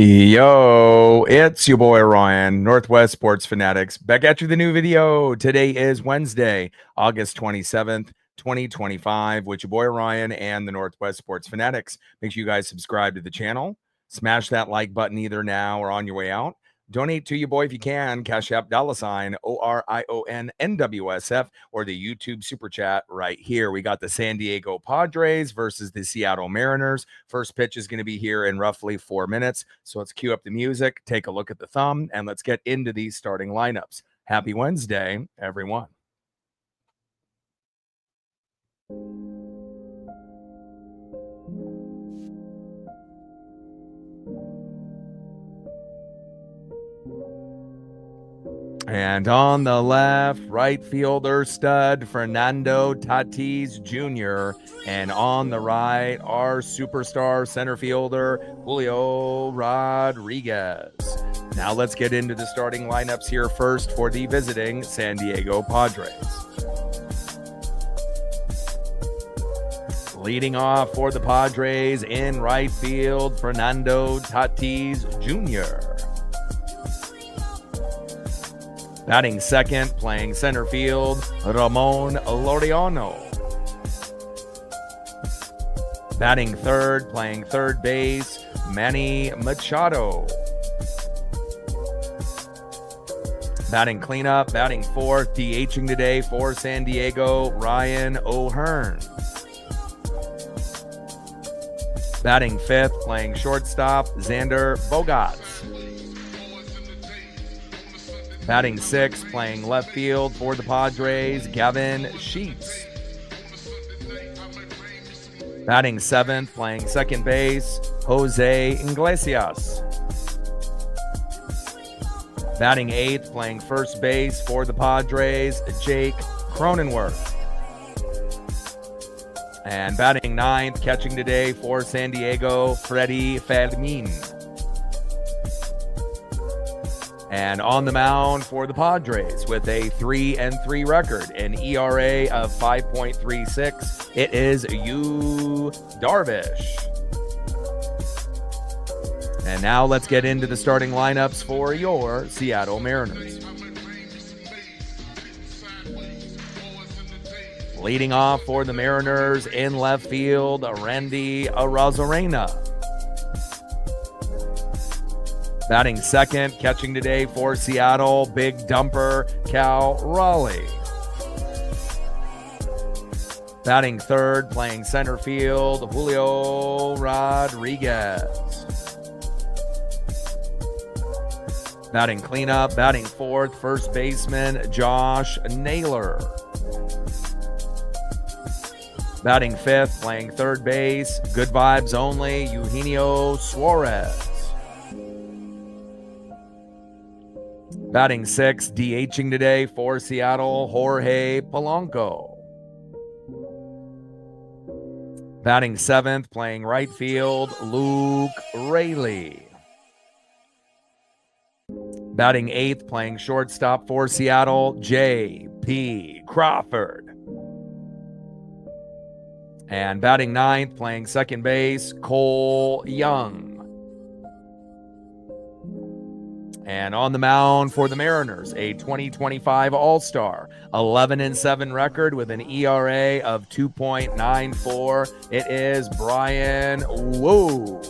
Yo, it's your boy Ryan, Northwest Sports Fanatics, back at you with a new video. Today is Wednesday, August 27th, 2025, with your boy Ryan and the Northwest Sports Fanatics. Make sure you guys subscribe to the channel. Smash that like button either now or on your way out. Donate to your boy if you can. Cash App $ORION NWSF or the YouTube Super Chat right here. We got the San Diego Padres versus the Seattle Mariners. First pitch is going to be here in roughly 4 minutes. So let's cue up the music, take a look at the thumb, and let's get into these starting lineups. Happy Wednesday, everyone. And on the left, right fielder stud Fernando Tatis Jr. And on the right, our superstar center fielder Julio Rodriguez. Now let's get into the starting lineups here first for the visiting San Diego Padres. Leading off for the Padres in right field, Fernando Tatis Jr. Batting second, playing center field, Ramon Laureano. Batting third, playing third base, Manny Machado. Batting cleanup, batting fourth, DHing today for San Diego, Ryan O'Hearn. Batting fifth, playing shortstop, Xander Bogaerts. Batting sixth, playing left field for the Padres, Gavin Sheets. Batting seventh, playing second base, Jose Iglesias. Batting eighth, playing first base for the Padres, Jake Cronenworth. And batting ninth, catching today for San Diego, Freddie Fermin. And on the mound for the Padres with a 3-3 record, an ERA of 5.36, it is Yu Darvish. And now let's get into the starting lineups for your Seattle Mariners. Leading off for the Mariners in left field, Randy Arozarena. Batting second, catching today for Seattle, big dumper, Cal Raleigh. Batting third, playing center field, Julio Rodriguez. Batting cleanup, batting fourth, first baseman, Josh Naylor. Batting fifth, playing third base, good vibes only, Eugenio Suarez. Batting sixth, DHing today for Seattle, Jorge Polanco. Batting seventh, playing right field, Luke Raley. Batting eighth, playing shortstop for Seattle, J.P. Crawford. And batting ninth, playing second base, Cole Young. And on the mound for the Mariners, a 2025 All-Star, 11-7 record with an ERA of 2.94. It is Brian Wu.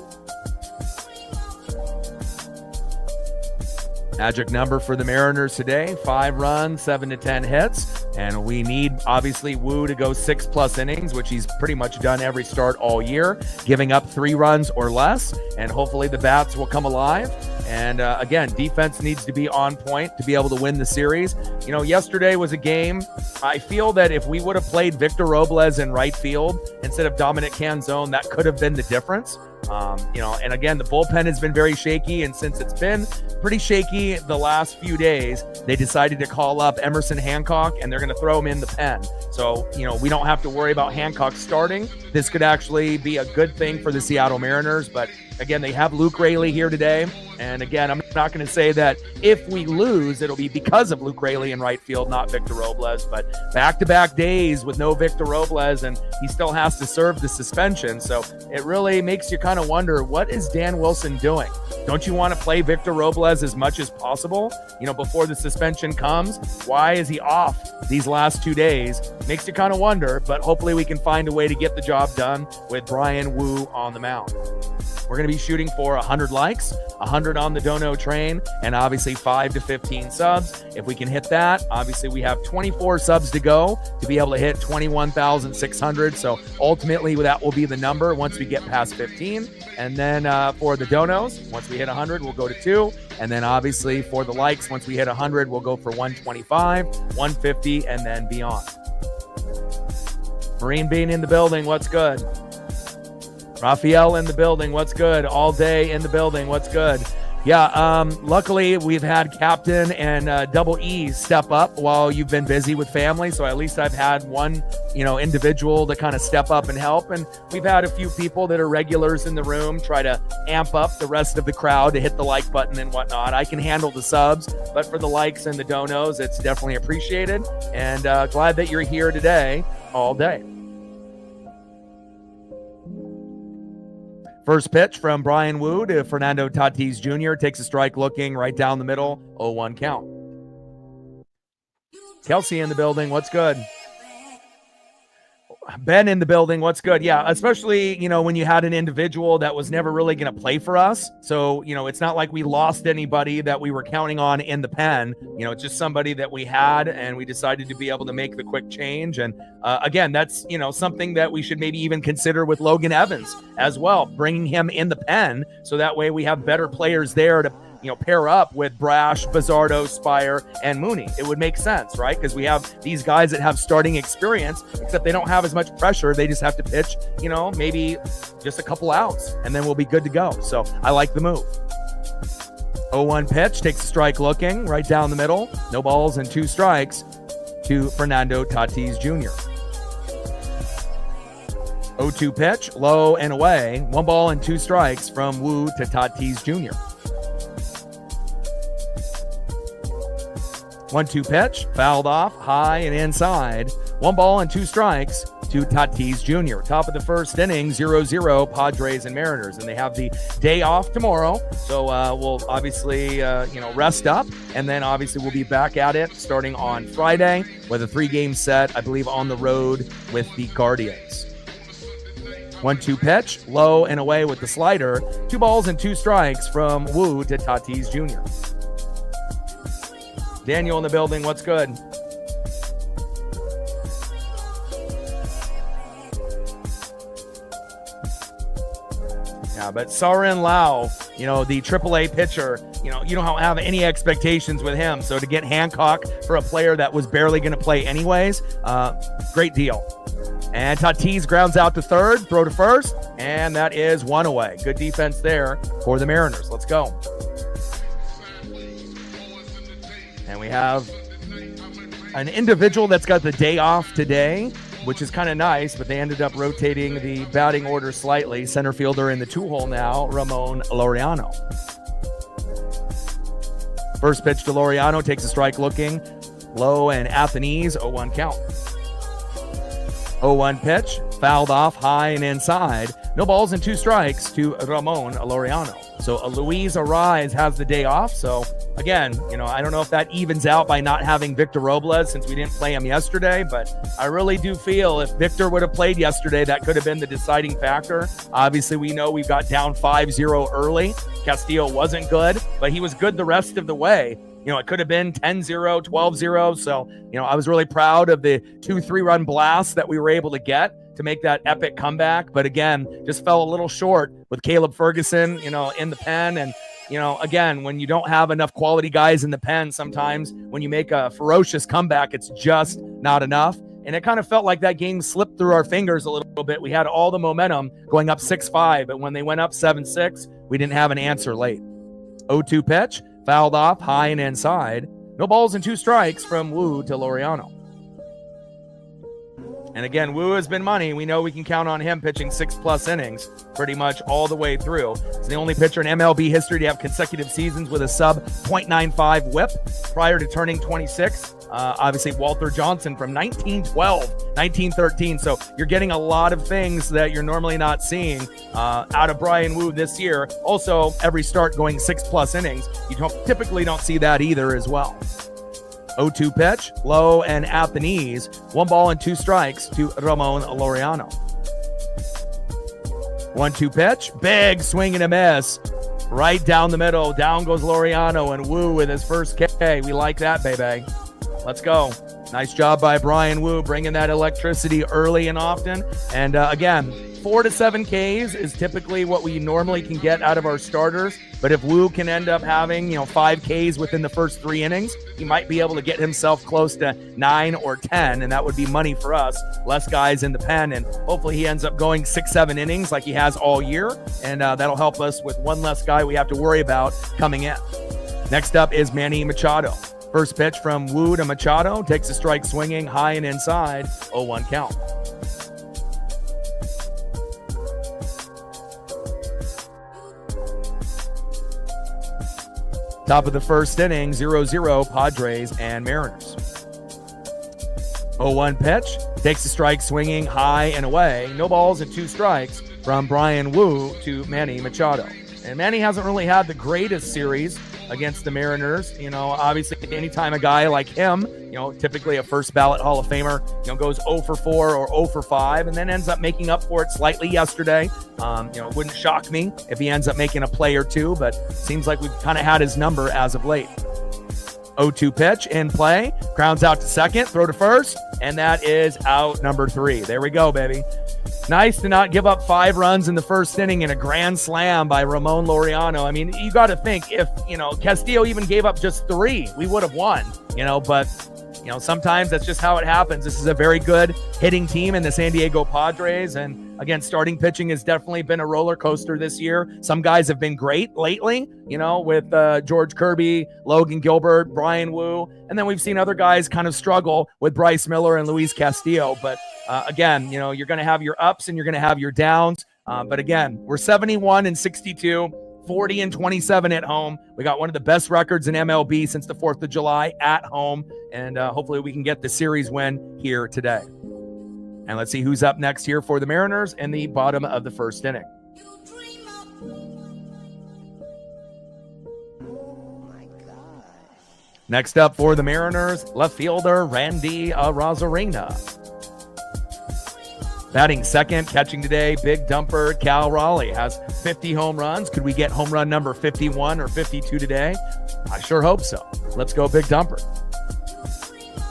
Magic number for the Mariners today, 5 runs, 7 to 10 hits. And we need, obviously, Wu to go 6+ innings, which he's pretty much done every start all year, giving up 3 runs or less. And hopefully the bats will come alive. And again, defense needs to be on point to be able to win the series. You know, yesterday was a game. I feel that if we would have played Victor Robles in right field instead of Dominic Canzone, that could have been the difference. And again, the bullpen has been very shaky. And since it's been pretty shaky the last few days, they decided to call up Emerson Hancock, and they're going to throw him in the pen. So, we don't have to worry about Hancock starting. This could actually be a good thing for the Seattle Mariners. But again, they have Luke Raley here today. And again, I'm not going to say that if we lose, it'll be because of Luke Raley in right field, not Victor Robles. But back-to-back days with no Victor Robles, and he still has to serve the suspension. So it really makes you kind of wonder, what is Dan Wilson doing? Don't you want to play Victor Robles as much as possible, before the suspension comes? Why is he off these last 2 days? Makes you kind of wonder, but hopefully we can find a way to get the job done with Bryan Woo on the mound. We're going to be shooting for 100 likes, 100 on the Dono train, and obviously 5 to 15 subs. If we can hit that, obviously we have 24 subs to go to be able to hit 21,600. So ultimately that will be the number once we get past 15. And then for the Donos, once we hit 100, we'll go to 2. And then obviously for the likes, once we hit 100, we'll go for 125, 150, and then beyond. Marine Bean in the building. What's good? Raphael in the building. What's good? All day in the building. What's good? Yeah, luckily we've had Captain and Double E step up while you've been busy with family. So at least I've had one, individual to kind of step up and help. And we've had a few people that are regulars in the room try to amp up the rest of the crowd to hit the like button and whatnot. I can handle the subs, but for the likes and the donos, it's definitely appreciated. And glad that you're here today all day. First pitch from Bryan Woo to Fernando Tatis Jr. Takes a strike looking right down the middle. 0-1 count. Kelsey in the building. What's good? Ben in the building. What's good? Yeah, especially, when you had an individual that was never really going to play for us. So, it's not like we lost anybody that we were counting on in the pen. It's just somebody that we had, and we decided to be able to make the quick change. And again, that's, something that we should maybe even consider with Logan Evans as well, bringing him in the pen. So that way we have better players there to, pair up with Brash, Bizzardo, Spire, and Mooney. It would make sense, right? Because we have these guys that have starting experience, except they don't have as much pressure. They just have to pitch, maybe just a couple outs, and then we'll be good to go. So I like the move. 0-1 pitch, takes a strike looking right down the middle. No balls and 2 strikes to Fernando Tatis Jr. 0-2 pitch, low and away. 1 ball and 2 strikes from Woo to Tatis Jr. 1-2 pitch, fouled off, high and inside. 1 ball and 2 strikes to Tatis Jr. Top of the first inning, 0-0, Padres and Mariners. And they have the day off tomorrow. So we'll obviously, rest up. And then obviously we'll be back at it starting on Friday with a 3-game set, I believe, on the road with the Guardians. 1-2 pitch, low and away with the slider. 2 balls and 2 strikes from Woo to Tatis Jr. Daniel in the building. What's good? Yeah, but Sarin Lau, the AAA pitcher, you don't have any expectations with him. So to get Hancock for a player that was barely going to play anyways, great deal. And Tatis grounds out to third, throw to first, and that is 1 away. Good defense there for the Mariners. Let's go. And we have an individual that's got the day off today, which is kind of nice, but they ended up rotating the batting order slightly. Center fielder in the 2-hole now, Ramon Laureano. First pitch to Laureano, takes a strike looking, low and at the knees, 0-1 count. 0-1 pitch, fouled off high and inside. No balls and 2 strikes to Ramon Laureano. So Luis Arraez has the day off. So again, I don't know if that evens out by not having Victor Robles since we didn't play him yesterday, but I really do feel if Victor would have played yesterday, that could have been the deciding factor. Obviously, we know we got down 5-0 early. Castillo wasn't good, but he was good the rest of the way. It could have been 10-0, 12-0. So, I was really proud of the 2-3 run blasts that we were able to get to make that epic comeback. But again, just fell a little short with Caleb Ferguson, in the pen. And, again, when you don't have enough quality guys in the pen, sometimes when you make a ferocious comeback, it's just not enough. And it kind of felt like that game slipped through our fingers a little bit. We had all the momentum going up 6-5, but when they went up 7-6, we didn't have an answer late. 0-2 pitch. Fouled off, high and inside. No balls and 2 strikes from Woo to Laureano. And again, Wu has been money. We know we can count on him pitching 6+ innings pretty much all the way through. He's the only pitcher in MLB history to have consecutive seasons with a sub .95 whip prior to turning 26. Obviously, Walter Johnson from 1912, 1913. So you're getting a lot of things that you're normally not seeing out of Bryan Wu this year. Also, every start going 6+ innings. You typically don't see that either as well. 0-2 pitch, low and at the knees. 1 ball and 2 strikes to Ramon Laureano. 1-2 pitch, big swing and a miss. Right down the middle. Down goes Laureano, and Wu with his first K. We like that, baby. Let's go. Nice job by Bryan Wu bringing that electricity early and often. And again, 4 to 7 Ks is typically what we normally can get out of our starters. But if Wu can end up having, 5 Ks within the first 3 innings, he might be able to get himself close to 9 or 10, and that would be money for us. Less guys in the pen, and hopefully he ends up going 6-7 innings like he has all year, and that'll help us with one less guy we have to worry about coming in. Next up is Manny Machado. First pitch from Wu to Machado, takes a strike swinging, high and inside, 0-1 count. Top of the first inning, 0-0, Padres and Mariners. 0-1 pitch, takes a strike swinging, high and away. No balls and 2 strikes from Bryan Wu to Manny Machado. And Manny hasn't really had the greatest series against the Mariners. Obviously, anytime a guy like him, typically a first ballot Hall of Famer, goes 0 for 4 or 0 for 5 and then ends up making up for it slightly yesterday. It wouldn't shock me if he ends up making a play or 2, but seems like we've kind of had his number as of late. 0-2 pitch in play, grounds out to second, throw to first, and that is out number 3. There we go, baby. Nice to not give up 5 runs in the first inning in a grand slam by Ramon Laureano. I mean, you got to think if, Castillo even gave up just 3, we would have won, but, sometimes that's just how it happens. This is a very good hitting team in the San Diego Padres. And again, starting pitching has definitely been a roller coaster this year. Some guys have been great lately, with George Kirby, Logan Gilbert, Bryan Wu. And then we've seen other guys kind of struggle with Bryce Miller and Luis Castillo. But again, you're going to have your ups and you're going to have your downs. But again, we're 71-62, 40-27 at home. We got one of the best records in MLB since the 4th of July at home. And hopefully we can get the series win here today. And let's see who's up next here for the Mariners in the bottom of the first inning. Next up for the Mariners, left fielder Randy Arozarena. Batting second, catching today, big dumper Cal Raleigh has 50 home runs. Could we get home run number 51 or 52 today? I sure hope so. Let's go big dumper.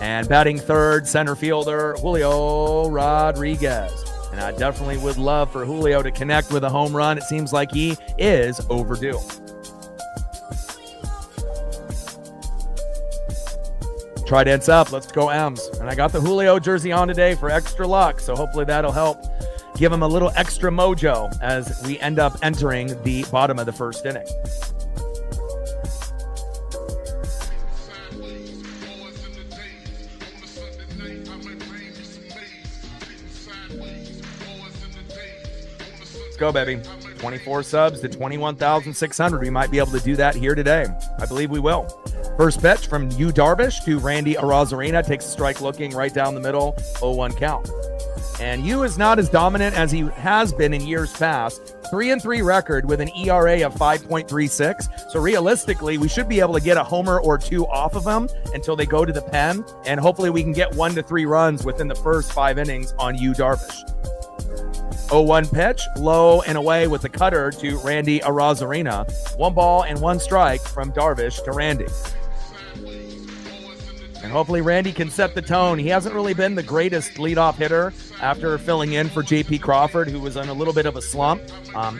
And batting third, center fielder Julio Rodriguez. And I definitely would love for Julio to connect with a home run. It seems like he is overdue. Trident's up. Let's go M's. And I got the Julio jersey on today for extra luck, so hopefully that'll help give him a little extra mojo as we end up entering the bottom of the first inning. Let's go, baby. 24 subs to 21,600. We might be able to do that here today. I believe we will. First pitch from Yu Darvish to Randy Arozarena. Takes a strike looking right down the middle. 0-1 count. And Yu is not as dominant as he has been in years past. 3-3 record with an ERA of 5.36. So realistically, we should be able to get a homer or 2 off of him until they go to the pen. And hopefully we can get 1 to 3 runs within the first 5 innings on Yu Darvish. 0-1 pitch, low and away with the cutter to Randy Arozarena. 1 ball and 1 strike from Darvish to Randy. And hopefully Randy can set the tone. He hasn't really been the greatest leadoff hitter after filling in for J.P. Crawford, who was on a little bit of a slump.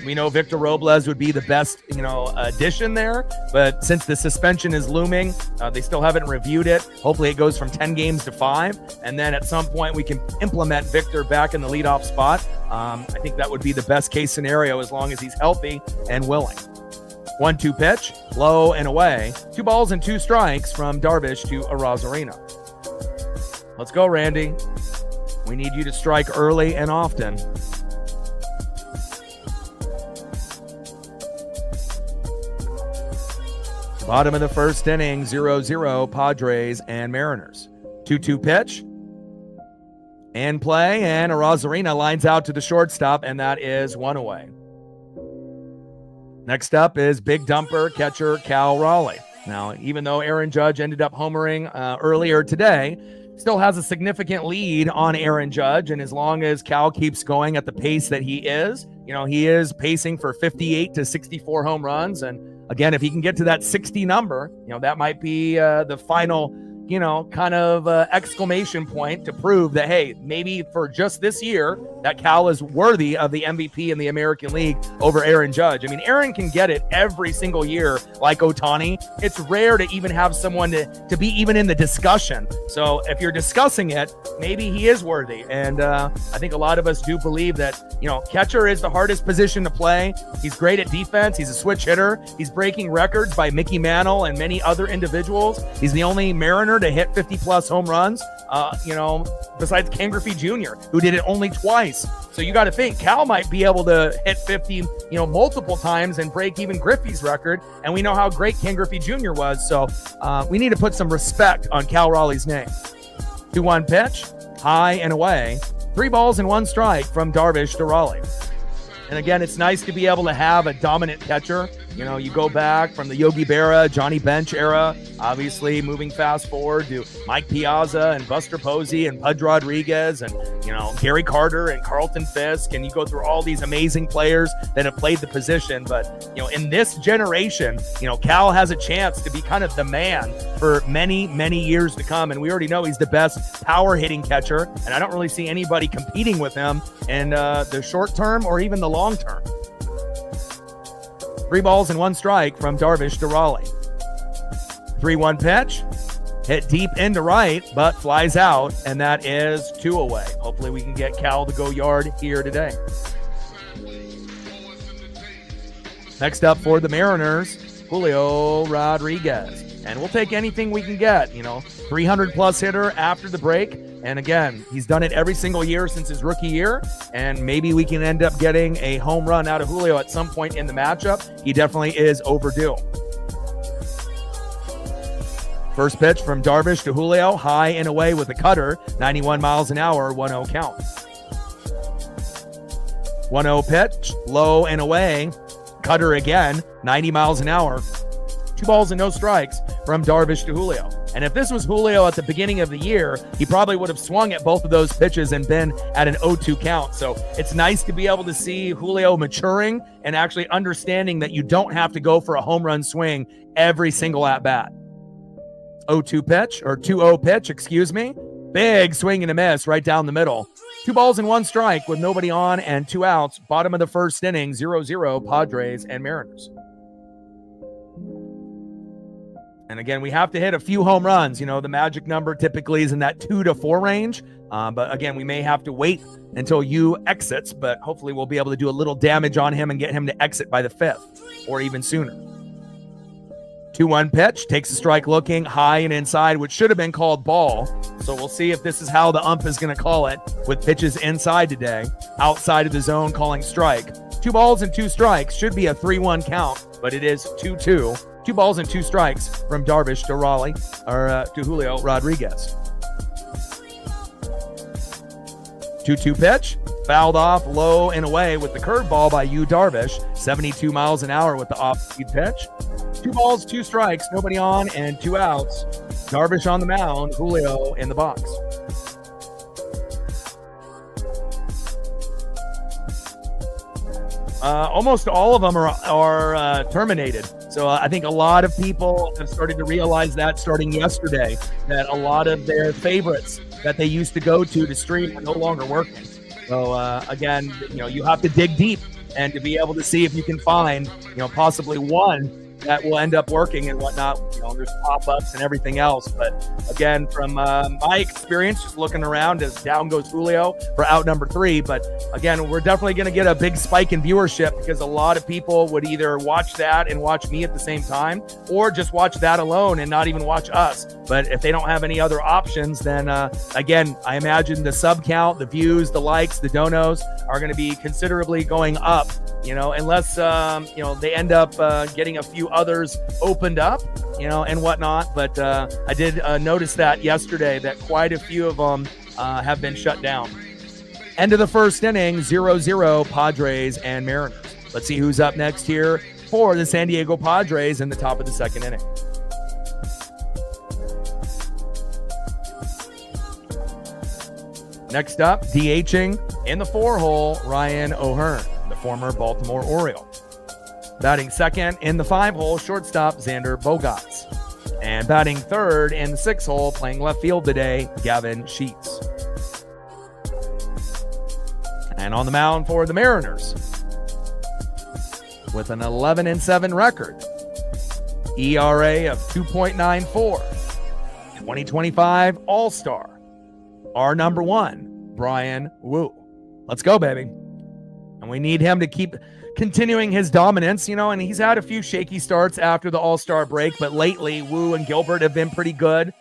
We know Victor Robles would be the best, addition there. But since the suspension is looming, they still haven't reviewed it. Hopefully it goes from 10 games to 5. And then at some point we can implement Victor back in the leadoff spot. I think that would be the best case scenario as long as he's healthy and willing. 1-2 pitch, low and away. 2 balls and 2 strikes from Darvish to Arozarena. Let's go, Randy. We need you to strike early and often. Bottom of the first inning, 0-0, Padres and Mariners. 2-2 pitch. And play, and Arozarena lines out to the shortstop, and that is one away. Next up is big dumper catcher Cal Raleigh. Now, even though Aaron Judge ended up homering earlier today, still has a significant lead on Aaron Judge, and as long as Cal keeps going at the pace that he is pacing for 58 to 64 home runs, and again, if he can get to that 60 number, that might be the final exclamation point to prove that, hey, maybe for just this year, that Cal is worthy of the MVP in the American League over Aaron Judge. I mean, Aaron can get it every single year like Ohtani. It's rare to even have someone to be even in the discussion. So if you're discussing it, maybe he is worthy. And I think a lot of us do believe that, catcher is the hardest position to play. He's great at defense. He's a switch hitter. He's breaking records by Mickey Mantle and many other individuals. He's the only Mariner to hit 50-plus home runs, besides Ken Griffey Jr., who did it only twice. So you got to think Cal might be able to hit 50, multiple times and break even Griffey's record. And we know how great Ken Griffey Jr. was. So we need to put some respect on Cal Raleigh's name. 2-1 pitch, high and away. 3 balls and 1 strike from Darvish to Raleigh. And again, it's nice to be able to have a dominant catcher. You go back from the Yogi Berra, Johnny Bench era, obviously moving fast forward to Mike Piazza and Buster Posey and Pudge Rodriguez and, Gary Carter and Carlton Fisk. And you go through all these amazing players that have played the position. But, in this generation, Cal has a chance to be kind of the man for many, many years to come. And we already know he's the best power hitting catcher. And I don't really see anybody competing with him in the short term or even the long term. 3 balls and 1 strike from Darvish to Raleigh. 3-1 pitch, hit deep into right, but flies out, and that is 2 away. Hopefully we can get Cal to go yard here today. Next up for the Mariners, Julio Rodriguez. And we'll take anything we can get, 300-plus hitter after the break. And again, he's done it every single year since his rookie year, and maybe we can end up getting a home run out of Julio at some point in the matchup. He definitely is overdue. First pitch from Darvish to Julio, high and away with a cutter, 91 miles an hour, 1-0 count. 1-0 pitch, low and away, cutter again, 90 miles an hour. 2 balls and no strikes from Darvish to Julio. And if this was Julio at the beginning of the year, he probably would have swung at both of those pitches and been at an 0-2 count. So it's nice to be able to see Julio maturing and actually understanding that you don't have to go for a home run swing every single at-bat. 0-2 pitch, or 2-0 pitch, excuse me. Big swing and a miss right down the middle. 2 balls and 1 strike with nobody on and 2 outs. Bottom of the first inning, 0-0, Padres and Mariners. And again, we have to hit a few home runs. The magic number typically is in that 2 to 4 range. But again, we may have to wait until you exits, but hopefully we'll be able to do a little damage on him and get him to exit by the 5th or even sooner. 2-1 pitch, takes a strike looking high and inside, which should have been called ball. So we'll see if this is how the ump is going to call it with pitches inside today, outside of the zone calling strike. 2 balls and 2 strikes should be a 3-1 count, but it is 2-2. 2 balls and 2 strikes from Darvish to Raleigh, or to Julio Rodriguez. 2-2 pitch, fouled off low and away with the curveball by Yu Darvish, 72 miles an hour with the off-speed pitch. 2 balls, 2 strikes, nobody on, and 2 outs. Darvish on the mound, Julio in the box. Almost all of them are terminated. So I think a lot of people have started to realize that starting yesterday, that a lot of their favorites that they used to go to stream are no longer working. So again, you have to dig deep and to be able to see if you can find, possibly one that will end up working and whatnot. There's pop-ups and everything else. But again, from my experience, just looking around, as down goes Julio for out number 3. But again, we're definitely going to get a big spike in viewership because a lot of people would either watch that and watch me at the same time, or just watch that alone and not even watch us. But if they don't have any other options, then again, I imagine the sub count, the views, the likes, the donos are going to be considerably going up, unless, they end up getting a few others opened up, and whatnot. But I did notice that yesterday that quite a few of them have been shut down. End of the first inning, 0-0 Padres and Mariners. Let's see who's up next here for the San Diego Padres in the top of the second inning. Next up, DHing in the 4-hole, Ryan O'Hearn, the former Baltimore Oriole. Batting second in the 5-hole, shortstop Xander Bogaerts. And batting third in the 6-hole, playing left field today, Gavin Sheets. And on the mound for the Mariners, with an 11-7 record, ERA of 2.94, 2025 All-Star, our number 1, Brian Wu. Let's go, baby. And we need him to keep continuing his dominance, and he's had a few shaky starts after the All-Star break, but lately Wu and Gilbert have been pretty good.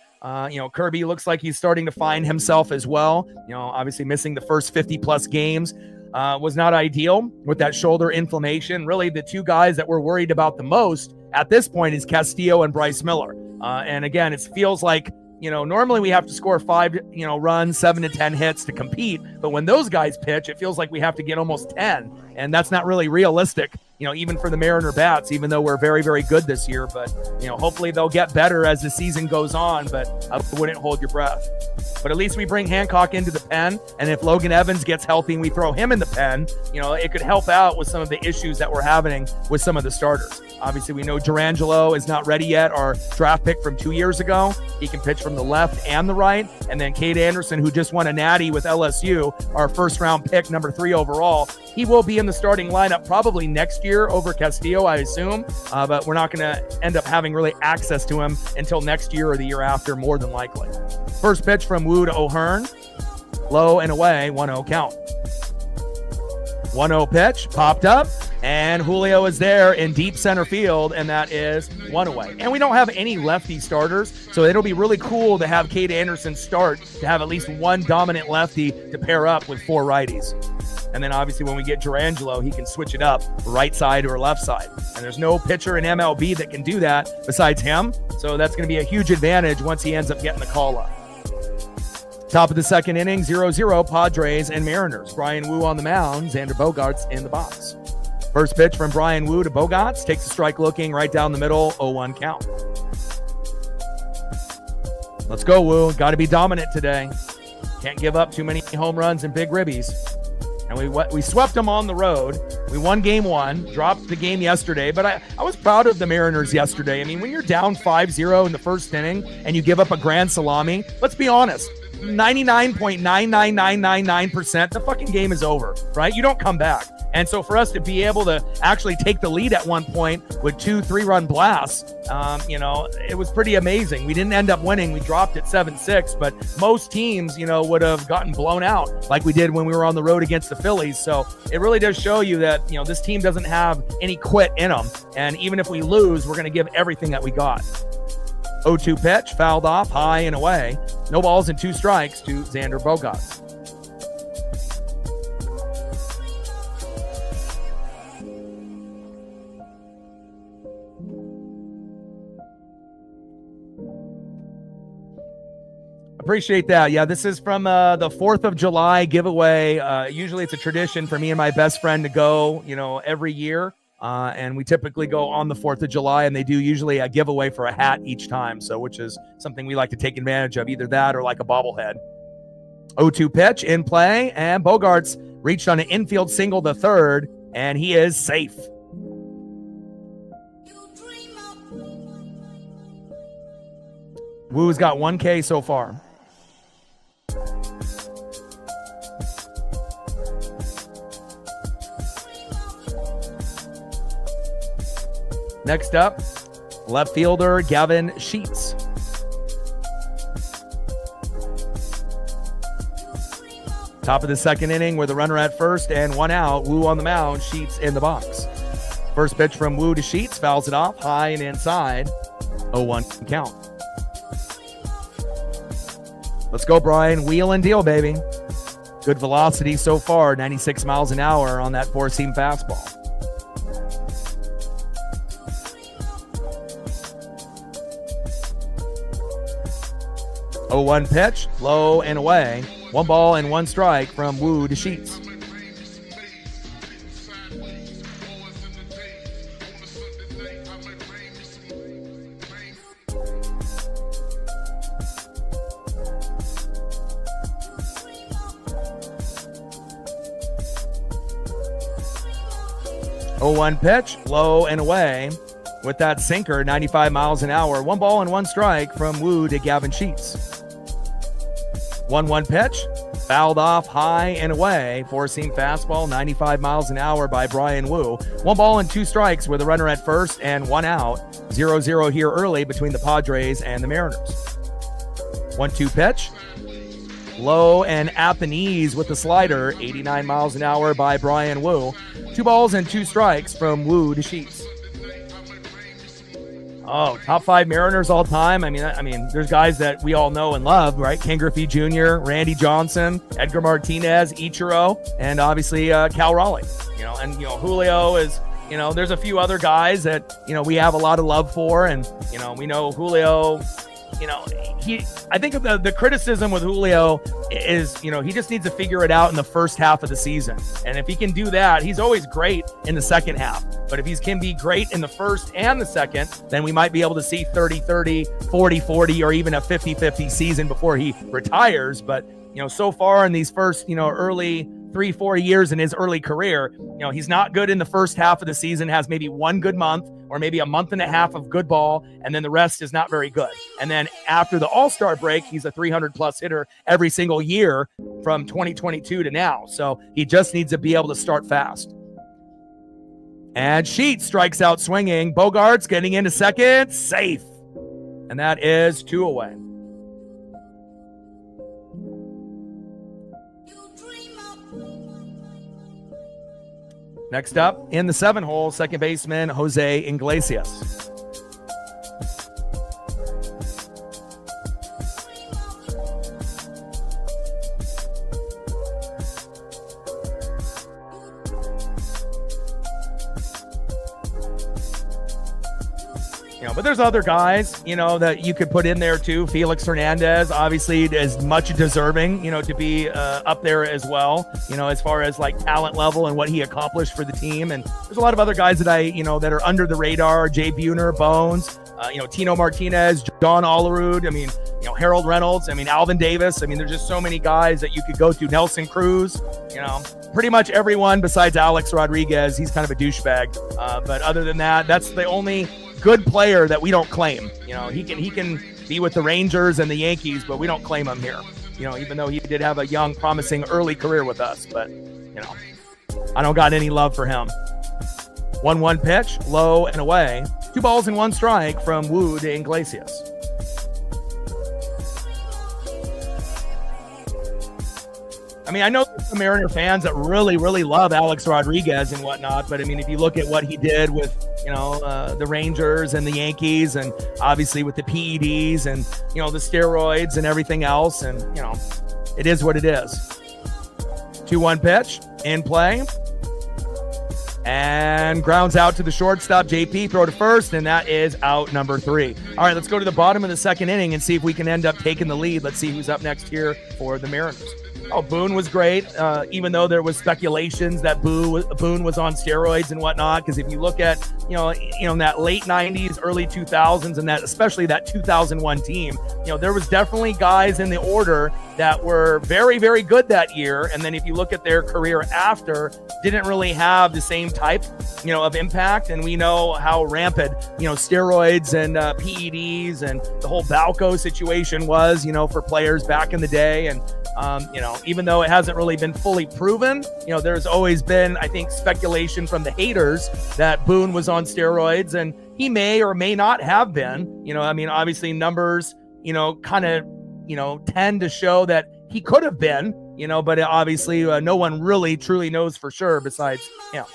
Kirby looks like he's starting to find himself as well. Obviously missing the first 50-plus games was not ideal with that shoulder inflammation. Really, the two guys that we're worried about the most at this point is Castillo and Bryce Miller. And again, it feels like, normally we have to score 5, runs, 7 to 10 hits to compete. But when those guys pitch, it feels like we have to get almost 10. And that's not really realistic, even for the Mariner bats, even though we're very, very good this year. But, hopefully they'll get better as the season goes on. But I wouldn't hold your breath. But at least we bring Hancock into the pen. And if Logan Evans gets healthy and we throw him in the pen, it could help out with some of the issues that we're having with some of the starters. Obviously, we know Durangelo is not ready yet, our draft pick from 2 years ago. He can pitch from the left and the right. And then Cade Anderson, who just won a natty with LSU, our first-round pick, number 3 overall, he will be in the starting lineup probably next year over Castillo, I assume. But we're not going to end up having really access to him until next year or the year after, more than likely. First pitch from Wu to O'Hearn. Low and away, 1-0 count. 1-0 pitch, popped up, and Julio is there in deep center field, and that is 1 away. And we don't have any lefty starters, so it'll be really cool to have Cade Anderson start, to have at least one dominant lefty to pair up with 4 righties. And then obviously when we get Durangelo, he can switch it up right side or left side. And there's no pitcher in MLB that can do that besides him, so that's going to be a huge advantage once he ends up getting the call up. Top of the second inning, 0-0 Padres and Mariners. Brian Wu on the mound, Xander Bogaerts in the box. First pitch from Brian Wu to Bogaerts, takes a strike looking right down the middle, 0-1 count. Let's go, Wu. Got to be dominant today. Can't give up too many home runs and big ribbies. And we swept them on the road. We won game 1, dropped the game yesterday, but I was proud of the Mariners yesterday. I mean, when you're down 5-0 in the first inning and you give up a grand salami, let's be honest, 99.99999%, the fucking game is over, right? You don't come back. And so for us to be able to actually take the lead at one point with 2 3-run blasts, it was pretty amazing. We didn't end up winning. We dropped at 7-6, but most teams, would have gotten blown out like we did when we were on the road against the Phillies. So it really does show you that, this team doesn't have any quit in them. And even if we lose, we're going to give everything that we got. 0-2 pitch, fouled off, high and away. No balls and 2 strikes to Xander Bogaerts. Appreciate that. Yeah, this is from the 4th of July giveaway. Usually it's a tradition for me and my best friend to go, every year. And we typically go on the 4th of July, and they do usually a giveaway for a hat each time. So, which is something we like to take advantage of, either that or like a bobblehead. 0-2 pitch in play, and Bogaerts reached on an infield single to third, and he is safe. Wu's got 1K so far. Next up, left fielder Gavin Sheets. Top of the second inning with a runner at first and one out. Woo on the mound, Sheets in the box. First pitch from Woo to Sheets, fouls it off, high and inside. 0-1 count. Let's go, Brian. Wheel and deal, baby. Good velocity so far, 96 miles an hour on that four-seam fastball. Oh, 1 pitch, low and away. 1 ball and 1 strike from Woo to Sheets. Oh, 1 pitch, low and away with that sinker, 95 miles an hour. 1 ball and 1 strike from Woo to Gavin Sheets. 1-1 pitch, fouled off high and away. Four-seam fastball, 95 miles an hour by Brian Woo. 1 ball and 2 strikes with a runner at first and 1 out. 0-0 here early between the Padres and the Mariners. 1-2 pitch, low and at the knees with the slider, 89 miles an hour by Brian Woo. 2 balls and 2 strikes from Woo to Sheets. Oh, top 5 Mariners all time. I mean, there's guys that we all know and love, right? Ken Griffey Jr., Randy Johnson, Edgar Martinez, Ichiro, and obviously Cal Raleigh. Julio is, there's a few other guys that, we have a lot of love for, and, we know Julio, I think the criticism with Julio is, he just needs to figure it out in the first half of the season. And if he can do that, he's always great in the second half. But if he can be great in the first and the second, then we might be able to see 30-30, 40-40, or even a 50-50 season before he retires. But, so far in these first, early 3-4 years in his early career, he's not good in the first half of the season, has maybe 1 good month or maybe a month and a half of good ball, and then the rest is not very good. And then after the All-Star break, he's a 300-plus hitter every single year from 2022 to now. So he just needs to be able to start fast. And Sheets strikes out swinging. Bogarts getting into second, safe. And that is 2 away. Next up, in the 7 hole, second baseman Jose Iglesias. But there's other guys, that you could put in there too. Felix Hernandez, obviously, is much deserving, to be up there as well, as far as like talent level and what he accomplished for the team. And there's a lot of other guys that that are under the radar. Jay Buhner, Bones, Tino Martinez, John Olerud. Harold Reynolds. Alvin Davis. There's just so many guys that you could go to. Nelson Cruz, pretty much everyone besides Alex Rodriguez. He's kind of a douchebag. But other than that, that's the only good player that we don't claim. He can be with the Rangers and the Yankees, but we don't claim him here. Even though he did have a young, promising early career with us, but I don't got any love for him. 1-1 pitch, low and away. 2 balls and 1 strike from Woo to Iglesias. I know there's some Mariner fans that really, really love Alex Rodriguez and whatnot, but if you look at what he did with, the Rangers and the Yankees, and obviously with the PEDs and, the steroids and everything else, and, it is what it is. 2-1 pitch, in play, and grounds out to the shortstop, JP, throw to first, and that is out number 3. All right, let's go to the bottom of the second inning and see if we can end up taking the lead. Let's see who's up next here for the Mariners. Oh, Boone was great, even though there was speculations that Boone was on steroids and whatnot. Because if you look at, in that late 90s, early 2000s, and that especially that 2001 team, there was definitely guys in the order that were very, very good that year. And then if you look at their career after, didn't really have the same type, of impact. And we know how rampant, steroids and PEDs and the whole Balco situation was, for players back in the day. And Even though it hasn't really been fully proven, there's always been, I think, speculation from the haters that Boone was on steroids, and he may or may not have been. Obviously numbers, kind of, tend to show that he could have been, but obviously no one really truly knows for sure besides him.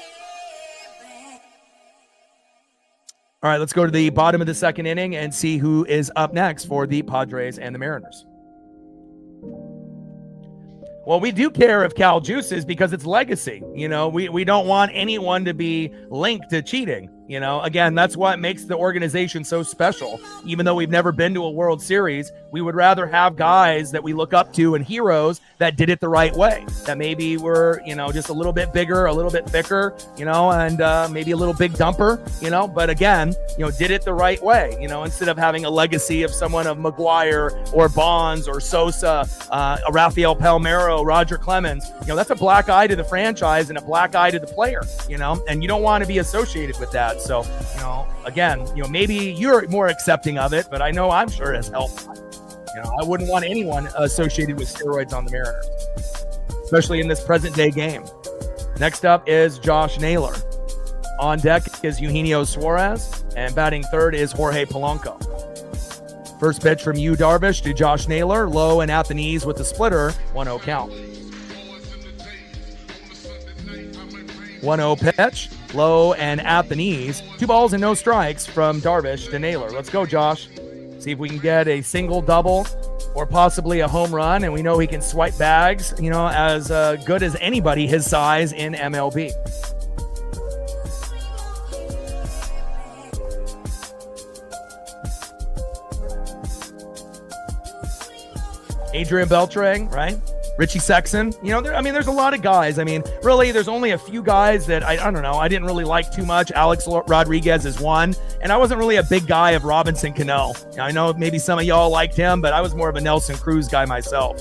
All right, let's go to the bottom of the second inning and see who is up next for the Padres and the Mariners. Well, we do care if Cal juices because it's legacy. We don't want anyone to be linked to cheating. Again, that's what makes the organization so special. Even though we've never been to a World Series, we would rather have guys that we look up to and heroes that did it the right way, that maybe were, just a little bit bigger, a little bit thicker, and maybe a little big dumper, but again, did it the right way, instead of having a legacy of someone of McGuire or Bonds or Sosa, Rafael Palmeiro, Roger Clemens. That's a black eye to the franchise and a black eye to the player, and you don't want to be associated with that. So, again, maybe you're more accepting of it, but I know I'm sure it has helped. I wouldn't want anyone associated with steroids on the Mariners, especially in this present day game. Next up is Josh Naylor. On deck is Eugenio Suarez, and batting third is Jorge Polanco. First pitch from Yu Darvish to Josh Naylor, low and at the knees with the splitter, 1-0 count. 1-0 pitch, low and at the knees. 2 balls and no strikes from Darvish to Naylor. Let's go, Josh. See if we can get a single, double, or possibly a home run. And we know he can swipe bags, as good as anybody his size in MLB. Adrian Beltre, right? Richie Sexson, there's a lot of guys. Really, there's only a few guys that I don't know, I didn't really like too much. Alex Rodriguez is one, and I wasn't really a big guy of Robinson Cano. I know maybe some of y'all liked him, but I was more of a Nelson Cruz guy myself.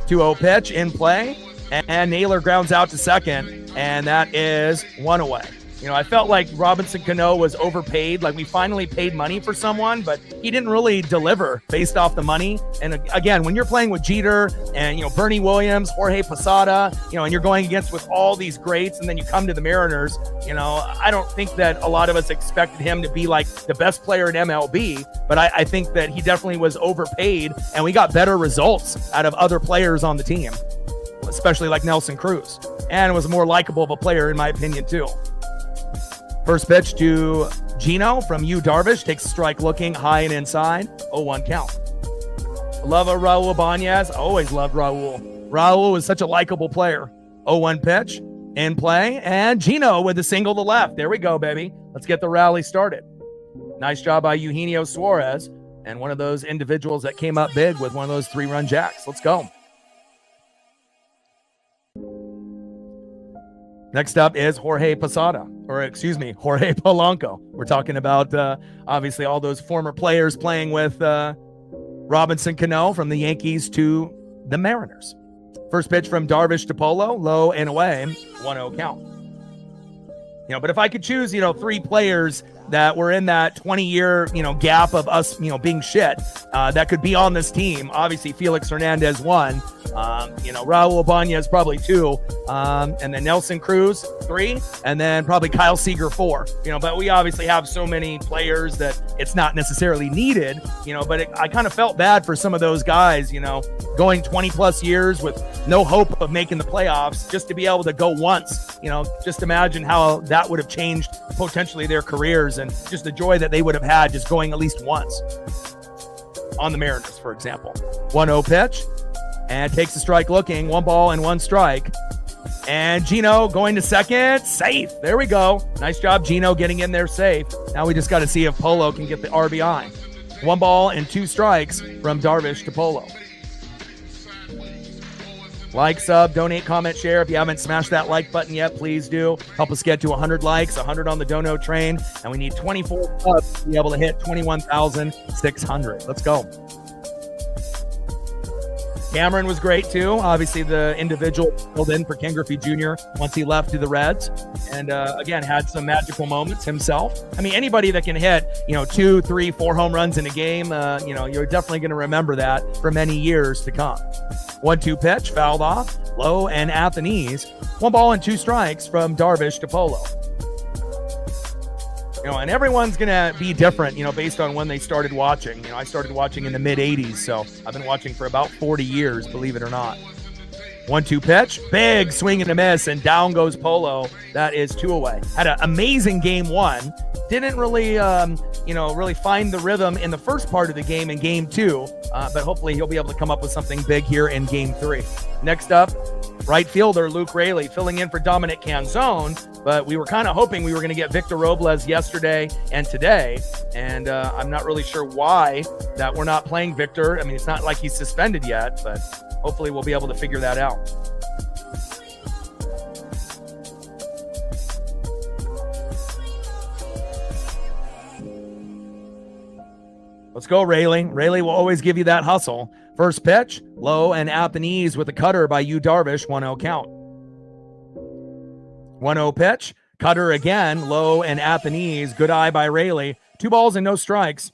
2-0 pitch in play, and Naylor grounds out to second, and that is 1 away. I felt like Robinson Cano was overpaid. Like, we finally paid money for someone, but he didn't really deliver based off the money. And again, when you're playing with Jeter and, Bernie Williams, Jorge Posada, and you're going against with all these greats, and then you come to the Mariners, I don't think that a lot of us expected him to be like the best player in MLB, but I think that he definitely was overpaid, and we got better results out of other players on the team, especially like Nelson Cruz, and was a more likable of a player in my opinion too. First pitch to Gino from Yu Darvish. Takes a strike looking high and inside. 0-1 count. Love a Raul Ibanez. Always loved Raul. Raul was such a likable player. 0-1 pitch in play. And Gino with a single to left. There we go, baby. Let's get the rally started. Nice job by Eugenio Suarez. And one of those individuals that came up big with one of those 3-run jacks. Let's go. Next up is Jorge Polanco. We're talking about, obviously, all those former players playing with Robinson Cano from the Yankees to the Mariners. First pitch from Darvish to Polo, low and away, 1-0 count. But if I could choose, 3 players that were in that 20-year, gap of us, being shit, that could be on this team. Obviously, Felix Hernandez 1, Raul Ibanez probably 2, and then Nelson Cruz 3, and then probably Kyle Seager 4. But we obviously have so many players that it's not necessarily needed. But I kind of felt bad for some of those guys. Going 20+ years with no hope of making the playoffs, just to be able to go once. Just imagine how that would have changed potentially their careers, and just the joy that they would have had just going at least once on the Mariners, for example. 1-0 pitch, and takes a strike looking, 1 ball and 1 strike. And Gino going to second, safe. There we go. Nice job, Gino, getting in there safe. Now we just got to see if Polo can get the RBI. 1 ball and 2 strikes from Darvish to Polo. Like, sub, donate, comment, share. If you haven't smashed that like button yet, please do. Help us get to 100 likes, 100 on the dono train, and we need 24 subs to be able to hit 21,600. Let's go. Cameron was great too. Obviously, the individual filled in for Ken Griffey Jr. once he left to the Reds, and again had some magical moments himself. I mean, anybody that can hit 2, 3, 4 home runs in a game, you're definitely going to remember that for many years to come. 1-2 pitch, fouled off, low and at the knees. 1 ball and 2 strikes from Darvish to Polo. And everyone's going to be different, based on when they started watching. I started watching in the mid-'80s, so I've been watching for about 40 years, believe it or not. 1-2 pitch, big swing and a miss, and down goes Polo. That is 2 away. Had an amazing game 1. Didn't really, really find the rhythm in the first part of the game in game 2, but hopefully he'll be able to come up with something big here in game 3. Next up, right fielder Luke Raley filling in for Dominic Canzone, but we were kind of hoping we were going to get Victor Robles yesterday and today, and I'm not really sure why that we're not playing Victor. I mean, it's not like he's suspended yet, but hopefully we'll be able to figure that out. Let's go, Raley. Raley will always give you that hustle. First pitch, low and at the knees with a cutter by Yu Darvish, 1-0 count. 1-0 pitch, cutter again, low and at the knees. Good eye by Raley. 2 balls and no strikes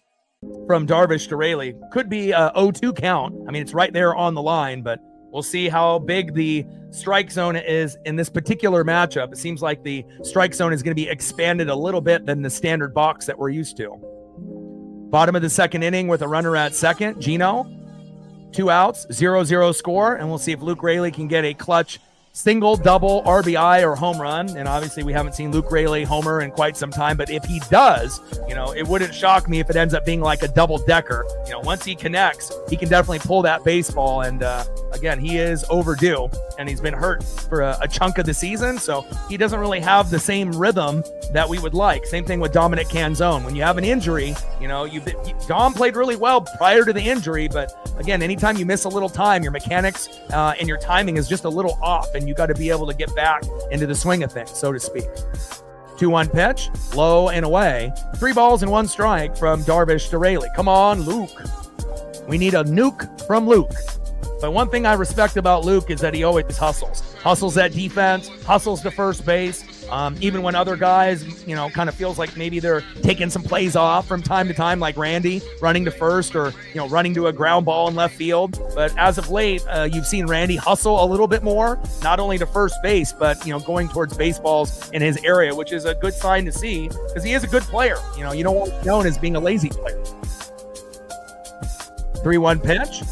from Darvish to Raley. Could be a 0-2 count. I mean, it's right there on the line, but we'll see how big the strike zone is in this particular matchup. It seems like the strike zone is going to be expanded a little bit than the standard box that we're used to. Bottom of the second inning with a runner at second. Gino, 2 outs, 0-0 score, and we'll see if Luke Raley can get a clutch single, double, RBI, or home run. And obviously we haven't seen Luke Raley homer in quite some time, but if he does, it wouldn't shock me if it ends up being like a double-decker. Once he connects, he can definitely pull that baseball, and again, he is overdue, and he's been hurt for a chunk of the season, so he doesn't really have the same rhythm that we would like. Same thing with Dominic Canzone. When you have an injury, Dom played really well prior to the injury, but again, anytime you miss a little time, your mechanics and your timing is just a little off, and you got to be able to get back into the swing of things, so to speak. 2-1 pitch, low and away. 3 balls and 1 strike from Darvish to Raley. Come on, Luke. We need a nuke from Luke. But one thing I respect about Luke is that he always hustles. Hustles at defense, hustles to first base. Even when other guys, kind of feels like maybe they're taking some plays off from time to time, like Randy running to first or, running to a ground ball in left field. But as of late, you've seen Randy hustle a little bit more, not only to first base, but, going towards baseballs in his area, which is a good sign to see because he is a good player. You don't want to be known as being a lazy player. 3-1 pitch.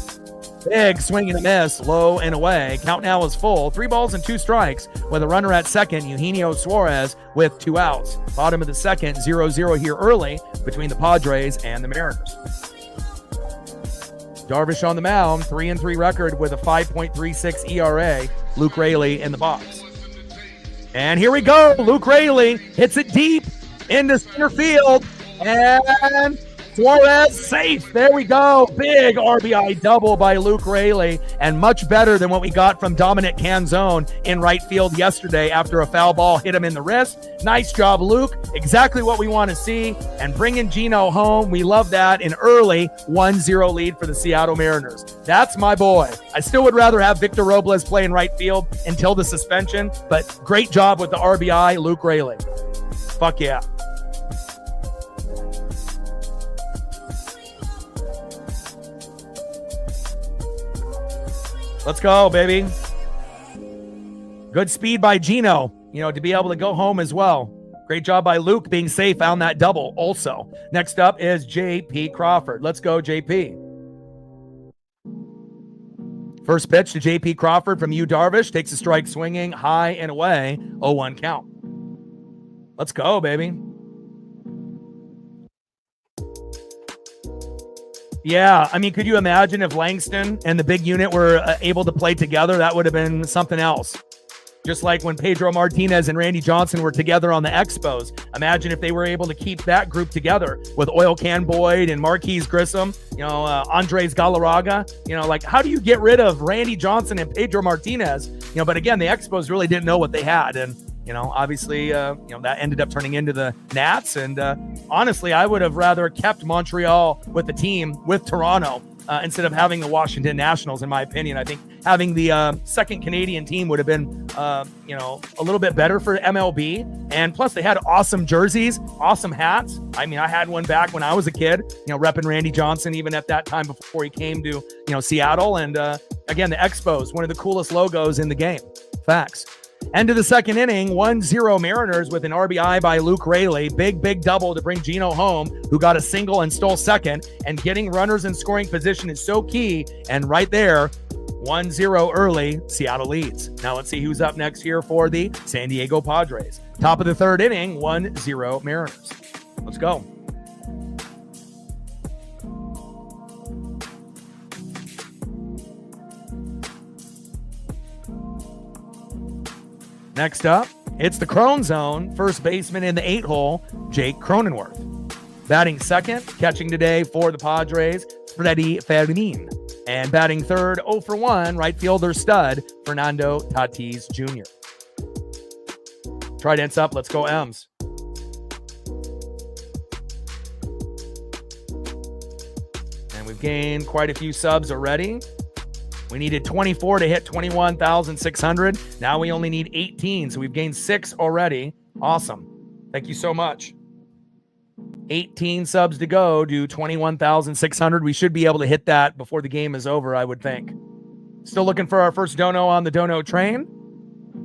Big swing and a miss, low and away. Count now is full. 3 balls and 2 strikes with a runner at second, Eugenio Suarez with 2 outs. Bottom of the second, 0-0 here early between the Padres and the Mariners. Darvish on the mound, 3-3 record with a 5.36 ERA. Luke Raley in the box. And here we go. Luke Raley hits it deep into center field. And Suarez safe. There we go. Big RBI double by Luke Raley, and much better than what we got from Dominic Canzone in right field yesterday after a foul ball hit him in the wrist. Nice job, Luke. Exactly what we want to see. And bringing Gino home, we love that. An early 1-0 lead for the Seattle Mariners. That's my boy. I still would rather have Victor Robles play in right field until the suspension, but great job with the RBI, Luke Raley. Fuck yeah. Let's go, baby. Good speed by Gino, to be able to go home as well. Great job by Luke being safe on that double also. Next up is J.P. Crawford. Let's go, J.P. First pitch to J.P. Crawford from Yu Darvish. Takes a strike swinging, high and away. 0-1 count. Let's go, baby. Yeah, I mean, could you imagine if Langston and the big unit were able to play together? That would have been something else. Just like when Pedro Martinez and Randy Johnson were together on the Expos. Imagine if they were able to keep that group together with Oil Can Boyd and Marquise Grissom, Andres Galarraga. How do you get rid of Randy Johnson and Pedro Martinez? But again, the Expos really didn't know what they had. And obviously, that ended up turning into the Nats. And honestly, I would have rather kept Montreal with the team with Toronto instead of having the Washington Nationals, in my opinion. I think having the second Canadian team would have been, a little bit better for MLB. And plus, they had awesome jerseys, awesome hats. I mean, I had one back when I was a kid, repping Randy Johnson, even at that time before he came to, Seattle. And again, the Expos, one of the coolest logos in the game. Facts. End of the second inning, 1-0 Mariners with an RBI by Luke Raley. Big double to bring Gino home, who got a single and stole second. And getting runners in scoring position is so key. And right there, 1-0 early, Seattle leads. Now let's see who's up next here for the San Diego Padres. Top of the third inning, 1-0 Mariners. Let's go. Next up, it's the Crone Zone. First baseman in the 8-hole, Jake Cronenworth. Batting second, catching today for the Padres, Freddie Fermin. And batting third, 0 for 1, right fielder stud, Fernando Tatis Jr. Trident's up. Let's go, M's. And we've gained quite a few subs already. We needed 24 to hit 21,600. Now we only need 18, so we've gained 6 already. Awesome. Thank you so much. 18 subs to go, do 21,600. We should be able to hit that before the game is over, I would think. Still looking for our first dono on the dono train.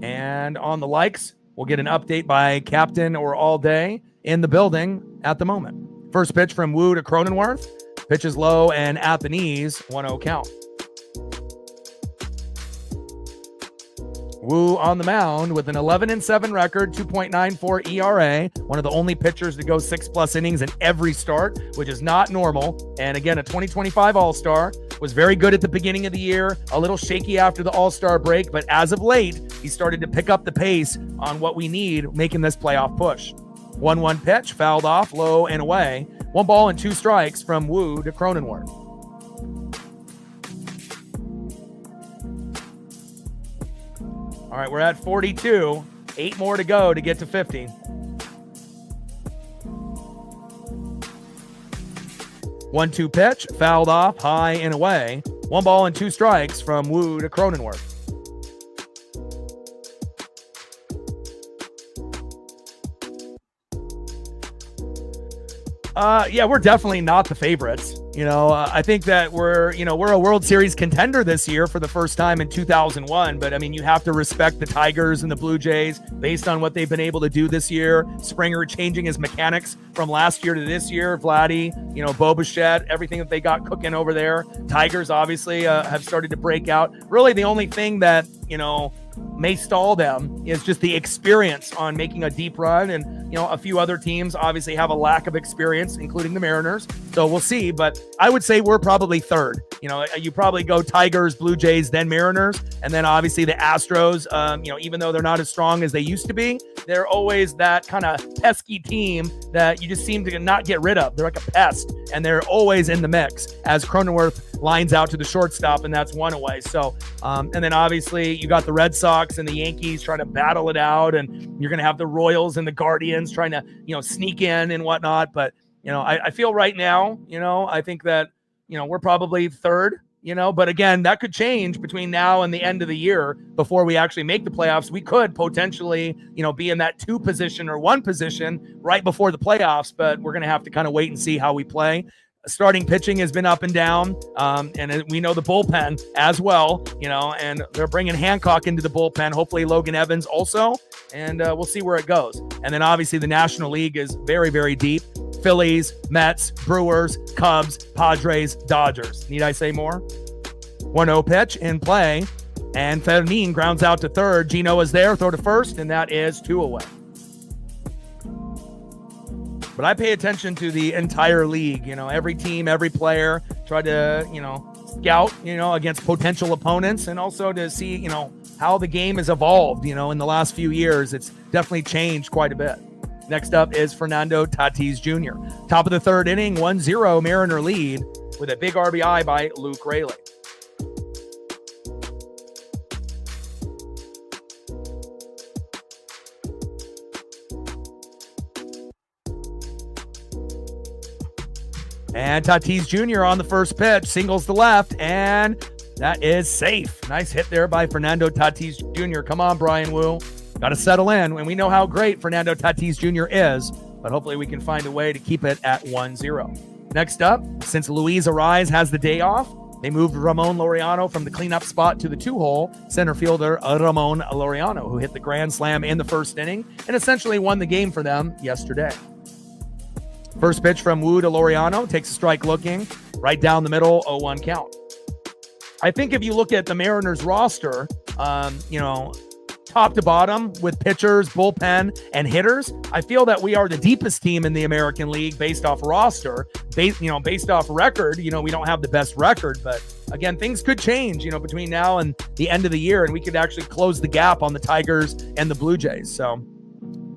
And on the likes, we'll get an update by Captain or All Day in the building at the moment. First pitch from Wu to Cronenworth. Pitch is low and at the knees, 1-0 count. Wu on the mound with an 11-7 record, 2.94 ERA, one of the only pitchers to go 6+ innings in every start, which is not normal. And again, a 2025 All-Star, was very good at the beginning of the year, a little shaky after the All-Star break, but as of late, he started to pick up the pace on what we need, making this playoff push. 1-1 pitch, fouled off, low and away. 1 ball and 2 strikes from Wu to Cronenworth. All right, we're at 42. 8 more to go to get to 50. 1-2 pitch, fouled off, high and away. 1 ball and 2 strikes from Wu to Cronenworth. Yeah, we're definitely not the favorites. I think that we're a World Series contender this year for the first time in 2001. But I mean, you have to respect the Tigers and the Blue Jays based on what they've been able to do this year. Springer changing his mechanics from last year to this year. Vladdy, Bo Bichette, everything that they got cooking over there. Tigers obviously have started to break out. Really, the only thing that may stall them is just the experience on making a deep run. And, a few other teams obviously have a lack of experience, including the Mariners. So we'll see. But I would say we're probably third. You probably go Tigers, Blue Jays, then Mariners. And then obviously the Astros, even though they're not as strong as they used to be, they're always that kind of pesky team that you just seem to not get rid of. They're like a pest, and they're always in the mix as Cronenworth lines out to the shortstop, and that's 1 away. So, and then obviously you got the Red Sox and the Yankees trying to battle it out, and you're going to have the Royals and the Guardians trying to, sneak in and whatnot. But, I feel right now, I think that, we're probably third. But again, that could change between now and the end of the year before we actually make the playoffs. We could potentially, be in that 2 position or 1 position right before the playoffs, but we're going to have to kind of wait and see how we play. Starting pitching has been up and down, and we know the bullpen as well, and they're bringing Hancock into the bullpen, hopefully Logan Evans also, and we'll see where it goes. And then obviously the National League is very, very deep. Phillies, Mets, Brewers, Cubs, Padres, Dodgers. Need I say more? 1-0 pitch in play, and Fermin grounds out to third. Gino is there, throw to first, and that is 2 away. But I pay attention to the entire league, every team, every player, try to, scout, against potential opponents, and also to see, how the game has evolved, in the last few years. It's definitely changed quite a bit. Next up is Fernando Tatis Jr. Top of the third inning, 1-0 Mariner lead with a big RBI by Luke Raley. And Tatis Jr. on the first pitch, singles to left, and that is safe. Nice hit there by Fernando Tatis Jr. Come on, Brian Wu. Got to settle in, and we know how great Fernando Tatis Jr. is, but hopefully we can find a way to keep it at 1-0. Next up, since Luis Ariz has the day off, they moved Ramon Laureano from the cleanup spot to the 2-hole center fielder Ramon Laureano, who hit the grand slam in the first inning and essentially won the game for them yesterday. First pitch from Wu to Laureano, takes a strike looking, right down the middle, 0-1 count. I think if you look at the Mariners roster, top to bottom with pitchers, bullpen, and hitters, I feel that we are the deepest team in the American League based off roster, based off record. We don't have the best record, but again, things could change, between now and the end of the year, and we could actually close the gap on the Tigers and the Blue Jays. So,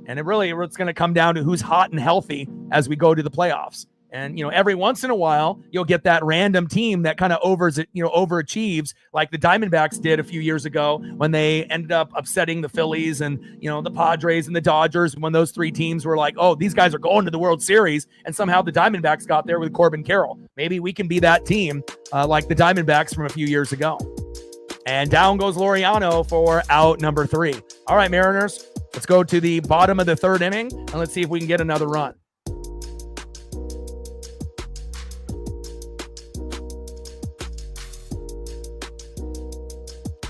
and it's going to come down to who's hot and healthy as we go to the playoffs. And, every once in a while, you'll get that random team that kind of overachieves like the Diamondbacks did a few years ago when they ended up upsetting the Phillies and, the Padres and the Dodgers, when those three teams were like, oh, these guys are going to the World Series. And somehow the Diamondbacks got there with Corbin Carroll. Maybe we can be that team like the Diamondbacks from a few years ago. And down goes Laureano for out number 3. All right, Mariners, let's go to the bottom of the third inning and let's see if we can get another run.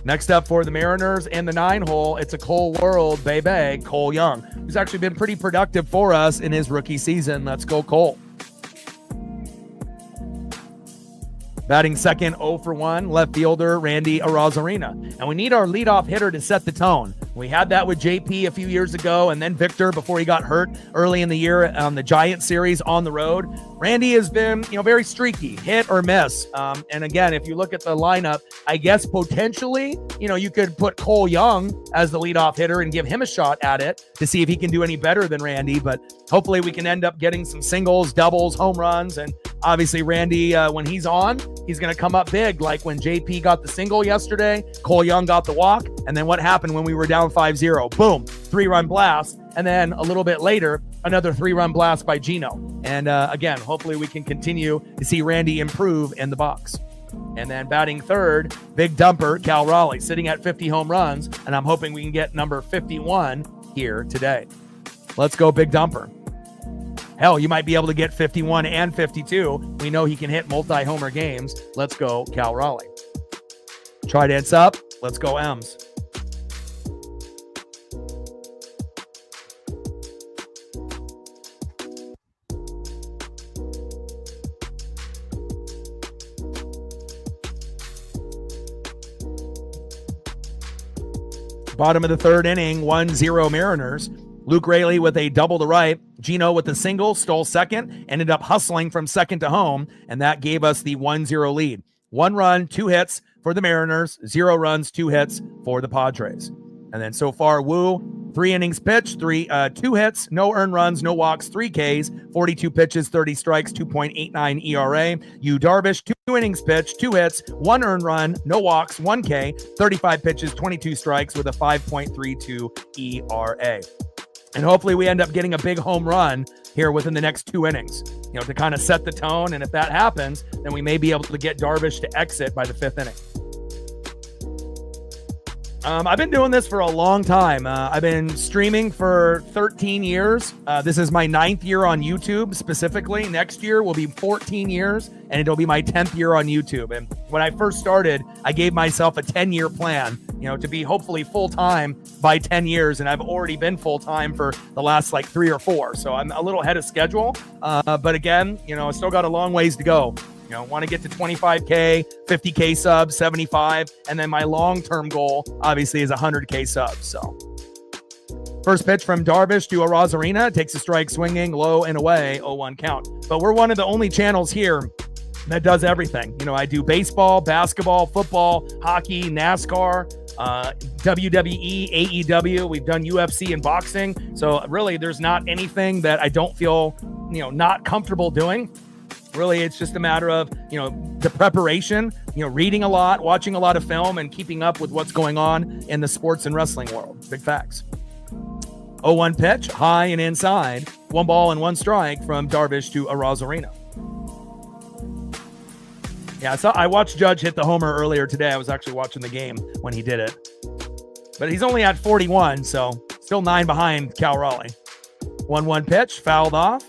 Next up for the Mariners in the 9-hole, it's a Cole World, baby, Cole Young, who's actually been pretty productive for us in his rookie season. Let's go, Cole. Batting second, 0 for 1, left fielder Randy Arozarena. And we need our leadoff hitter to set the tone. We had that with JP a few years ago, and then Victor before he got hurt early in the year on the Giant series on the road. Randy has been, very streaky, hit or miss. And again, if you look at the lineup, I guess potentially, you could put Cole Young as the leadoff hitter and give him a shot at it to see if he can do any better than Randy. But hopefully we can end up getting some singles, doubles, home runs. And obviously Randy, when he's on, he's going to come up big. Like when JP got the single yesterday, Cole Young got the walk. And then what happened when we were down 5-0? Boom, 3-run blast. And then a little bit later, another 3-run blast by Gino. And again, hopefully we can continue to see Randy improve in the box. And then batting third, big dumper, Cal Raleigh, sitting at 50 home runs. And I'm hoping we can get number 51 here today. Let's go, big dumper. Hell, you might be able to get 51 and 52. We know he can hit multi-homer games. Let's go, Cal Raleigh. Trident's up. Let's go, M's. Bottom of the third inning, 1-0 Mariners. Luke Raley with a double to right. Gino with a single, stole second, ended up hustling from second to home, and that gave us the 1-0 lead. 1 run, 2 hits for the Mariners, 0 runs, 2 hits for the Padres. And then so far, Wu, 3 innings pitched, 2 hits, no earned runs, no walks, 3 Ks, 42 pitches, 30 strikes, 2.89 ERA. Yu Darvish, 2 innings pitched, 2 hits, 1 earned run, no walks, 1 K, 35 pitches, 22 strikes with a 5.32 ERA. And hopefully we end up getting a big home run here within the next 2 innings, to kind of set the tone. And if that happens, then we may be able to get Darvish to exit by the 5th inning. I've been doing this for a long time. I've been streaming for 13 years. This is my 9th year on YouTube specifically. Next year will be 14 years, and it'll be my 10th year on YouTube. And when I first started, I gave myself a 10-year plan, to be hopefully full-time by 10 years. And I've already been full-time for the last 3 or 4. So I'm a little ahead of schedule. But again, I still got a long ways to go. Want to get to 25K, 50K subs, 75. And then my long-term goal, obviously, is 100K subs. So first pitch from Darvish to Arozarena, takes a strike swinging, low and away, 0-1 count. But we're one of the only channels here that does everything. I do baseball, basketball, football, hockey, NASCAR, WWE, AEW. We've done UFC and boxing. So really, there's not anything that I don't feel, not comfortable doing. Really, it's just a matter of, the preparation, reading a lot, watching a lot of film, and keeping up with what's going on in the sports and wrestling world. Big facts. 0-1 pitch, high and inside. 1 ball and 1 strike from Darvish to Arozarena. Yeah, so I watched Judge hit the homer earlier today. I was actually watching the game when he did it. But he's only at 41, so still 9 behind Cal Raleigh. 1-1 pitch, fouled off.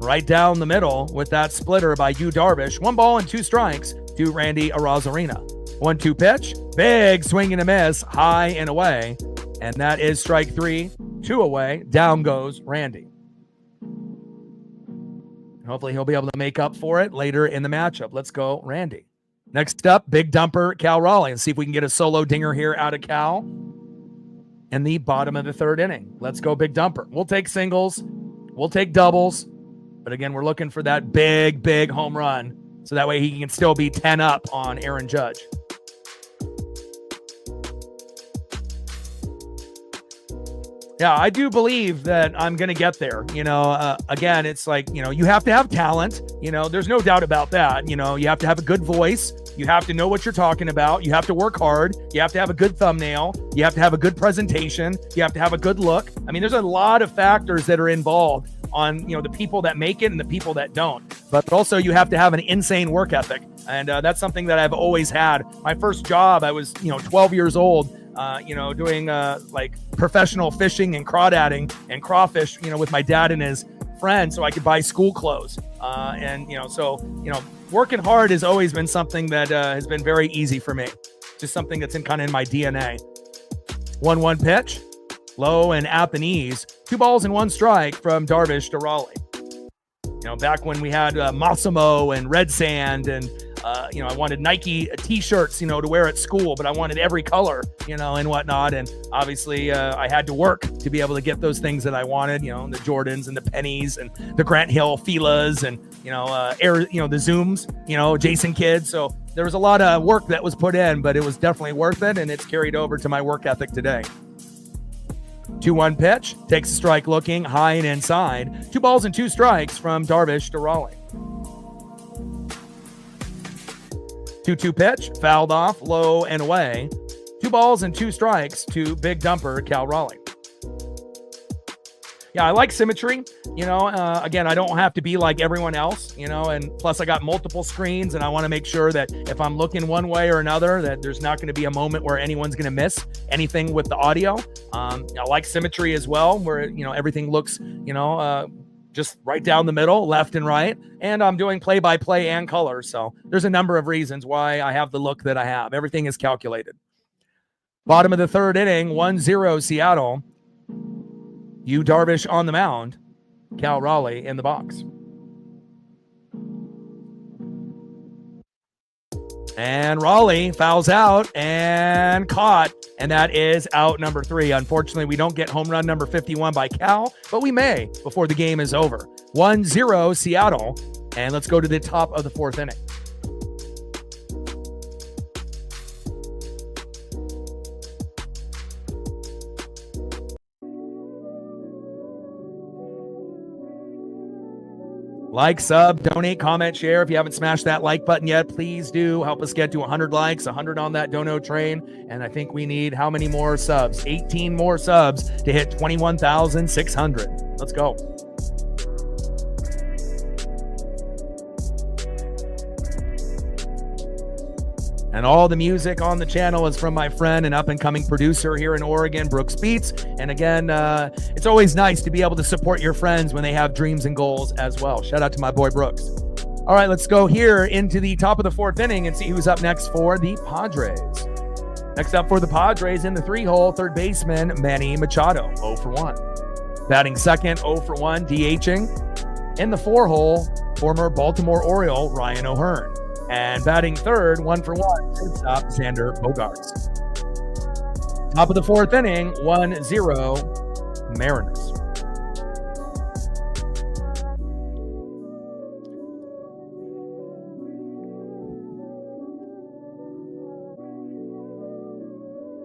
Right down the middle with that splitter by Yu Darvish. 1 ball and 2 strikes to Randy Arozarena. 1-2 pitch, big swing and a miss, high and away. And that is strike 3, 2 away. Down goes Randy. Hopefully he'll be able to make up for it later in the matchup. Let's go, Randy. Next up, big dumper, Cal Raleigh. And see if we can get a solo dinger here out of Cal in the bottom of the 3rd inning. Let's go, big dumper. We'll take singles. We'll take doubles. But again, we're looking for that big home run. So that way he can still be 10 up on Aaron Judge. Yeah, I do believe that I'm going to get there. Again, it's like, you have to have talent. There's no doubt about that. You have to have a good voice. You have to know what you're talking about. You have to work hard. You have to have a good thumbnail. You have to have a good presentation. You have to have a good look. I mean, there's a lot of factors that are involved on, the people that make it and the people that don't. But also you have to have an insane work ethic. And that's something that I've always had. My first job, I was, 12 years old. Doing like professional fishing and crawdadding and crawfish, with my dad and his friends so I could buy school clothes. Working hard has always been something that has been very easy for me. Just something that's kind of in my DNA. 1-1 pitch, low and at the knees. 2 balls and 1 strike from Darvish to Raleigh. Back when we had Massimo and Red Sand and I wanted Nike t-shirts, to wear at school, but I wanted every color, and whatnot. And obviously I had to work to be able to get those things that I wanted, the Jordans and the pennies and the Grant Hill Filas and, the Zooms, Jason Kidd. So there was a lot of work that was put in, but it was definitely worth it. And it's carried over to my work ethic today. 2-1 pitch, takes a strike looking high and inside. 2 balls and 2 strikes from Darvish to Raleigh. 2-2 pitch, fouled off, low and away. 2 balls and 2 strikes to big dumper, Cal Raleigh. Yeah, I like symmetry. Again, I don't have to be like everyone else, and plus I got multiple screens and I want to make sure that if I'm looking one way or another, that there's not going to be a moment where anyone's going to miss anything with the audio. I like symmetry as well, where, everything looks, just right down the middle, left and right. And I'm doing play-by-play and color. So there's a number of reasons why I have the look that I have. Everything is calculated. Bottom of the 3rd inning, 1-0 Seattle. Yu Darvish on the mound. Cal Raleigh in the box. And Raleigh fouls out and caught. And that is out number 3. Unfortunately, we don't get home run number 51 by Cal, but we may before the game is over. 1-0 Seattle. And let's go to the top of the 4th inning. Like, sub, donate, comment, share. If you haven't smashed that like button yet, please do. Help us get to 100 likes, 100 on that dono train. And I think we need how many more subs? 18 more subs to hit 21,600. Let's go. And all the music on the channel is from my friend and up-and-coming producer here in Oregon, Brooks Beats. And again, it's always nice to be able to support your friends when they have dreams and goals as well. Shout out to my boy Brooks. All right, let's go here into the top of the 4th inning and see who's up next for the Padres. Next up for the Padres in the 3-hole, 3rd baseman Manny Machado, 0 for 1. Batting second, 0 for 1, DHing. In the 4-hole, former Baltimore Oriole Ryan O'Hearn. And batting third, 1 for 1, shortstop Xander Bogaerts. Top of the 4th inning, 1-0 Mariners.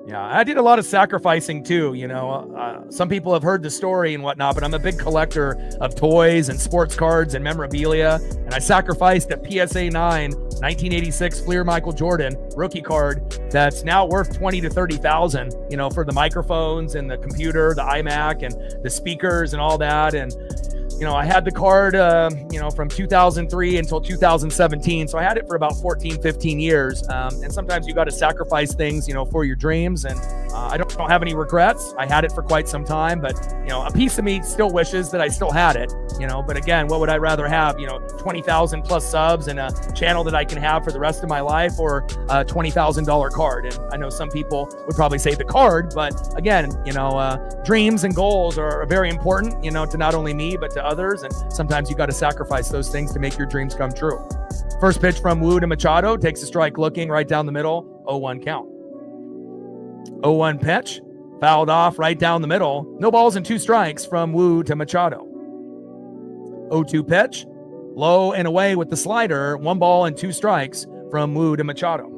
Yeah, I did a lot of sacrificing too. Some people have heard the story and whatnot, but I'm a big collector of toys and sports cards and memorabilia. And I sacrificed a PSA 9 1986 Fleer Michael Jordan rookie card that's now worth 20 to 30,000, for the microphones and the computer, the iMac and the speakers and all that. And I had the card, from 2003 until 2017. So I had it for about 14, 15 years. And sometimes you got to sacrifice things, for your dreams. And I don't have any regrets. I had it for quite some time, but, a piece of me still wishes that I still had it, but again, what would I rather have, 20,000 plus subs and a channel that I can have for the rest of my life, or a $20,000 card? And I know some people would probably say the card, but again, dreams and goals are very important, to not only me, but to others. And sometimes you got to sacrifice those things to make your dreams come true. First pitch from Wu to Machado, takes a strike looking right down the middle, 0-1 count. 0-1 pitch, fouled off right down the middle. No balls and 2 strikes from Wu to Machado. 0-2 pitch, low and away with the slider, 1 ball and 2 strikes from Wu to Machado.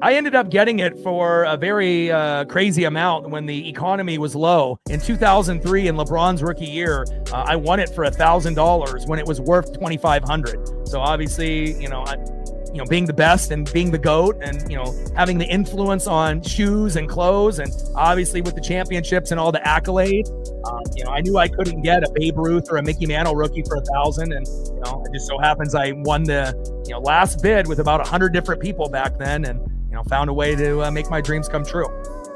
I ended up getting it for a very crazy amount when the economy was low. In 2003, in LeBron's rookie year, I won it for $1,000 when it was worth $2,500. So obviously, being the best and being the GOAT and, having the influence on shoes and clothes, and obviously with the championships and all the accolades, I knew I couldn't get a Babe Ruth or a Mickey Mantle rookie for $1,000. And, it just so happens I won the, last bid with about 100 different people back then, and, found a way to make my dreams come true.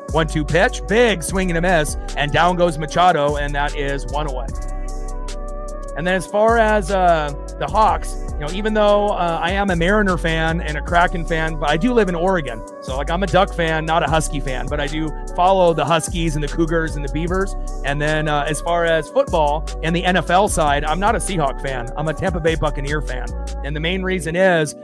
1-2 pitch, big swing and a miss, and down goes Machado, and that is 1 away. And then as far as the Hawks, even though I am a Mariner fan and a Kraken fan, but I do live in Oregon. So I'm a Duck fan, not a Husky fan, but I do follow the Huskies and the Cougars and the Beavers. And then as far as football and the NFL side, I'm not a Seahawk fan. I'm a Tampa Bay Buccaneer fan. And the main reason is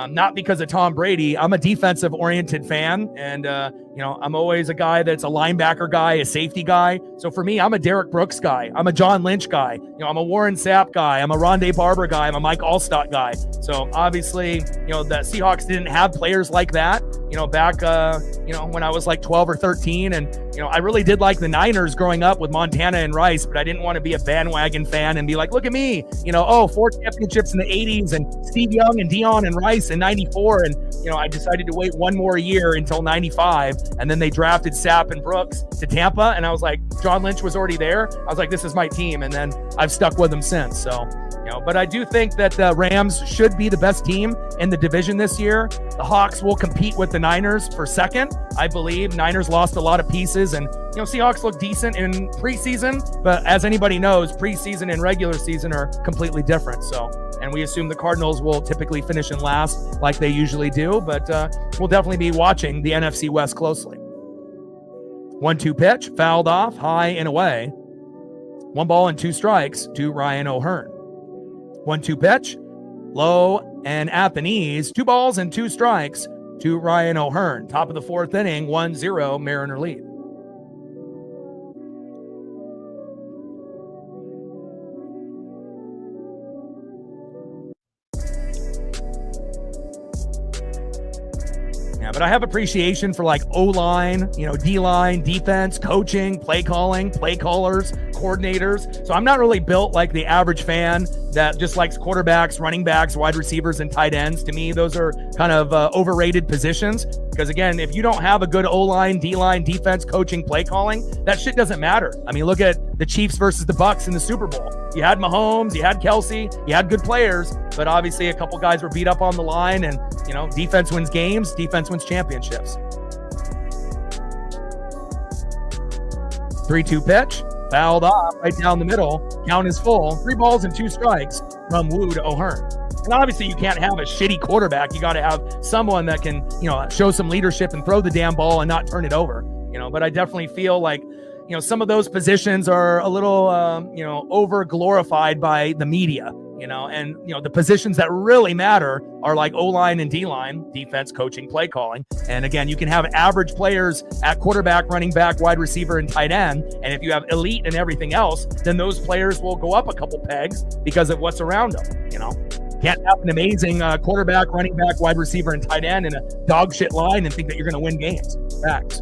not because of Tom Brady. I'm a defensive-oriented fan, and I'm always a guy that's a linebacker guy, a safety guy. So for me, I'm a Derek Brooks guy. I'm a John Lynch guy. I'm a Warren Sapp guy. I'm a Rondé Barber guy. I'm a Mike Allstott guy. So obviously, the Seahawks didn't have players like that, back, when I was like 12 or 13. And, I really did like the Niners growing up with Montana and Rice, but I didn't want to be a bandwagon fan and be like, look at me, 4 championships in the 80s and Steve Young and Dion and Rice in 94. And, I decided to wait one more year until 95. And then they drafted Sapp and Brooks to Tampa. And I was like, John Lynch was already there. I was like, this is my team. And then I've stuck with them since. So, but I do think that the Rams should be the best team in the division this year. The Hawks will compete with the Niners for second. I believe Niners lost a lot of pieces, and, Seahawks look decent in preseason, but as anybody knows, preseason and regular season are completely different. So, and we assume the Cardinals will typically finish in last like they usually do, but we'll definitely be watching the NFC West closely. 1-2 pitch, fouled off, high and away. 1 ball and 2 strikes to Ryan O'Hearn. 1-2 pitch, low and at the knees. 2 balls and 2 strikes to Ryan O'Hearn. Top of the 4th inning, 1-0 Mariner lead. Yeah, but I have appreciation for like O-line, D-line, defense, coaching, play calling, play callers, coordinators. So I'm not really built like the average fan that just likes quarterbacks, running backs, wide receivers, and tight ends. To me, those are kind of overrated positions. Because again, if you don't have a good O-line, D-line, defense, coaching, play calling, that shit doesn't matter. I mean, look at the Chiefs versus the Bucks in the Super Bowl. You had Mahomes, you had Kelsey, you had good players, but obviously a couple guys were beat up on the line, and defense wins games, defense wins championships. 3-2 pitch, fouled off right down the middle. Count is full. 3 balls and 2 strikes from Wu to O'Hearn. And obviously you can't have a shitty quarterback. You got to have someone that can, show some leadership and throw the damn ball and not turn it over. But I definitely feel like, some of those positions are a little, over glorified by the media, and, the positions that really matter are like O-line and D-line, defense, coaching, play calling. And again, you can have average players at quarterback, running back, wide receiver, and tight end. And if you have elite and everything else, then those players will go up a couple pegs because of what's around them, Can't have an amazing quarterback, running back, wide receiver, and tight end in a dog shit line and think that you're going to win games. Facts.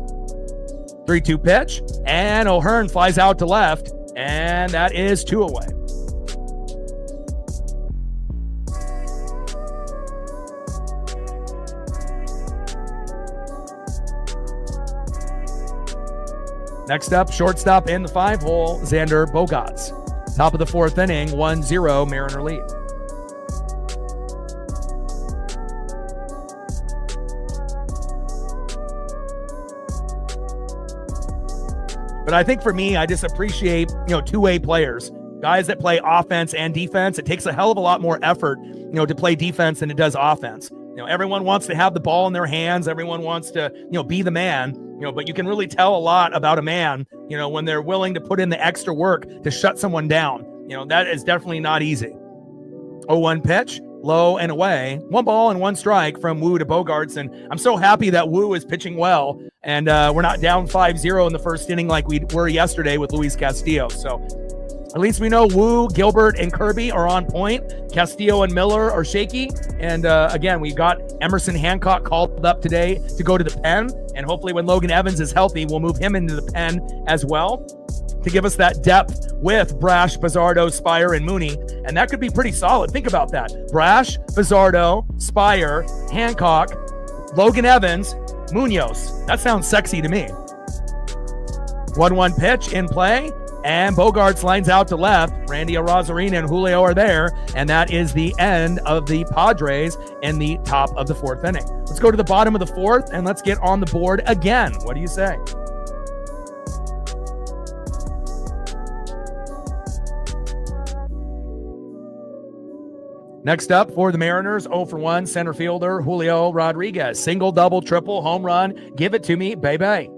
3-2 pitch, and O'Hearn flies out to left, and that is 2 away. Next up, shortstop in the 5-hole, Xander Bogaerts. Top of the 4th inning, 1-0 Mariner lead. But I think for me, I just appreciate, two-way players, guys that play offense and defense. It takes a hell of a lot more effort, to play defense than it does offense. Everyone wants to have the ball in their hands. Everyone wants to, be the man, but you can really tell a lot about a man, when they're willing to put in the extra work to shut someone down. That is definitely not easy. 0-1 pitch, low and away. 1 ball and 1 strike from Wu to Bogaerts. And I'm so happy that Wu is pitching well. And we're not down 5-0 in the first inning like we were yesterday with Luis Castillo. So at least we know Wu, Gilbert, and Kirby are on point. Castillo and Miller are shaky. And again, we got Emerson Hancock called up today to go to the pen. And hopefully when Logan Evans is healthy, we'll move him into the pen as well to give us that depth with Brash, Bizzardo, Spire, and Mooney. And that could be pretty solid. Think about that. Brash, Bizzardo, Spire, Hancock, Logan Evans, Munoz. That sounds sexy to me. 1-1 pitch in play. And Bogaerts lines out to left. Randy Arozarena and Julio are there. And that is the end of the Padres in the top of the 4th inning. Let's go to the bottom of the 4th and let's get on the board again. What do you say? Next up for the Mariners, 0-for-1 center fielder Julio Rodriguez. Single, double, triple, home run. Give it to me, baby.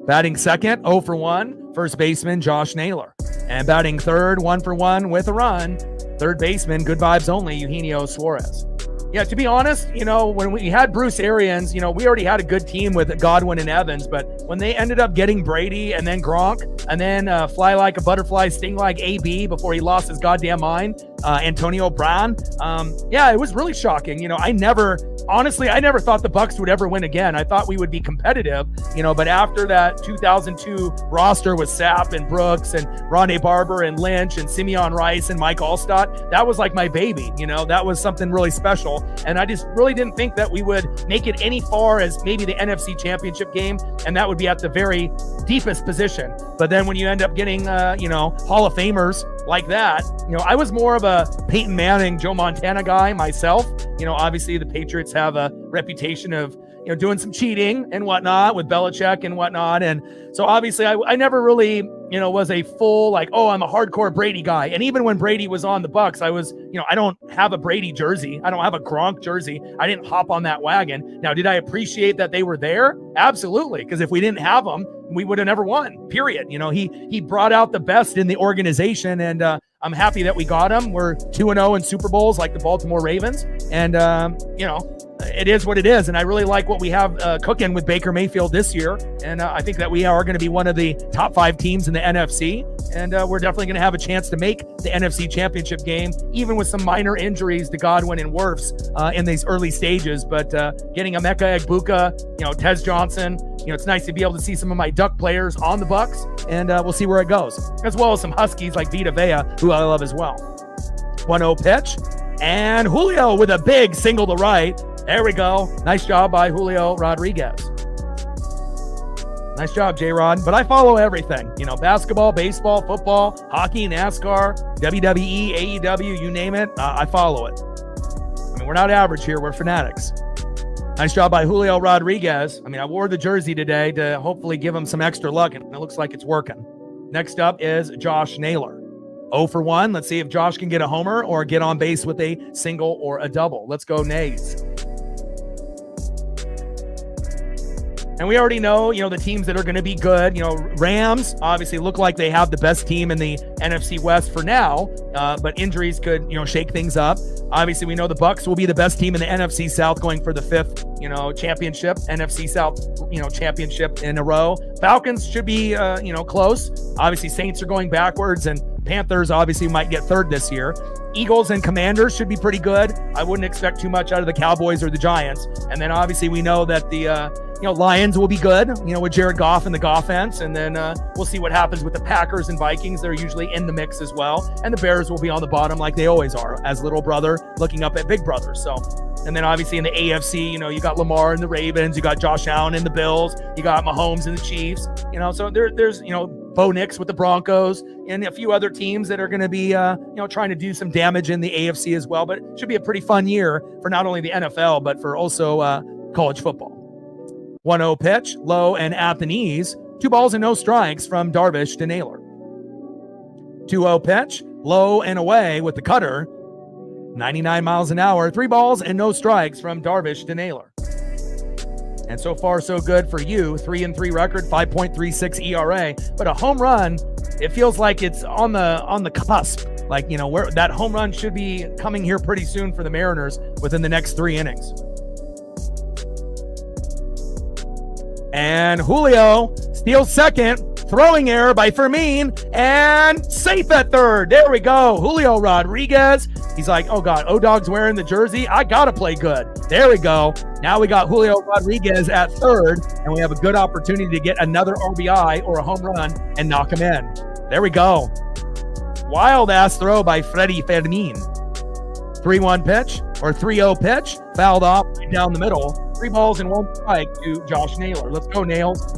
Batting second, 0-for-1, first baseman Josh Naylor. And batting third, 1-for-1 with a run, third baseman, good vibes only, Eugenio Suarez. Yeah, to be honest, when we had Bruce Arians, we already had a good team with Godwin and Evans, but when they ended up getting Brady and then Gronk and then fly like a butterfly, sting like AB before he lost his goddamn mind, Antonio Brown, it was really shocking. I never thought the Bucs would ever win again. I thought we would be competitive, but after that 2002 roster with Sapp and Brooks and Rondé Barber and Lynch and Simeon Rice and Mike Allstott, that was like my baby. That was something really special. And I just really didn't think that we would make it any far as maybe the NFC Championship game, and that would be at the very deepest position. But then when you end up getting, Hall of Famers like that, I was more of a Peyton Manning, Joe Montana guy myself. Obviously the Patriots have a reputation of, doing some cheating and whatnot with Belichick and whatnot. And so obviously I never really, was a full, I'm a hardcore Brady guy. And even when Brady was on the Bucs, I was, I don't have a Brady jersey. I don't have a Gronk jersey. I didn't hop on that wagon. Now, did I appreciate that they were there? Absolutely. Because if we didn't have them, we would have never won, period. He brought out the best in the organization, and I'm happy that we got him. We're 2-0 in Super Bowls like the Baltimore Ravens. And, it is what it is. And I really like what we have cooking with Baker Mayfield this year. And I think that we are going to be one of the top 5 teams in the NFC. And we're definitely going to have a chance to make the NFC Championship game, even with some minor injuries to Godwin and Wirfs in these early stages. But getting Emeka Egbuka, Tez Johnson, it's nice to be able to see some of my Duck players on the Bucs, and we'll see where it goes, as well as some Huskies like Vita Vea, who I love as well. 1-0 pitch, and Julio with a big single to right. There we go. Nice job by Julio Rodriguez. Nice job, J-Rod. But I follow everything. Basketball, baseball, football, hockey, NASCAR, WWE, AEW, you name it. I follow it. We're not average here. We're fanatics. Nice job by Julio Rodriguez. I wore the jersey today to hopefully give him some extra luck, and it looks like it's working. Next up is Josh Naylor. 0-for-1. Let's see if Josh can get a homer or get on base with a single or a double. Let's go Nays. And we already know, the teams that are going to be good. Rams obviously look like they have the best team in the NFC West for now, but injuries could, shake things up. Obviously, we know the Bucs will be the best team in the NFC South going for the 5th, championship, NFC South, championship in a row. Falcons should be, close. Obviously, Saints are going backwards, and Panthers obviously might get 3rd this year. Eagles and Commanders should be pretty good. I wouldn't expect too much out of the Cowboys or the Giants. And then obviously we know that the Lions will be good, with Jared Goff and the Goffense. And then we'll see what happens with the Packers and Vikings. They're usually in the mix as well. And the Bears will be on the bottom like they always are, as little brother looking up at big brother. So, and then obviously in the AFC, you got Lamar and the Ravens, you got Josh Allen and the Bills, you got Mahomes and the Chiefs, so there's, Bo Nix with the Broncos and a few other teams that are going to be, trying to do some damage in the AFC as well. But it should be a pretty fun year for not only the NFL, but for also college football. 1-0 pitch, low and at the knees. 2 balls and no strikes from Darvish to Naylor. 2-0 pitch, low and away with the cutter. 99 miles an hour. 3 balls and no strikes from Darvish to Naylor. And so far, so good for you. 3-3 record, 5.36 ERA. But a home run, it feels like it's on the cusp. Like, where that home run should be coming here pretty soon for the Mariners within the next 3 innings. And Julio steals second. Throwing error by Fermin, and safe at third. There we go. Julio Rodriguez. He's like, oh God, O-Dog's wearing the jersey. I got to play good. There we go. Now we got Julio Rodriguez at third, and we have a good opportunity to get another RBI or a home run and knock him in. There we go. Wild-ass throw by Freddie Fermin. 3-1 pitch, or 3-0 pitch, fouled off right down the middle. 3 balls and 1 strike to Josh Naylor. Let's go, Nails.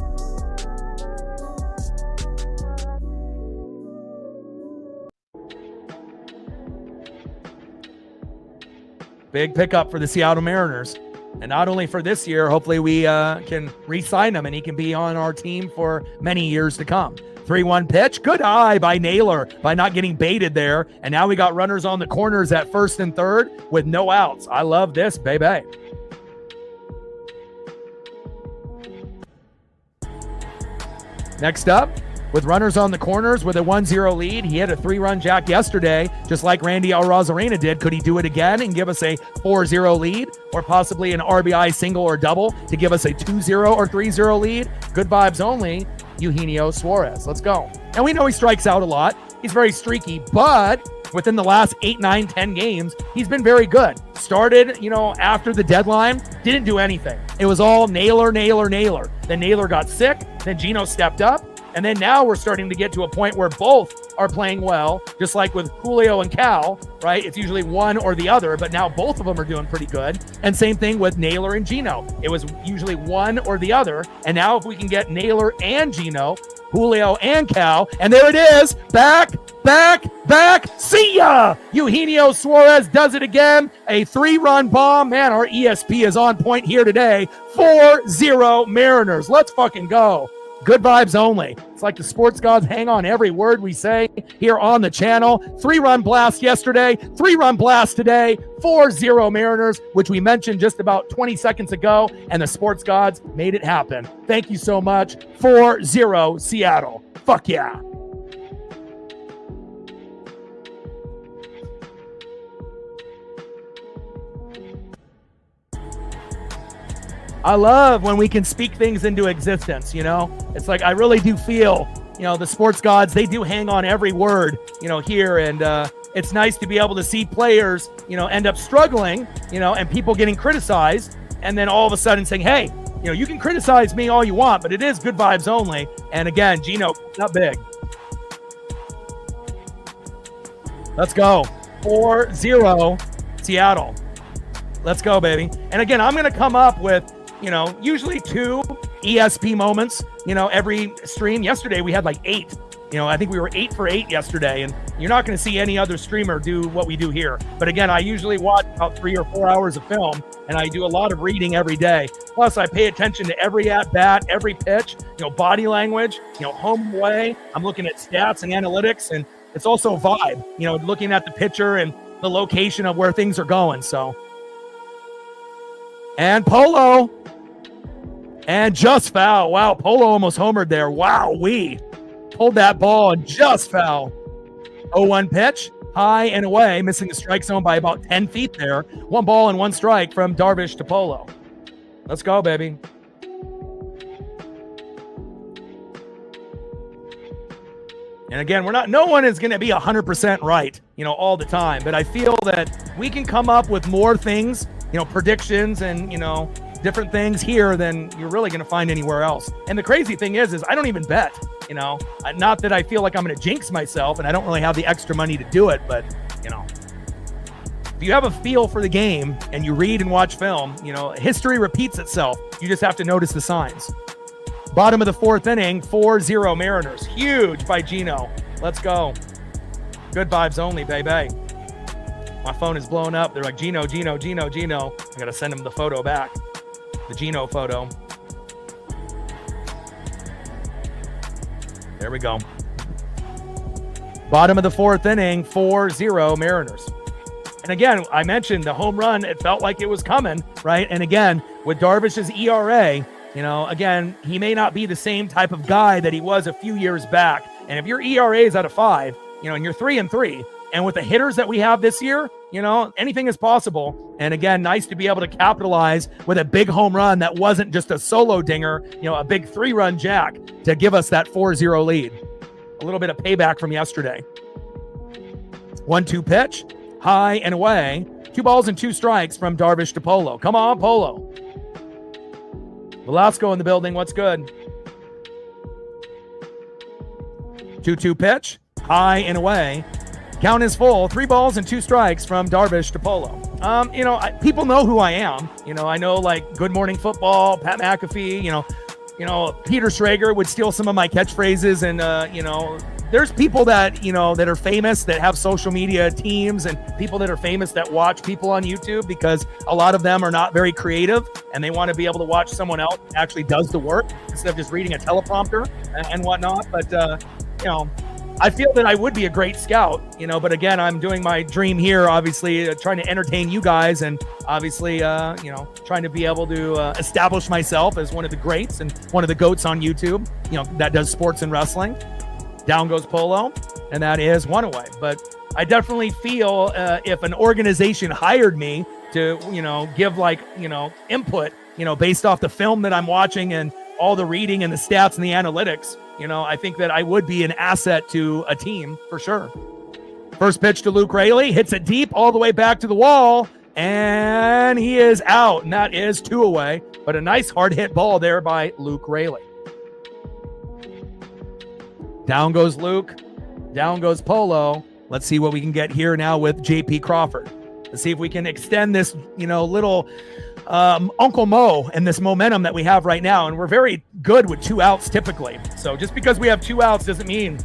Big pickup for the Seattle Mariners. And not only for this year, hopefully we can re-sign him and he can be on our team for many years to come. 3-1 pitch. Good eye by Naylor by not getting baited there. And now we got runners on the corners at first and third with no outs. I love this, baby. Next up, with runners on the corners with a 1-0 lead, he hit a 3-run jack yesterday, just like Randy Arozarena did. Could he do it again and give us a 4-0 lead, or possibly an RBI single or double to give us a 2-0 or 3-0 lead? Good vibes only, Eugenio Suarez. Let's go. And we know he strikes out a lot. He's very streaky, but within the last 8, 9, 10 games, he's been very good. Started, after the deadline, didn't do anything. It was all Naylor. Then Naylor got sick. Then Gino stepped up. And then now we're starting to get to a point where both are playing well, just like with Julio and Cal, right? It's usually one or the other, but now both of them are doing pretty good. And same thing with Naylor and Gino. It was usually one or the other. And now if we can get Naylor and Gino, Julio and Cal, and there it is, back, see ya! Eugenio Suarez does it again, a 3-run bomb. Man, our ESP is on point here today. 4-0 Mariners. Let's fucking go. Good vibes only. It's like the sports gods hang on every word we say here on the channel. 3-run blast yesterday, 3-run blast today, 4-0 Mariners, which we mentioned just about 20 seconds ago, and the sports gods made it happen. Thank you so much. 4-0 Seattle. Fuck yeah. I love when we can speak things into existence, It's like I really do feel, the sports gods, they do hang on every word, here. And it's nice to be able to see players, end up struggling, and people getting criticized. And then all of a sudden saying, hey, you can criticize me all you want, but it is good vibes only. And again, Gino, not big. Let's go. 4-0 Seattle. Let's go, baby. And again, I'm going to come up with, usually 2 ESP moments, every stream. Yesterday we had like 8. I think we were 8 for 8 yesterday, and you're not going to see any other streamer do what we do here. But again, I usually watch about 3 or 4 hours of film, and I do a lot of reading every day. Plus, I pay attention to every at-bat, every pitch, body language, home away. I'm looking at stats and analytics, and it's also vibe, looking at the pitcher and the location of where things are going. So, and Polo. And just foul. Wow, Polo almost homered there. Wow, we pulled that ball and just foul. 0-1 pitch, high and away, missing the strike zone by about 10 feet there. 1 ball and 1 strike from Darvish to Polo. Let's go, baby. And again, no one is going to be 100% right, all the time. But I feel that we can come up with more things, predictions and, different things here than you're really going to find anywhere else. And the crazy thing is I don't even bet, not that I feel like I'm going to jinx myself, and I don't really have the extra money to do it, but if you have a feel for the game and you read and watch film, history repeats itself. You just have to notice the signs. Bottom of the fourth inning, 4-0 Mariners. Huge by Gino. Let's go. Good vibes only, baby. My phone is blowing up. They're like, Gino. I got to send him the photo back. The Gino photo. There we go. Bottom of the fourth inning, 4-0 Mariners. And again, I mentioned the home run. It felt like it was coming, right? And again, with Darvish's ERA, again, he may not be the same type of guy that he was a few years back. And if your ERA is out of 5, and you're 3-3, and with the hitters that we have this year, anything is possible. And again, nice to be able to capitalize with a big home run that wasn't just a solo dinger, a big 3-run jack to give us that 4-0 lead. A little bit of payback from yesterday. 1-2 pitch, high and away. 2 balls and 2 strikes from Darvish to Polo. Come on, Polo. Velasco in the building. What's good? 2-2 pitch, high and away. Count is full. 3 balls and 2 strikes from Darvish to Polo. People know who I am. I know like Good Morning Football, Pat McAfee, Peter Schrager would steal some of my catchphrases. And, there's people that, that are famous that have social media teams, and people that are famous that watch people on YouTube, because a lot of them are not very creative and they want to be able to watch someone else that actually does the work instead of just reading a teleprompter and whatnot. But, I feel that I would be a great scout, but again, I'm doing my dream here, obviously, trying to entertain you guys, and obviously, trying to be able to establish myself as one of the greats and one of the GOATs on YouTube, that does sports and wrestling. Down goes Polo, and that is 1 away. But I definitely feel if an organization hired me to, give input, based off the film that I'm watching and all the reading and the stats and the analytics, I think that I would be an asset to a team for sure. First pitch to Luke Raley, hits it deep all the way back to the wall, and he is out, and that is 2 away. But a nice hard hit ball there by Luke Raley. Down goes Luke, down goes Polo. Let's see what we can get here now with JP Crawford. Let's see if we can extend this, little Uncle Mo and this momentum that we have right now. And we're very good with 2 outs typically. So just because we have 2 outs doesn't mean,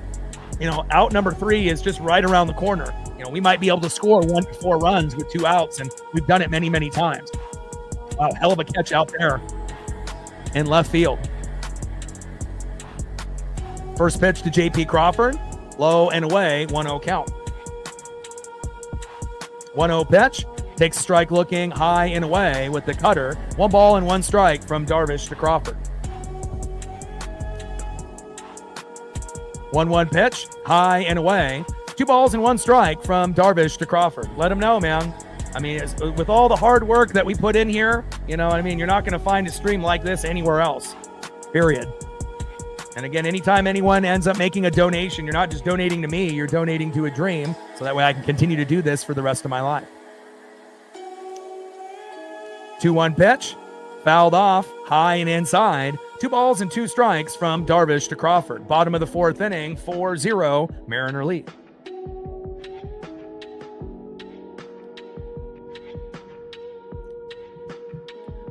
out number 3 is just right around the corner. We might be able to score 1 to 4 runs with 2 outs, and we've done it many, many times. Wow, hell of a catch out there in left field. First pitch to JP Crawford, low and away, 1-0 count. 1-0 pitch, takes a strike looking high and away with the cutter. 1 ball and 1 strike from Darvish to Crawford. 1-1 pitch, high and away. 2 balls and 1 strike from Darvish to Crawford. Let him know, man. I mean, with all the hard work that we put in here, you're not going to find a stream like this anywhere else, period. And again, anytime anyone ends up making a donation, you're not just donating to me, you're donating to a dream, so that way I can continue to do this for the rest of my life. 2-1 pitch, fouled off, high and inside. 2 balls and 2 strikes from Darvish to Crawford. Bottom of the fourth inning, 4-0, Mariner lead.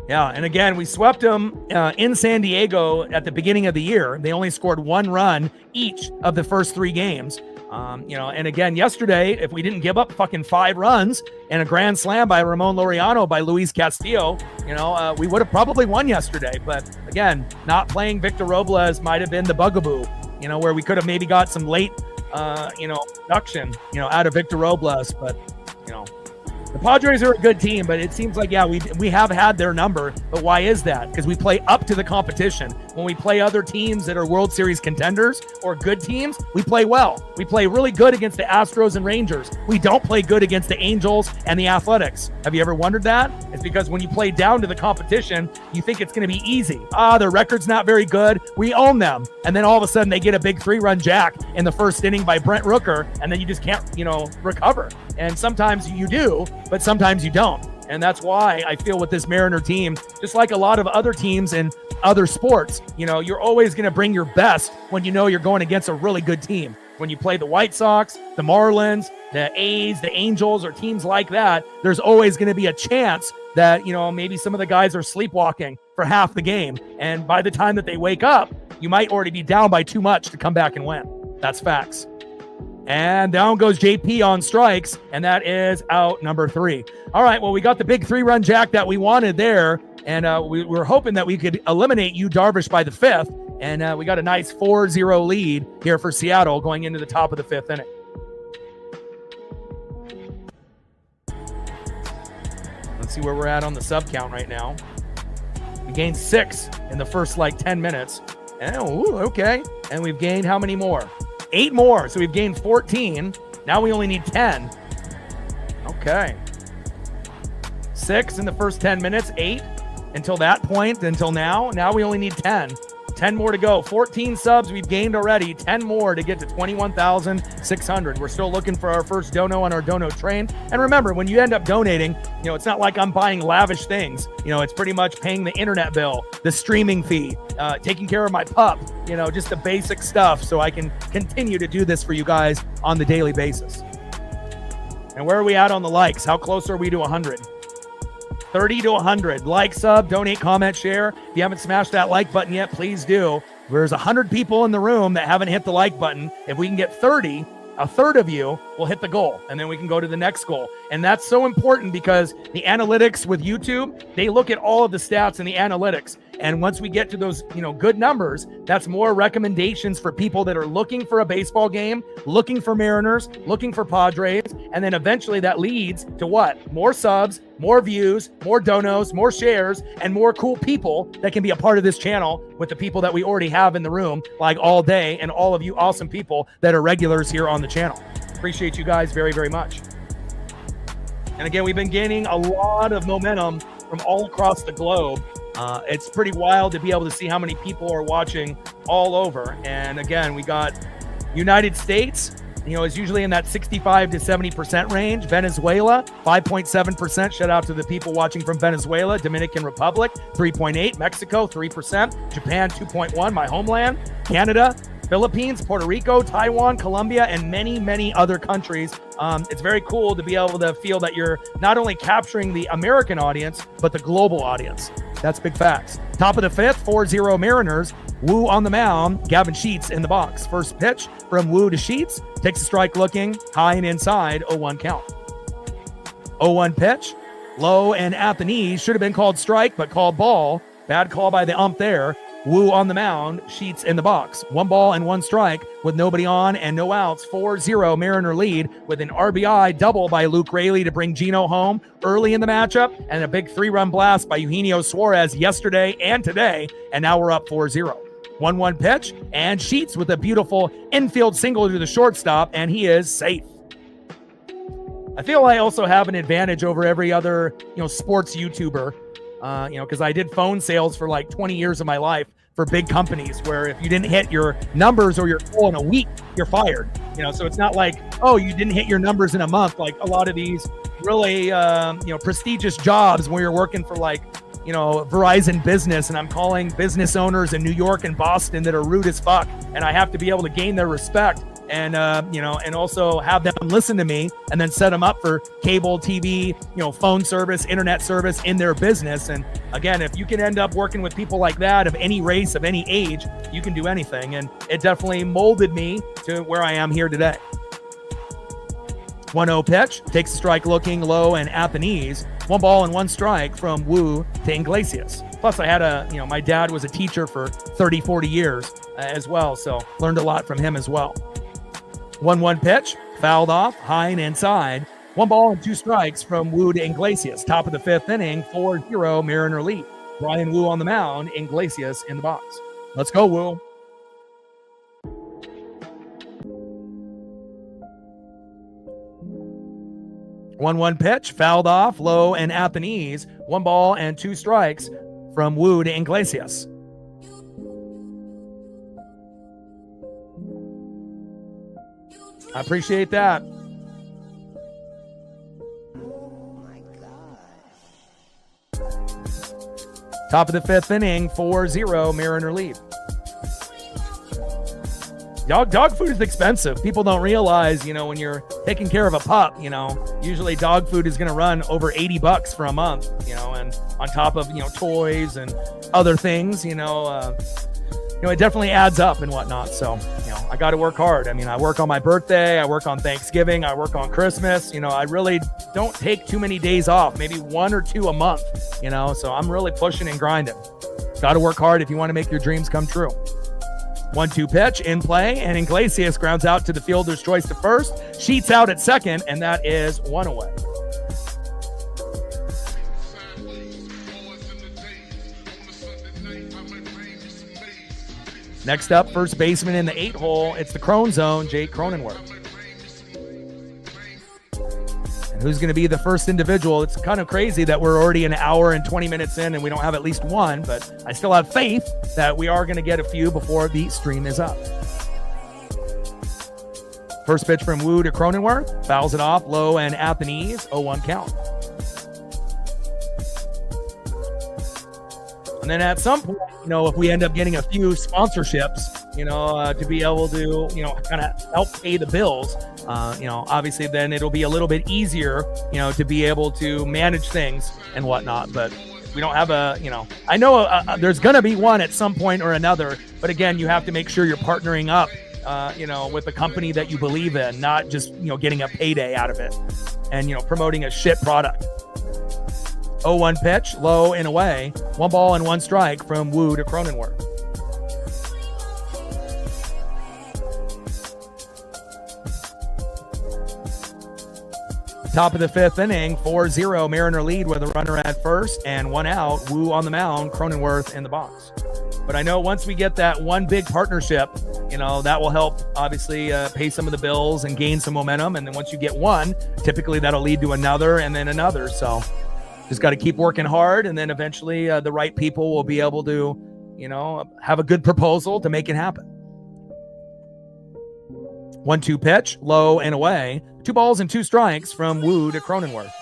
Yeah, and again, we swept them in San Diego at the beginning of the year. They only scored 1 run each of the first 3 games. And again, yesterday, if we didn't give up fucking 5 runs and a grand slam by Ramon Laureano by Luis Castillo, we would have probably won yesterday. But again, not playing Victor Robles might have been the bugaboo, where we could have maybe got some late, production, out of Victor Robles. But, the Padres are a good team, but it seems like, we have had their number. But why is that? Because we play up to the competition. When we play other teams that are World Series contenders or good teams, we play well. We play really good against the Astros and Rangers. We don't play good against the Angels and the Athletics. Have you ever wondered that? It's because when you play down to the competition, you think it's going to be easy. Their record's not very good. We own them. And then all of a sudden they get a big 3-run jack in the first inning by Brent Rooker, and then you just can't, recover. And sometimes you do, but sometimes you don't. And that's why I feel with this Mariner team, just like a lot of other teams in other sports, you're always going to bring your best when you're going against a really good team. When you play the White Sox, the Marlins, the A's, the Angels, or teams like that, there's always going to be a chance that, maybe some of the guys are sleepwalking for half the game. And by the time that they wake up, you might already be down by too much to come back and win. That's facts. And down goes JP on strikes, and that is out number 3. All right, well, we got the big 3-run jack that we wanted there, and we were hoping that we could eliminate Yu Darvish by the 5th, and we got a nice 4-0 lead here for Seattle going into the top of the 5th inning. Let's see where we're at on the sub count right now. We gained 6 in the first 10 minutes. Okay. And we've gained how many more? 8 more. So we've gained 14. Now we only need 10. Okay. 6 in the first 10 minutes, 8 until that point, until now. Now we only need 10. 10 more to go. 14 subs we've gained already. 10 more to get to 21,600. We're still looking for our first dono on our dono train. And remember, when you end up donating, it's not like I'm buying lavish things. It's pretty much paying the internet bill, the streaming fee, taking care of my pup, just the basic stuff so I can continue to do this for you guys on the daily basis. And where are we at on the likes? How close are we to 100? 30 to 100. Like, sub, donate, comment, share. If you haven't smashed that like button yet, please do. There's 100 people in the room that haven't hit the like button. If we can get 30, a third of you will hit the goal, and then we can go to the next goal. And that's so important because the analytics with YouTube, they look at all of the stats in the analytics. And once we get to those, good numbers, that's more recommendations for people that are looking for a baseball game, looking for Mariners, looking for Padres. And then eventually that leads to what? More subs, more views, more donos, more shares, and more cool people that can be a part of this channel with the people that we already have in the room, like All Day and all of you awesome people that are regulars here on the channel. Appreciate you guys very, very much. And again, we've been gaining a lot of momentum from all across the globe. It's pretty wild to be able to see how many people are watching all over. And again, we got United States, is usually in that 65 to 70% range. Venezuela, 5.7%. Shout out to the people watching from Venezuela. Dominican Republic, 3.8%. Mexico, 3%. Japan, 2.1%. My homeland. Canada, Philippines, Puerto Rico, Taiwan, Colombia, and many, many other countries. It's very cool to be able to feel that you're not only capturing the American audience, but the global audience. That's big facts. Top of the 5th, 4-0 Mariners. Wu on the mound, Gavin Sheets in the box. First pitch from Wu to Sheets. Takes a strike looking, high and inside, 0-1 count. 0-1 pitch, low and at the knees. Should have been called strike, but called ball. Bad call by the ump there. Wu on the mound, Sheets in the box. 1 ball and 1 strike with nobody on and no outs. 4-0 Mariner lead with an RBI double by Luke Raley to bring Gino home early in the matchup, and a big 3-run blast by Eugenio Suarez yesterday and today, and now we're up 4-0. 1-1 pitch, and Sheets with a beautiful infield single to the shortstop, and he is safe. I feel I also have an advantage over every other, sports YouTuber, because I did phone sales for 20 years of my life for big companies where if you didn't hit your numbers or your goal in a week, you're fired. So it's not like, oh, you didn't hit your numbers in a month. Like a lot of these really, prestigious jobs where you're working for Verizon Business, and I'm calling business owners in New York and Boston that are rude as fuck, and I have to be able to gain their respect and and also have them listen to me and then set them up for cable TV, phone service, internet service in their business. And again, if you can end up working with people like that of any race, of any age, you can do anything. And it definitely molded me to where I am here today. 1-0 pitch, takes a strike looking, low and at the knees. 1 ball and 1 strike from Wu to Iglesias. Plus I had my dad was a teacher for 30, 40 years as well. So learned a lot from him as well. 1-1 pitch, fouled off, high and inside. 1 ball and 2 strikes from Wu to Iglesias. Top of the 5th inning, 4-0 Mariner lead. Brian Wu on the mound, Iglesias in the box. Let's go, Wu. One pitch, fouled off, low and at the knees. 1 ball and 2 strikes from Wu to Iglesias. I appreciate that. Oh my gosh. Top of the fifth inning, 4-0, Mariner lead. Dog food is expensive. People don't realize, when you're taking care of a pup, usually dog food is going to run over $80 for a month, and on top of, toys and other things, it definitely adds up and whatnot. So, I got to work hard. I mean, I work on my birthday, I work on Thanksgiving, I work on Christmas. I really don't take too many days off, maybe 1 or 2 a month, so I'm really pushing and grinding. Got to work hard if you want to make your dreams come true. 1-2 pitch in play, and Iglesias grounds out to the fielder's choice to first. Sheets out at second, and that is 1 away. Next up, first baseman in the 8 hole. It's the Crone Zone, Jake Cronenworth. And who's going to be the first individual? It's kind of crazy that we're already an hour and 20 minutes in and we don't have at least one, but I still have faith that we are going to get a few before the stream is up. First pitch from Wu to Cronenworth. Fouls it off low and at the knees. 0-1 count. And then at some point, if we end up getting a few sponsorships, to be able to, kind of help pay the bills, obviously then it'll be a little bit easier, to be able to manage things and whatnot. But we don't have I know there's going to be one at some point or another. But again, you have to make sure you're partnering up, with a company that you believe in, not just, getting a payday out of it and, promoting a shit product. 0-1 pitch, low and away. 1 ball and 1 strike from Wu to Cronenworth. Top of the fifth inning, 4-0, Mariner lead with a runner at first and 1 out. Wu on the mound, Cronenworth in the box. But I know once we get that one big partnership, that will help obviously pay some of the bills and gain some momentum. And then once you get one, typically that'll lead to another and then another. So just got to keep working hard, and then eventually the right people will be able to, have a good proposal to make it happen. 1-2 pitch, low and away. 2 balls and 2 strikes from Wu to Cronenworth.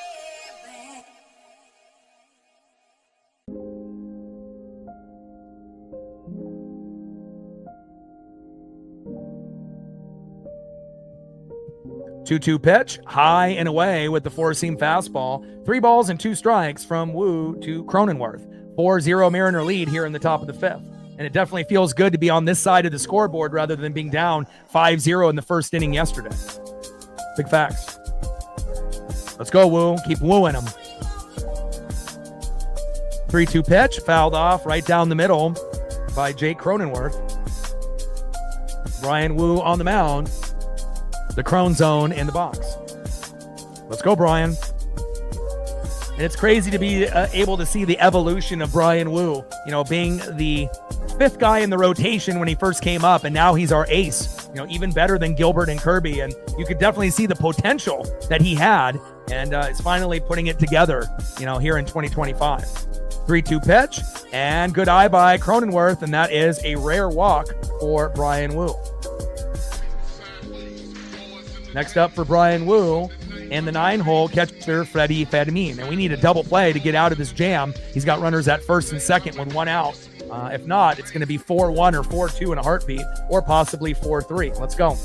Two-two pitch, high and away with the 4-seam fastball. 3 balls and 2 strikes from Wu to Cronenworth. 4-0 Mariner lead here in the top of the fifth. And it definitely feels good to be on this side of the scoreboard rather than being down 5-0 in the first inning yesterday. Big facts. Let's go, Wu. Keep wooing them. 3-2 pitch, fouled off right down the middle by Jake Cronenworth. Brian Wu on the mound. The Crone Zone in the box. Let's go, Brian. And it's crazy to be able to see the evolution of Brian Wu, being the 5th guy in the rotation when he first came up, and now he's our ace, even better than Gilbert and Kirby. And you could definitely see the potential that he had, and is finally putting it together, here in 2025. 3-2 pitch, and good eye by Cronenworth, and that is a rare walk for Brian Wu. Next up for Brian Wu, in the 9-hole, catcher Freddie Fedmin. And we need a double play to get out of this jam. He's got runners at first and second with 1 out. If not, it's going to be 4-1 or 4-2 in a heartbeat, or possibly 4-3. Let's go.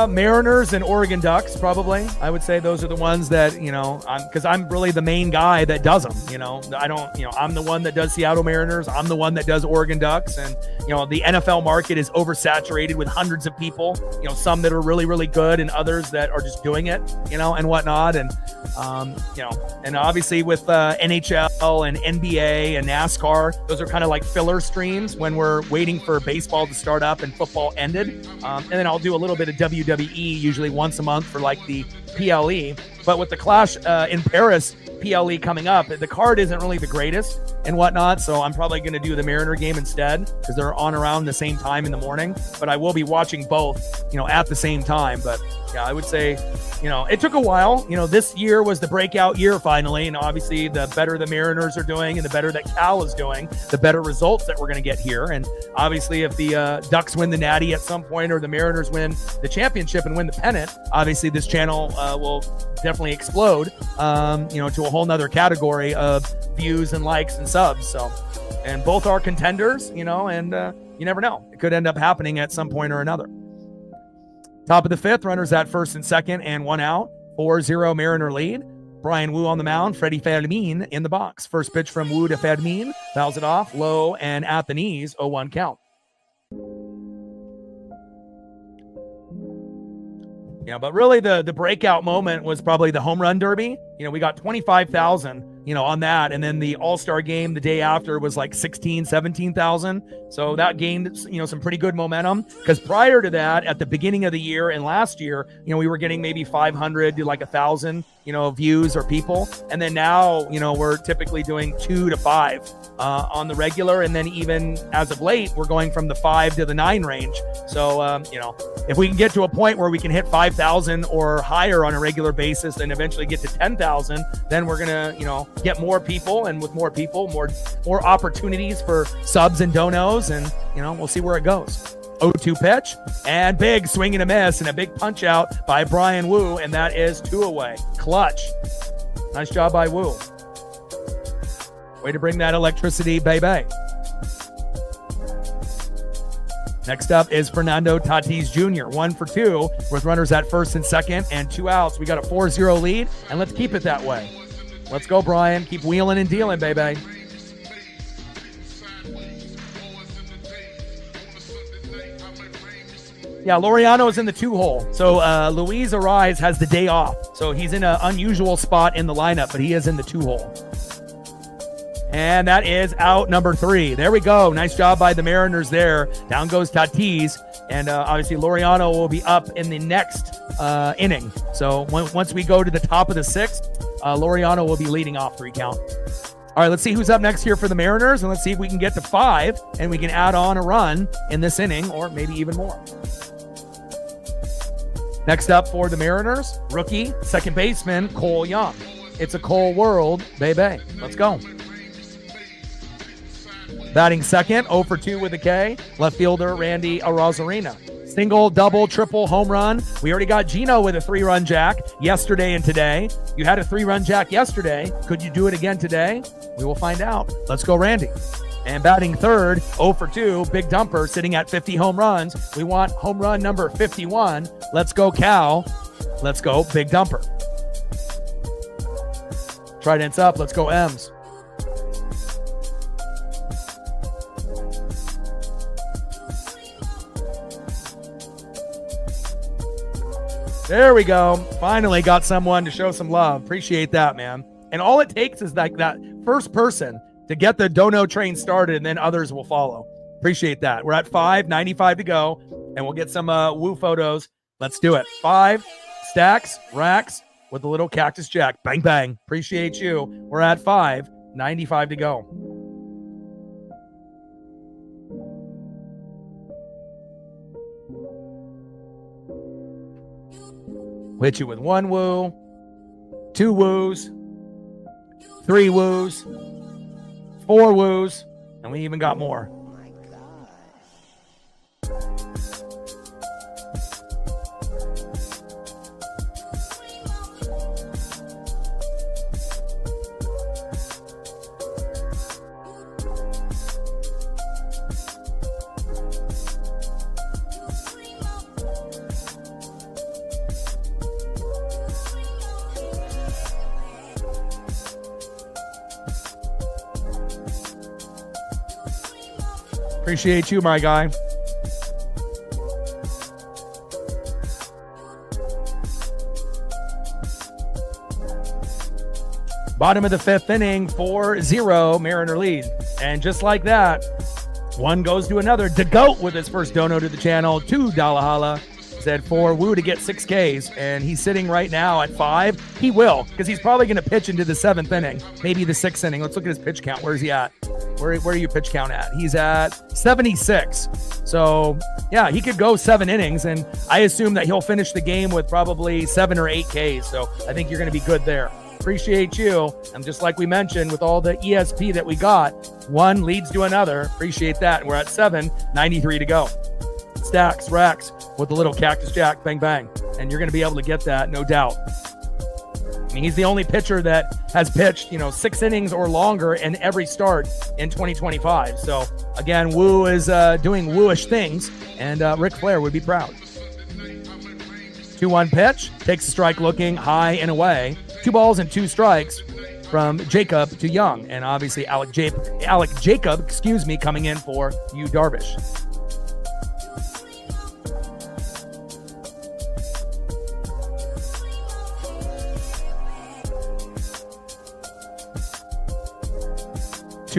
Mariners and Oregon Ducks, probably. I would say those are the ones that, because I'm really the main guy that does them. I'm the one that does Seattle Mariners. I'm the one that does Oregon Ducks. And, the NFL market is oversaturated with hundreds of people, some that are really, really good and others that are just doing it, and whatnot. And, and obviously with NHL and NBA and NASCAR, those are kind of like filler streams when we're waiting for baseball to start up and football ended. And then I'll do a little bit of WWE usually once a month for like the PLE. But with the Clash in Paris PLE coming up. The card isn't really the greatest and whatnot, so I'm probably going to do the Mariner game instead because they're on around the same time in the morning. But I will be watching both, at the same time. But yeah, I would say, it took a while. This year was the breakout year finally, and obviously the better the Mariners are doing and the better that Cal is doing, the better results that we're going to get here. And obviously if the Ducks win the Natty at some point or the Mariners win the championship and win the pennant, obviously this channel will definitely explode, to a whole nother category of views and likes and subs. So, and both are contenders, and you never know. It could end up happening at some point or another. Top of the fifth, runners at first and second and 1 out. 4-0 Mariner lead. Brian Wu on the mound, Freddie Fermin in the box. First pitch from Wu to Fermin, fouls it off, low and at the knees, 0-1 count. Yeah, but really the breakout moment was probably the home run derby. We got 25,000, on that. And then the All-Star game the day after was like 16, 17,000. So that gained, some pretty good momentum. Because prior to that, at the beginning of the year and last year, we were getting maybe 500 to like 1,000, views or people. And then now, we're typically doing 2 to 5 on the regular. And then even as of late, we're going from the 5 to the 9 range. So, if we can get to a point where we can hit 5,000 or higher on a regular basis and eventually get to 10,000, then we're going to, get more people, and with more people, more opportunities for subs and donos, and, we'll see where it goes. 0-2 pitch, and big swing and a miss, and a big punch out by Brian Wu, and that is 2 away. Clutch. Nice job by Wu. Way to bring that electricity, baby. Next up is Fernando Tatis Jr., 1 for 2, with runners at first and second and 2 outs. We got a 4-0 lead, and let's keep it that way. Let's go, Brian. Keep wheeling and dealing, baby. Yeah, Laureano is in the 2-hole. So Luis Ariz has the day off. So he's in an unusual spot in the lineup, but he is in the 2-hole. And that is out number 3. There we go. Nice job by the Mariners there. Down goes Tatis. And obviously Laureano will be up in the next inning. So once we go to the top of the 6th, Laureano will be leading off 3 count. All right, let's see who's up next here for the Mariners. And let's see if we can get to 5 and we can add on a run in this inning, or maybe even more. Next up for the Mariners, rookie second baseman Cole Young. It's a Cole world, baby. Let's go. Batting second, 0 for 2 with a K, left fielder Randy Arozarena. Single, double, triple, home run. We already got Gino with a 3-run jack yesterday and today. You had a 3-run jack yesterday. Could you do it again today? We will find out. Let's go, Randy. And batting third, 0 for 2, big dumper, sitting at 50 home runs. We want home run number 51. Let's go, Cal. Let's go, big dumper. Trident's up. Let's go, M's. There we go. Finally got someone to show some love. Appreciate that, man. And all it takes is like that first person to get the dono train started, and then others will follow. Appreciate that. We're at 5:95 to go, and we'll get some Woo photos. Let's do it. 5 stacks, racks with a little cactus jack. Bang, bang. Appreciate you. We're at 5:95 to go. Hit you with 1 woo, 2 woos, 3 woos, 4 woos, and we even got more. Appreciate you, my guy. Bottom of the 5th inning, 4-0 Mariner lead. And just like that, one goes to another. DeGoat with his first dono to the channel, $2 holla. said for Wu to get 6 Ks, and he's sitting right now at 5. He will, because he's probably going to pitch into the 7th inning, maybe the 6th inning. Let's look at his pitch count. Where is he at? Where are you pitch count at? He's at 76. So, yeah, he could go 7 innings, and I assume that he'll finish the game with probably 7 or 8 Ks. So I think you're going to be good there. Appreciate you. And just like we mentioned, with all the ESP that we got, one leads to another. Appreciate that. We're at 7, 93 to go. Stacks, racks with the little Cactus Jack, bang, bang. And you're going to be able to get that, no doubt. I mean, he's the only pitcher that has pitched, 6 innings or longer in every start in 2025. So, again, Wu is doing wooish things, and Ric Flair would be proud. 2-1 pitch, takes a strike looking high and away. 2 balls and 2 strikes from Jacob to Young. And obviously Alec Jacob, coming in for Yu Darvish.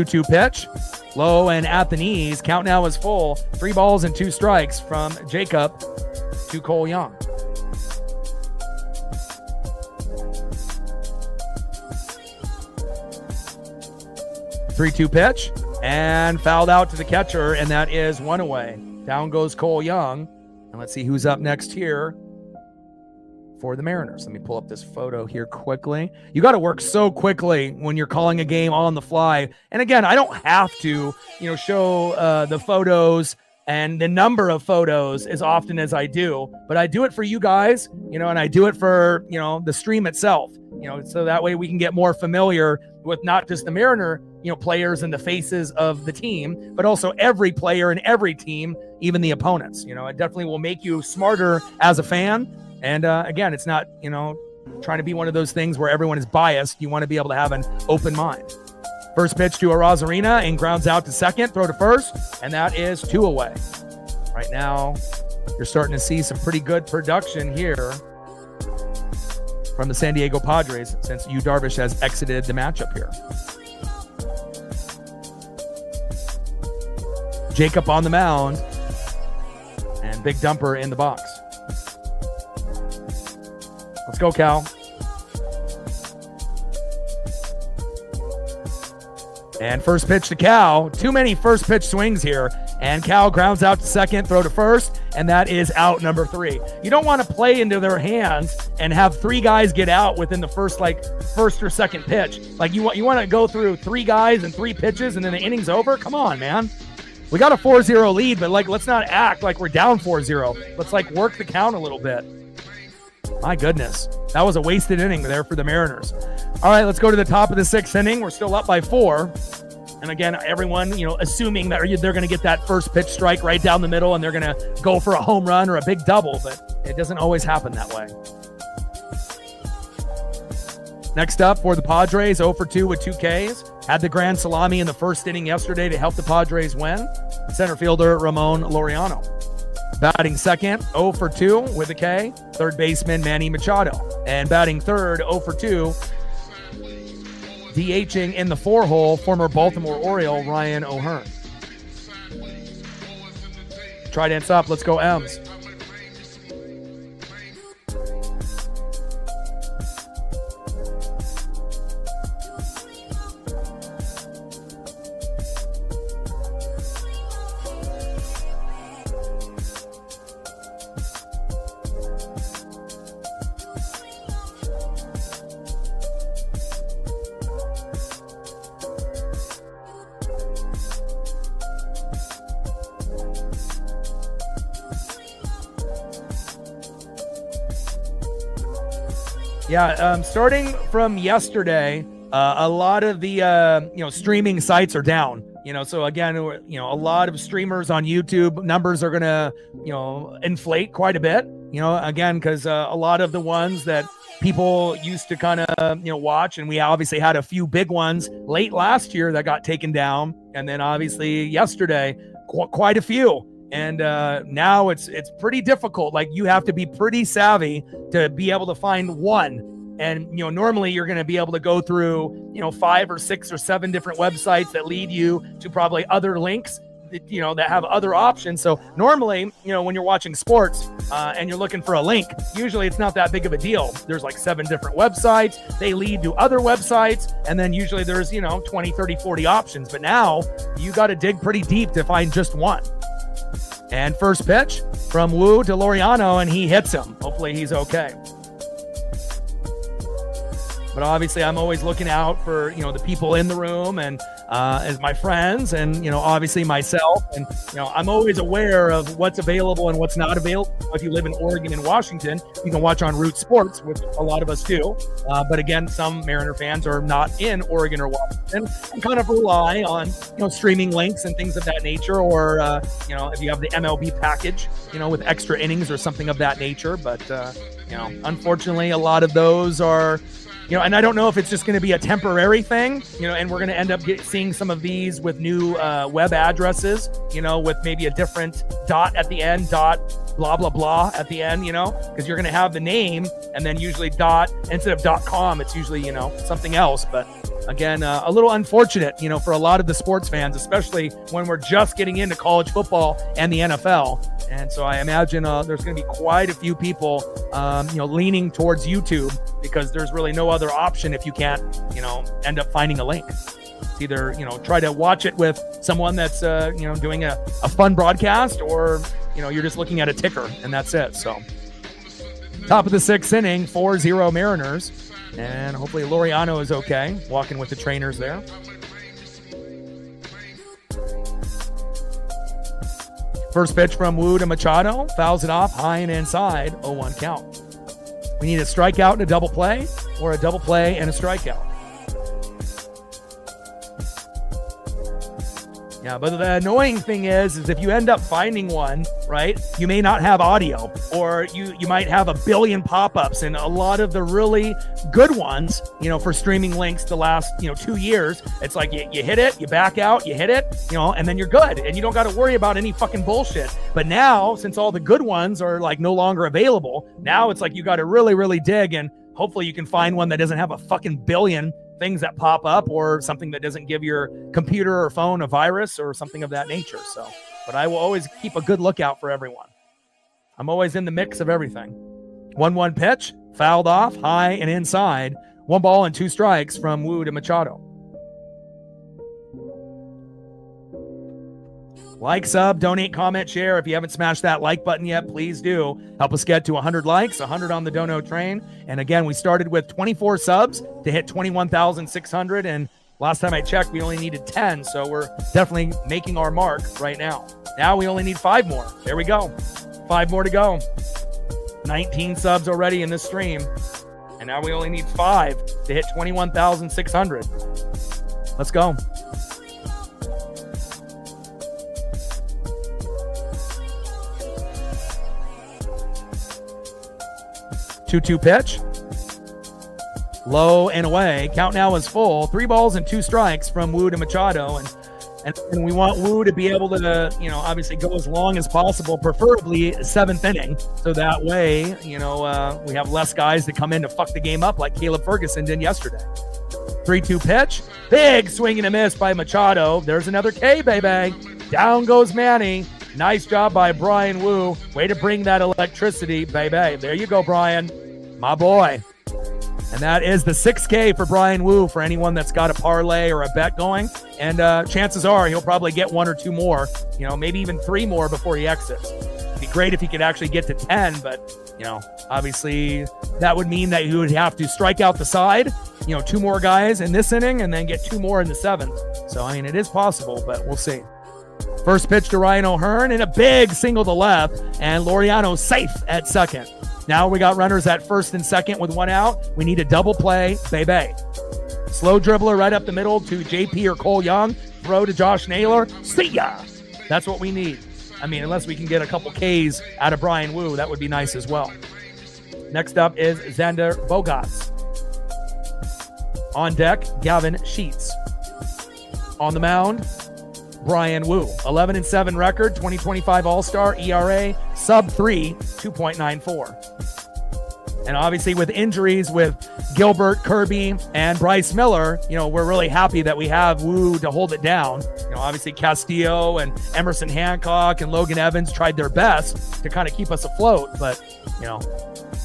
Two pitch, low and at the knees. Count now is full. 3 balls and 2 strikes from Jacob to Cole Young. 3-2 pitch, and fouled out to the catcher, and that is 1 away. Down goes Cole Young, and let's see who's up next here for the Mariners. Let me pull up this photo here quickly. You got to work so quickly when you're calling a game on the fly. And again, I don't have to, show the photos and the number of photos as often as I do, but I do it for you guys, and I do it for, the stream itself, so that way we can get more familiar with not just the Mariner, players and the faces of the team, but also every player and every team, even the opponents. It definitely will make you smarter as a fan. And again, it's not, trying to be one of those things where everyone is biased. You want to be able to have an open mind. First pitch to Arozarena and grounds out to second, throw to first, and that is 2 away. Right now, you're starting to see some pretty good production here from the San Diego Padres since Yu Darvish has exited the matchup here. Jacob on the mound, and Big Dumper in the box. Let's go, Cal. And first pitch to Cal. Too many first pitch swings here. And Cal grounds out to second, throw to first, and that is out number 3. You don't want to play into their hands and have 3 guys get out within the first or second pitch. Like you want to go through 3 guys and 3 pitches and then the inning's over? Come on, man. We got a 4-0 lead, but let's not act like we're down 4-0. Let's work the count a little bit. My goodness, that was a wasted inning there for the Mariners. All right, let's go to the top of the 6th inning. We're still up by 4. And again, everyone, assuming that they're going to get that first pitch strike right down the middle and they're going to go for a home run or a big double, but it doesn't always happen that way. Next up for the Padres, 0 for 2 with 2 Ks. Had the grand salami in the first inning yesterday to help the Padres win. Center fielder Ramon Laureano. Batting second, 0 for 2 with a K. Third baseman Manny Machado. And batting third, 0 for 2. DHing in the 4-hole, former Baltimore Oriole Ryan O'Hearn. Trident's up. Let's go, M's. Yeah, starting from yesterday, a lot of the streaming sites are down. So again, a lot of streamers on YouTube numbers are gonna inflate quite a bit. Again, because a lot of the ones that people used to kind of watch, and we obviously had a few big ones late last year that got taken down, and then obviously yesterday quite a few. And now it's pretty difficult. You have to be pretty savvy to be able to find one. And, normally you're going to be able to go through, 5 or 6 or 7 different websites that lead you to probably other links that have other options. So normally, when you're watching sports and you're looking for a link, usually it's not that big of a deal. There's like 7 different websites. They lead to other websites. And then usually there's, 20, 30, 40 options. But now you got to dig pretty deep to find just one. And first pitch from Wu to Laureano, and he hits him. Hopefully he's okay. But obviously I'm always looking out for, the people in the room and as my friends and, obviously myself. And, I'm always aware of what's available and what's not available. If you live in Oregon and Washington, you can watch on Root Sports, which a lot of us do. But again, some Mariner fans are not in Oregon or Washington and kind of rely on, streaming links and things of that nature. Or, if you have the MLB package, with extra innings or something of that nature. But, unfortunately, a lot of those are... and I don't know if it's just going to be a temporary thing, and we're going to end up seeing some of these with new web addresses, with maybe a different dot at the end, dot blah, blah, blah at the end, because you're going to have the name and then usually dot instead of .com, it's usually, something else. But again, a little unfortunate, for a lot of the sports fans, especially when we're just getting into college football and the NFL. And so I imagine there's going to be quite a few people, leaning towards YouTube because there's really no other option if you can't, end up finding a link. It's either, try to watch it with someone that's, doing a fun broadcast or, you're just looking at a ticker and that's it. So top of the 6th inning, 4-0 Mariners. And hopefully Laureano is okay, walking with the trainers there. First pitch from Wu to Machado, fouls it off, high and inside, 0-1 count. We need a strikeout and a double play, or a double play and a strikeout. Yeah, but the annoying thing is if you end up finding one, right, you may not have audio, or you might have a billion pop-ups, and a lot of the really good ones, for streaming links the last, 2 years, it's like you hit it, you back out, you hit it, and then you're good, and you don't got to worry about any fucking bullshit. But now, since all the good ones are like no longer available, now it's like you got to really, really dig, and hopefully you can find one that doesn't have a fucking billion things that pop up, or something that doesn't give your computer or phone a virus or something of that nature. So, but I will always keep a good lookout for everyone. I'm always in the mix of everything. 1-1 pitch, fouled off, high and inside. 1 ball and 2 strikes from Wu to Machado. Like, sub, donate, comment, share. If you haven't smashed that like button yet, please do. Help us get to 100 likes, 100 on the dono train. And again, we started with 24 subs to hit 21,600. And last time I checked, we only needed 10. So we're definitely making our mark right now. Now we only need 5 more. There we go. 5 more to go. 19 subs already in this stream. And now we only need 5 to hit 21,600. Let's go. 2-2 pitch. Low and away. Count now is full. 3 balls and 2 strikes from Wu to Machado. And we want Wu to be able to, obviously go as long as possible, preferably 7th inning. So that way, we have less guys to come in to fuck the game up like Caleb Ferguson did yesterday. 3-2 pitch. Big swing and a miss by Machado. There's another K, baby. Down goes Manny. Nice job by Brian Wu. Way to bring that electricity, baby. There you go, Brian. My boy. And that is the 6K for Brian Wu for anyone that's got a parlay or a bet going. And chances are he'll probably get 1 or 2 more, maybe even 3 more before he exits. It'd be great if he could actually get to 10, but, obviously that would mean that he would have to strike out the side, 2 more guys in this inning and then get 2 more in the 7th. So, it is possible, but we'll see. First pitch to Ryan O'Hearn and a big single to left, and Laureano safe at second. Now we got runners at first and second with 1 out. We need a double play, baby. Slow dribbler right up the middle to JP or Cole Young. Throw to Josh Naylor. See ya. That's what we need. Unless we can get a couple Ks out of Brian Wu, that would be nice as well. Next up is Xander Bogaerts. On deck, Gavin Sheets. On the mound, Brian Wu. 11-7 record, 2025 All-Star, ERA, sub 3, 2.94. And obviously with injuries with Gilbert, Kirby, and Bryce Miller, we're really happy that we have Woo to hold it down. Obviously Castillo and Emerson Hancock and Logan Evans tried their best to kind of keep us afloat, but,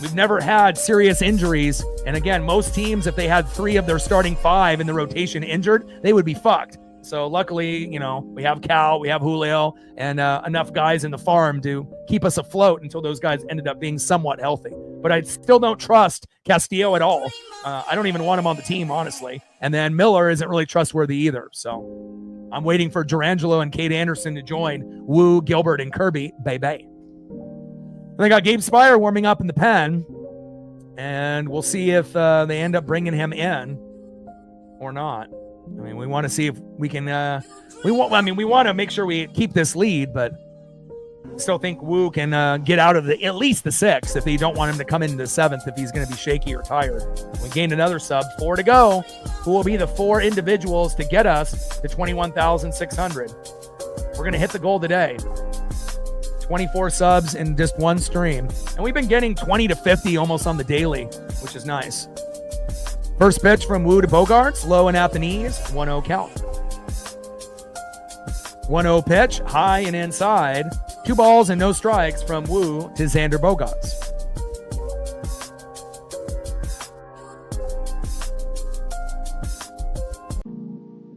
we've never had serious injuries. And again, most teams, if they had 3 of their starting 5 in the rotation injured, they would be fucked. So luckily, we have Cal, we have Julio, and enough guys in the farm to keep us afloat until those guys ended up being somewhat healthy. But I still don't trust Castillo at all. I don't even want him on the team, honestly. And then Miller isn't really trustworthy either. So I'm waiting for Durangelo and Cade Anderson to join Woo, Gilbert, and Kirby. Bay. They got Gabe Spire warming up in the pen, and we'll see if they end up bringing him in or not. I mean, we want to see if we can. We want to make sure we keep this lead, but still think Woo can get out of at least the 6th if they don't want him to come into the 7th if he's going to be shaky or tired. We gained another sub, 4 to go. Who will be the 4 individuals to get us to 21,600? We're going to hit the goal today. 24 subs in just one stream, and we've been getting 20 to 50 almost on the daily, which is nice. First pitch from Woo to Bogarts, low and at the knees, 1-0 count. 1-0 pitch, high and inside. 2 balls and no strikes from Woo to Xander Bogarts.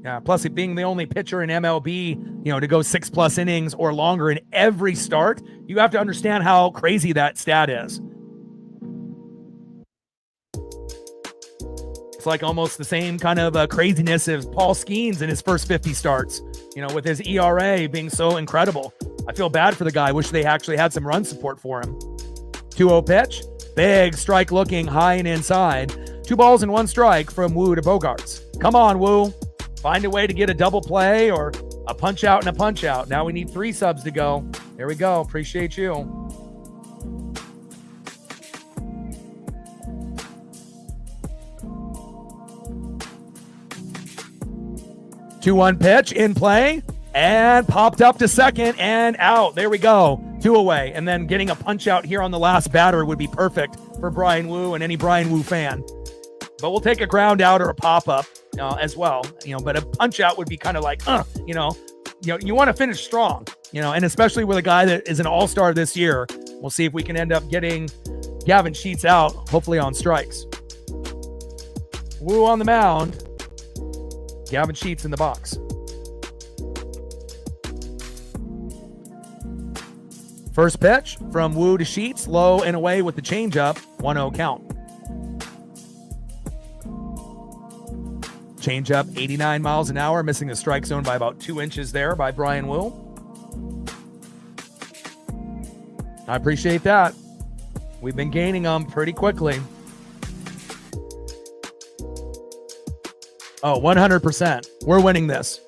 Yeah, plus it being the only pitcher in MLB, to go 6+ innings or longer in every start, you have to understand how crazy that stat is. Like almost the same kind of craziness as Paul Skeens in his first 50 starts, with his ERA being so incredible. I feel bad for the guy. Wish they actually had some run support for him. 2-0 pitch, big strike looking high and inside. 2 balls and 1 strike from Woo to Bogarts. Come on, Woo. Find a way to get a double play or a punch out and a punch out. Now we need 3 subs to go. There we go. Appreciate you. 2-1 pitch in play and popped up to second and out. There we go. 2 away. And then getting a punch out here on the last batter would be perfect for Brian Woo and any Brian Woo fan. But we'll take a ground out or a pop up as well. But a punch out would be kind of like, you want to finish strong, and especially with a guy that is an all-star this year. We'll see if we can end up getting Gavin Sheets out, hopefully on strikes. Woo on the mound. Gavin Sheets in the box. First pitch from Woo to Sheets, low and away with the changeup, 1-0 count. Changeup, 89 miles an hour, missing the strike zone by about 2 inches there by Brian Woo. I appreciate that. We've been gaining them pretty quickly. Oh, 100%. We're winning this.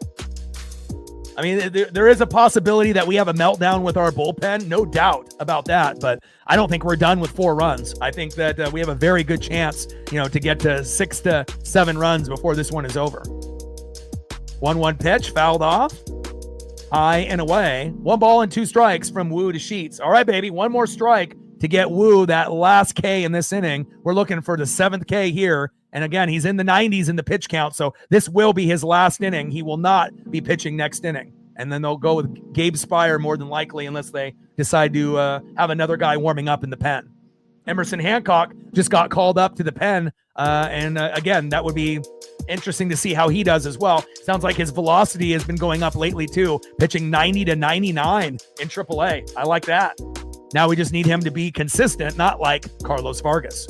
I mean, there is a possibility that we have a meltdown with our bullpen. No doubt about that. But I don't think we're done with 4 runs. I think that we have a very good chance, to get to 6 to 7 runs before this one is over. 1-1 pitch, fouled off. High and away. 1 ball and 2 strikes from Woo to Sheets. All right, baby. 1 more strike to get Woo that last K in this inning. We're looking for the 7th K here. And again, he's in the 90s in the pitch count, so this will be his last inning. He will not be pitching next inning. And then they'll go with Gabe Spire more than likely unless they decide to have another guy warming up in the pen. Emerson Hancock just got called up to the pen. Again, that would be interesting to see how he does as well. Sounds like his velocity has been going up lately too, pitching 90 to 99 in AAA. I like that. Now we just need him to be consistent, not like Carlos Vargas.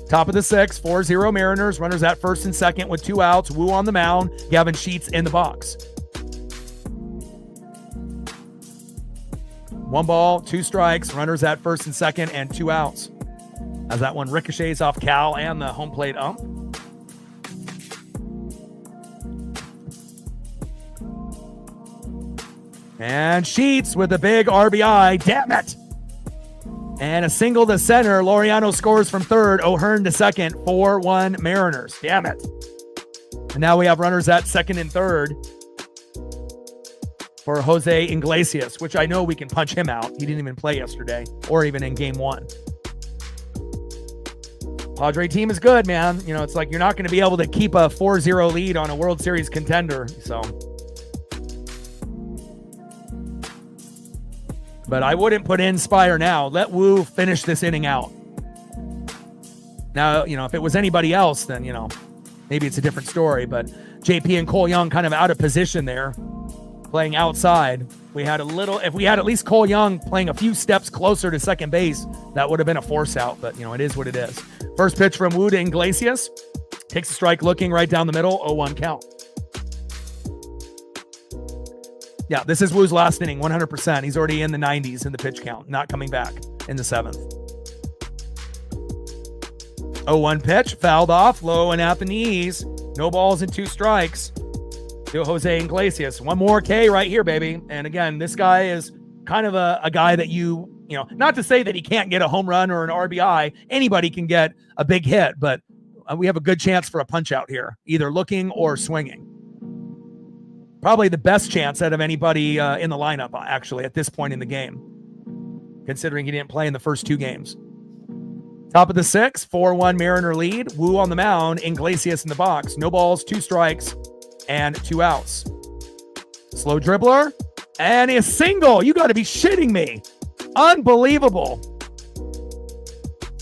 Top of the 6th, 4-0 Mariners. Runners at first and second with 2 outs. Woo on the mound. Gavin Sheets in the box. 1 ball, 2 strikes. Runners at first and second and 2 outs. As that one ricochets off Cal and the home plate ump. And Sheets with a big RBI. Damn it! And a single to center. Laureano scores from third. O'Hearn to second. 4-1 Mariners. Damn it. And now we have runners at second and third for Jose Iglesias, which I know we can punch him out. He didn't even play yesterday or even in game 1. Padre team is good, man. You know, it's like you're not going to be able to keep a 4-0 lead on a World Series contender. So, but I wouldn't put in Spire now. Let Wu finish this inning out. Now, you know, if it was anybody else, then, you know, maybe it's a different story. But JP and Cole Young kind of out of position there, playing outside. If we had at least Cole Young playing a few steps closer to second base, that would have been a force out. But, you know, it is what it is. First pitch from Wu to Iglesias. Takes a strike looking right down the middle. 0-1 count. Yeah, this is Wu's last inning, 100%. He's already in the 90s in the pitch count, not coming back in the 7th. 0-1 pitch, fouled off, low and at the knees. No balls and 2 strikes to Jose Iglesias. One more K right here, baby. And again, this guy is kind of a guy that you know, not to say that he can't get a home run or an RBI. Anybody can get a big hit, but we have a good chance for a punch out here, either looking or swinging. Probably the best chance out of anybody in the lineup, actually, at this point in the game, considering he didn't play in the first 2 games. Top of the 6th, 4-1 Mariner lead. Wu on the mound, Iglesias in the box. No balls, 2 strikes, and 2 outs. Slow dribbler, and a single. You got to be shitting me. Unbelievable.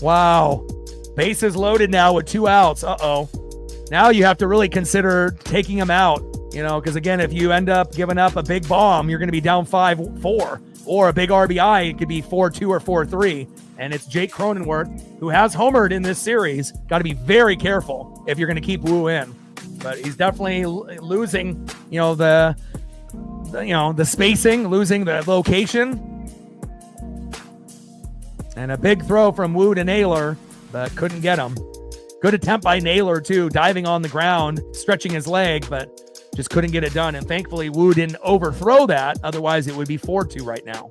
Wow. Bases loaded now with 2 outs. Uh-oh. Now you have to really consider taking him out, you know, because again, if you end up giving up a big bomb, you're going to be down 5-4. Or a big RBI, it could be 4-2 or 4-3. And it's Jake Cronenworth, who has homered in this series. Got to be very careful if you're going to keep Wu in. But he's definitely losing, you know, the spacing, losing the location. And a big throw from Wu to Naylor, but couldn't get him. Good attempt by Naylor, too, diving on the ground, stretching his leg, but just couldn't get it done. And thankfully, Wu didn't overthrow that. Otherwise, it would be 4-2 right now.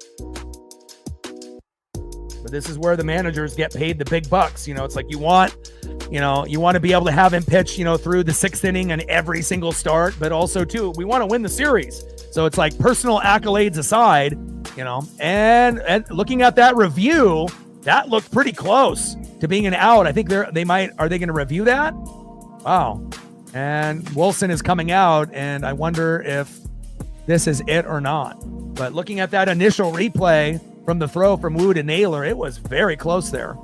But this is where the managers get paid the big bucks. You know, it's like you want to be able to have him pitch, you know, through the 6th inning and every single start. But also, too, we want to win the series. So it's like personal accolades aside, you know, and looking at that review, that looked pretty close to being an out. I think are they going to review that? Wow. And Wilson is coming out, and I wonder if this is it or not. But looking at that initial replay from the throw from Wu to Naylor, it was very close there.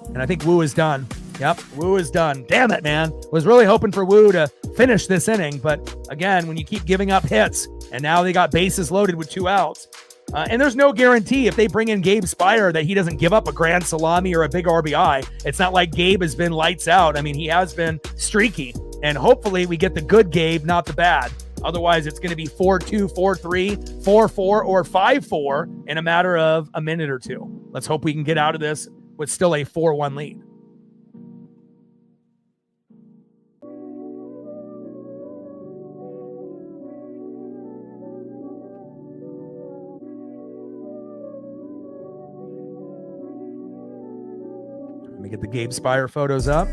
And I think Wu is done. Yep, Wu is done. Damn it, man. Was really hoping for Wu to finish this inning. But again, when you keep giving up hits, and now they got bases loaded with 2 outs, and there's no guarantee if they bring in Gabe Spire that he doesn't give up a grand salami or a big RBI. It's not like Gabe has been lights out. I mean, he has been streaky. And hopefully we get the good Gabe, not the bad. Otherwise, it's going to be 4-2, 4-3, 4-4, or 5-4 in a matter of a minute or 2. Let's hope we can get out of this with still a 4-1 lead. Let me get the Gabe Spire photos up.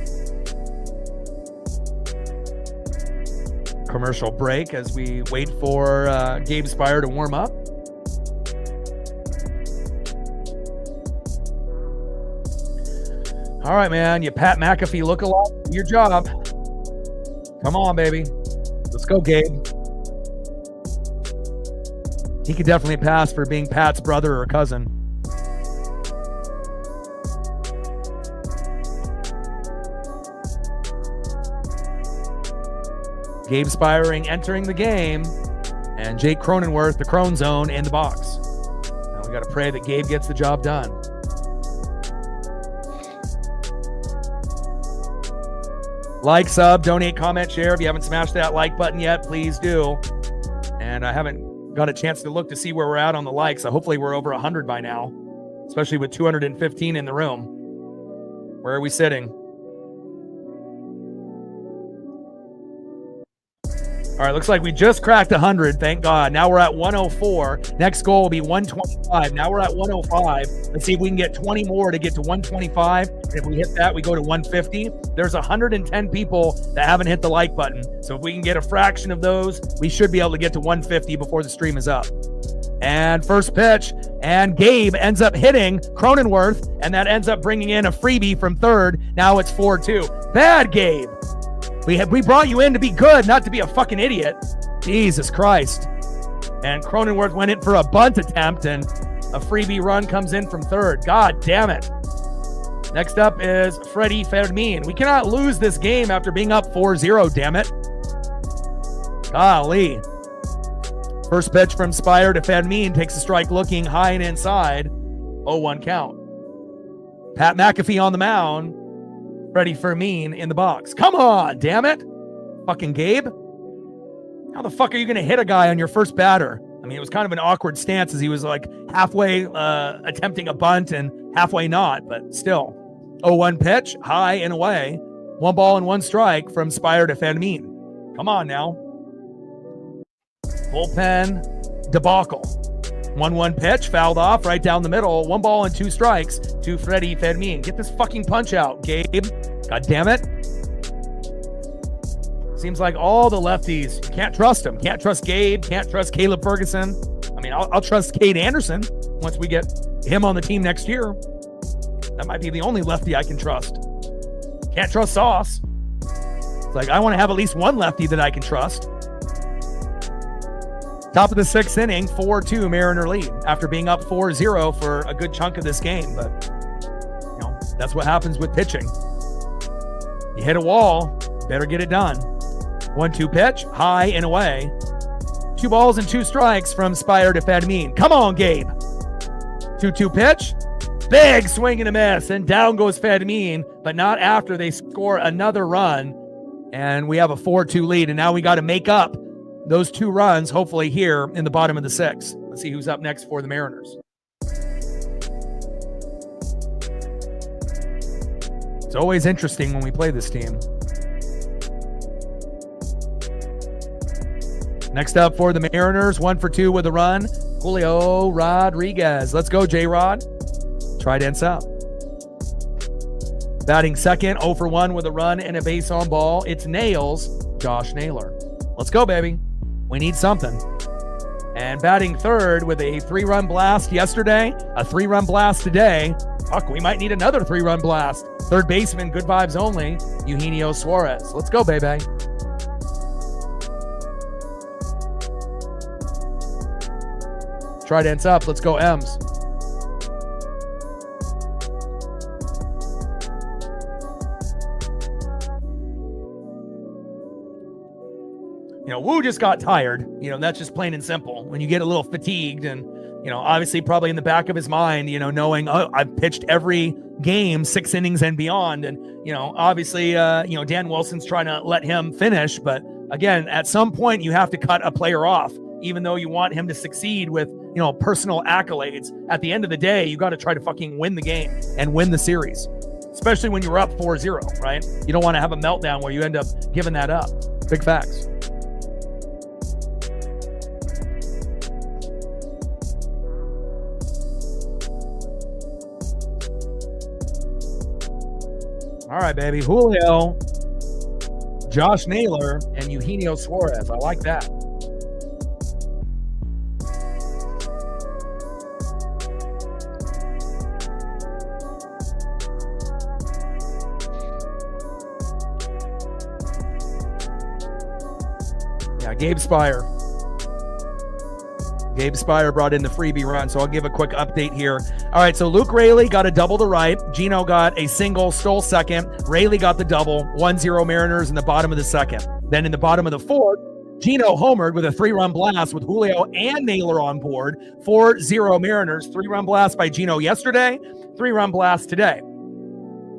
Commercial break as we wait for Gabe Spire to warm up. All right, man. You Pat McAfee look-alike. Your job. Come on, baby. Let's go, Gabe. He could definitely pass for being Pat's brother or cousin. Gabe Spiring entering the game, and Jake Cronenworth, the Crone Zone, in the box. Now we got to pray that Gabe gets the job done. Like, sub, donate, comment, share. If you haven't smashed that like button yet, please do. And I haven't got a chance to look to see where we're at on the likes. So hopefully we're over 100 by now, especially with 215 in the room. Where are we sitting? All right, looks like we just cracked 100. Thank God. Now we're at 104. Next goal will be 125. Now we're at 105. Let's see if we can get 20 more to get to 125. And if we hit that, we go to 150. There's 110 people that haven't hit the like button. So if we can get a fraction of those, we should be able to get to 150 before the stream is up. And first pitch, and Gabe ends up hitting Cronenworth, and that ends up bringing in a freebie from third. Now it's 4-2. Bad Gabe. We brought you in to be good, not to be a fucking idiot. Jesus Christ. And Cronenworth went in for a bunt attempt, and a freebie run comes in from third. God damn it. Next up is Freddie Fermin. We cannot lose this game after being up 4-0, damn it. Golly. First pitch from Spire to Fermin, takes a strike looking high and inside. 0-1 count. Pat McAfee on the mound. Freddie Fermin in the box. Come on, damn it. Fucking Gabe. How the fuck are you going to hit a guy on your first batter? I mean, it was kind of an awkward stance as he was like halfway attempting a bunt and halfway not, but still. 0-1 pitch, high and away. 1 ball and 1 strike from Spire to Fermin. Come on now. Bullpen debacle. 1-1 pitch, fouled off right down the middle. 1 ball and 2 strikes to Freddie Fermin. Get this fucking punch out, Gabe. God damn it. Seems like all the lefties, you can't trust them. Can't trust Gabe. Can't trust Caleb Ferguson. I mean, I'll trust Cade Anderson once we get him on the team next year. That might be the only lefty I can trust. Can't trust Sauce. It's like, I want to have at least one lefty that I can trust. Top of the 6th inning, 4-2 Mariner lead after being up 4-0 for a good chunk of this game. But, you know, that's what happens with pitching. You hit a wall, better get it done. 1-2 pitch, high and away. 2 balls and 2 strikes from Spire to Fermin. Come on, Gabe. 2-2 pitch, big swing and a miss, and down goes Fermin, but not after they score another run. And we have a 4-2 lead, and now we got to make up those 2 runs, hopefully here in the bottom of the 6th. Let's see who's up next for the Mariners. It's always interesting when we play this team. Next up for the Mariners, 1 for 2 with a run, Julio Rodriguez. Let's go, J-Rod. Tried ends up. Batting second, 0 for 1 with a run and a base on ball. It's Nails, Josh Naylor. Let's go, baby. We need something. And batting third with a 3-run blast yesterday, a 3-run blast today. Fuck, we might need another 3-run blast. Third baseman, good vibes only, Eugenio Suarez. Let's go, baby. Trident's up. Let's go, M's. You know, Wu just got tired. You know, that's just plain and simple. When you get a little fatigued and, you know, obviously probably in the back of his mind, you know, knowing, oh, I've pitched every game, 6 innings and beyond. And, you know, obviously, you know, Dan Wilson's trying to let him finish. But again, at some point you have to cut a player off, even though you want him to succeed with, you know, personal accolades. At the end of the day, you got to try to fucking win the game and win the series, especially when you're up 4-0, right? You don't want to have a meltdown where you end up giving that up. Big facts. All right, baby. Julio, Josh Naylor, and Eugenio Suarez. I like that. Yeah, Gabe Spire. Gabe Spire brought in the freebie run, so I'll give a quick update here. All right, so Luke Raley got a double to right. Gino got a single, stole second. Raley got the double. 1-0 Mariners in the bottom of the 2nd. Then in the bottom of the 4th, Gino homered with a 3-run blast with Julio and Naylor on board. 4-0 Mariners. 3-run blast by Gino yesterday. 3-run blast today.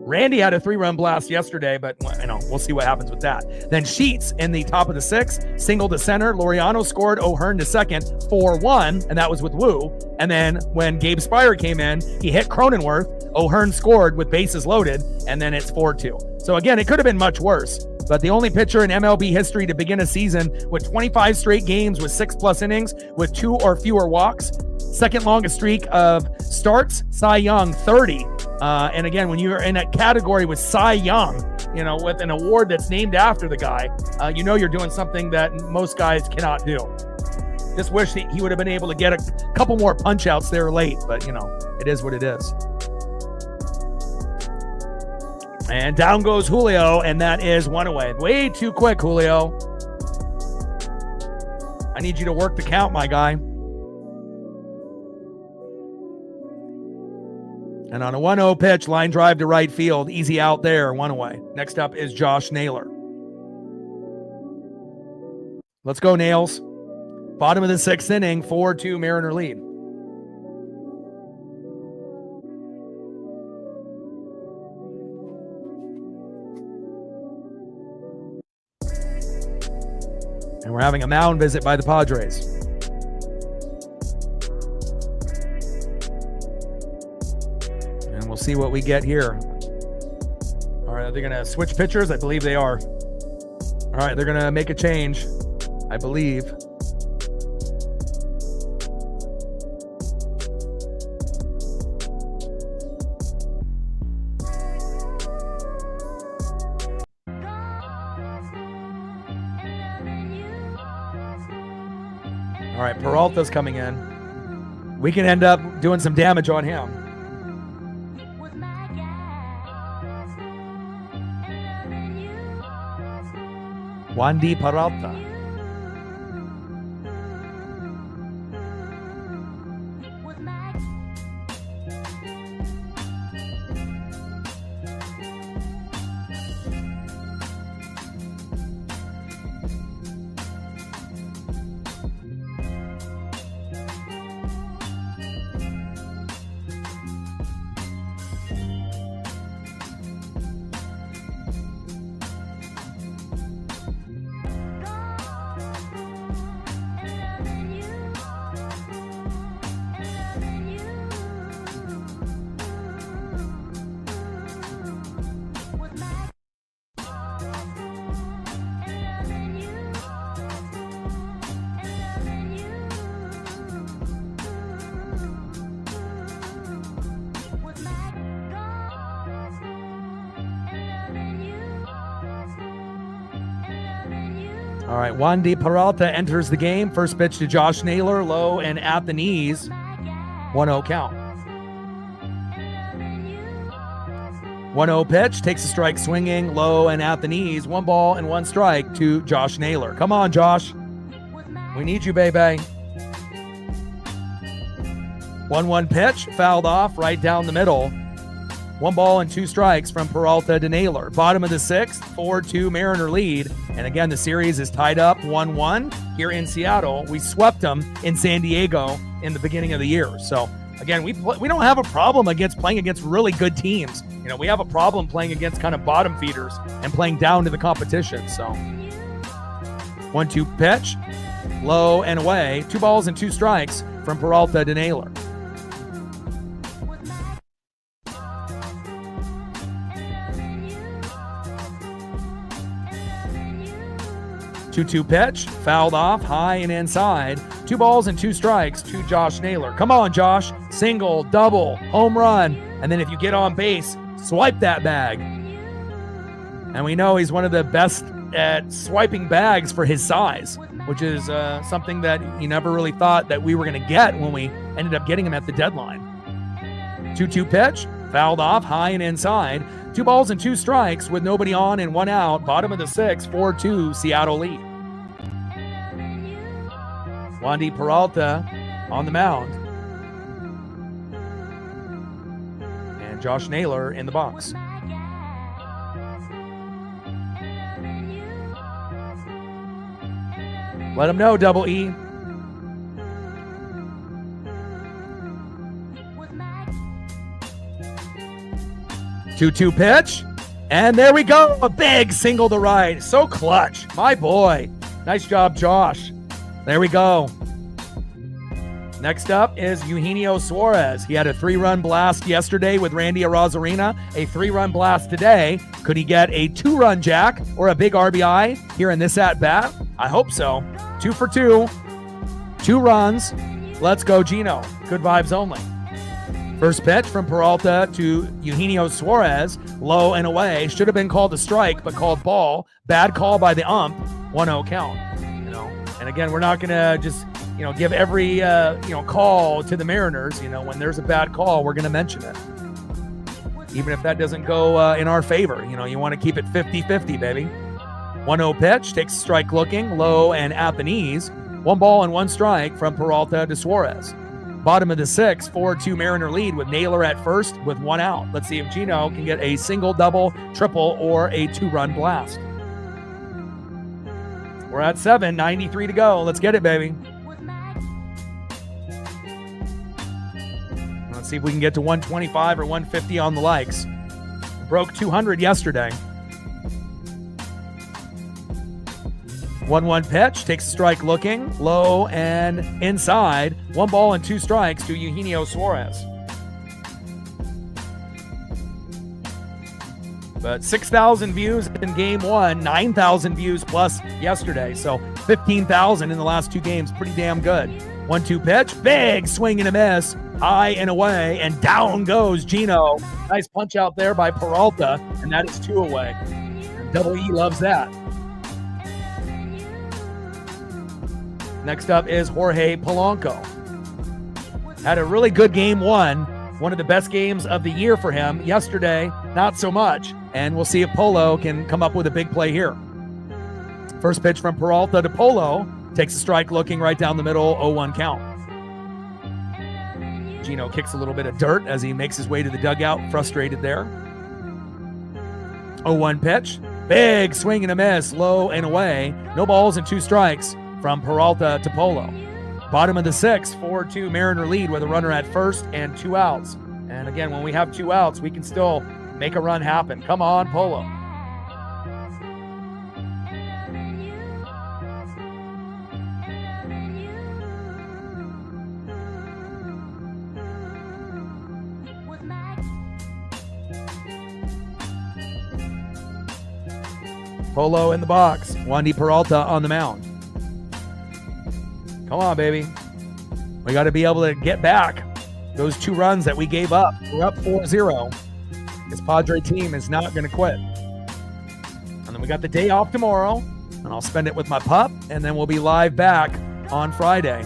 Randy had a 3-run blast yesterday, but you know, we'll see what happens with that. Then Sheets in the top of the 6th, single to center. Laureano scored. O'Hearn to second, 4-1, and that was with Wu. And then when Gabe Spire came in, he hit Cronenworth. O'Hearn scored with bases loaded, and then it's 4-2. So again, it could have been much worse. But the only pitcher in MLB history to begin a season with 25 straight games with 6+ innings with 2 or fewer walks. Second longest streak of starts, Cy Young, 30. And again, when you're in a category with Cy Young, you know, with an award that's named after the guy, you know you're doing something that most guys cannot do. Just wish that he would have been able to get a couple more punch outs there late, but it is what it is. And down goes Julio, and that is one away. Way too quick, Julio. I need you to work the count, my guy. And on a 1-0 pitch, line drive to right field. Easy out there, one away. Next up is Josh Naylor. Let's go, Nails. Bottom of the 6th inning, 4-2 Mariner lead. And we're having a mound visit by the Padres. And we'll see what we get here. All right, are they going to switch pitchers? I believe they are. All right, they're going to make a change, I believe. All right, Peralta's coming in. We can end up doing some damage on him. Wandy Peralta. All right, Wandy Peralta enters the game. First pitch to Josh Naylor, low and at the knees. 1-0 count. 1-0 pitch, takes a strike swinging, low and at the knees. 1 ball and 1 strike to Josh Naylor. Come on, Josh. We need you, baby. 1-1 pitch, fouled off right down the middle. 1 ball and 2 strikes from Peralta to Naylor. Bottom of the 6th, 4-2 Mariner lead. And again, the series is tied up 1-1 here in Seattle. We swept them in San Diego in the beginning of the year. So again, we don't have a problem playing against really good teams. We have a problem playing against kind of bottom feeders and playing down to the competition. So 1-2 pitch, low and away. 2 balls and 2 strikes from Peralta to Naylor. 2-2 pitch, fouled off, high and inside. 2 balls and 2 strikes to Josh Naylor. Come on, Josh. Single, double, home run. And then if you get on base, swipe that bag. And we know he's one of the best at swiping bags for his size, which is something that you never really thought that we were going to get when we ended up getting him at the deadline. 2-2 pitch, fouled off, high and inside. 2 balls and 2 strikes with nobody on and 1 out. Bottom of the 6th, 4-2 Seattle lead. Wandy Peralta on the mound. And Josh Naylor in the box. Let him know, Double E. Two pitch, and there we go. A big single to right. So clutch. My boy. Nice job, Josh. There we go. Next up is Eugenio Suarez. He had a 3-run blast yesterday with Randy Arozarena. A 3-run blast today. Could he get a 2-run jack or a big RBI here in this at-bat? I hope so. 2 for 2. 2 runs. Let's go, Gino. Good vibes only. First pitch from Peralta to Eugenio Suarez. Low and away. Should have been called a strike, but called ball. Bad call by the ump. 1-0 count. And again, we're not going to just give every, call to the Mariners. When there's a bad call, we're going to mention it. Even if that doesn't go in our favor, you want to keep it 50-50, baby. 1-0 pitch, takes a strike looking, low and at the knees. 1 ball and 1 strike from Peralta to Suarez. Bottom of the 6th, 4-2 Mariner lead with Naylor at first with 1 out. Let's see if Gino can get a single, double, triple, or a 2-run blast. We're at 7, 93 to go. Let's get it, baby. Let's see if we can get to 125 or 150 on the likes. Broke 200 yesterday. 1-1 pitch, takes a strike looking, low and inside. 1 ball and 2 strikes to Eugenio Suarez. But 6,000 views in game 1, 9,000 views plus yesterday. So 15,000 in the last 2 games. Pretty damn good. 1-2 pitch, big swing and a miss, high and away, and down goes Gino. Nice punch out there by Peralta, and that is 2 away. And Double E loves that. Next up is Jorge Polanco. Had a really good game 1, one of the best games of the year for him. Yesterday, not so much, and we'll see if Polo can come up with a big play here. First pitch from Peralta to Polo, takes a strike looking right down the middle, 0-1 count. Gino kicks a little bit of dirt as he makes his way to the dugout, frustrated there. 0-1 pitch, big swing and a miss, low and away. No balls and 2 strikes from Peralta to Polo. Bottom of the 6th, 4-2 Mariner lead with a runner at first and 2 outs. And again, when we have 2 outs, we can still make a run happen. Come on, Polo. Polo in the box. Wandy Peralta on the mound. Come on, baby. We got to be able to get back those 2 runs that we gave up. We're up 4-0. This Padre team is not going to quit. And then we got the day off tomorrow, and I'll spend it with my pup, and then we'll be live back on Friday.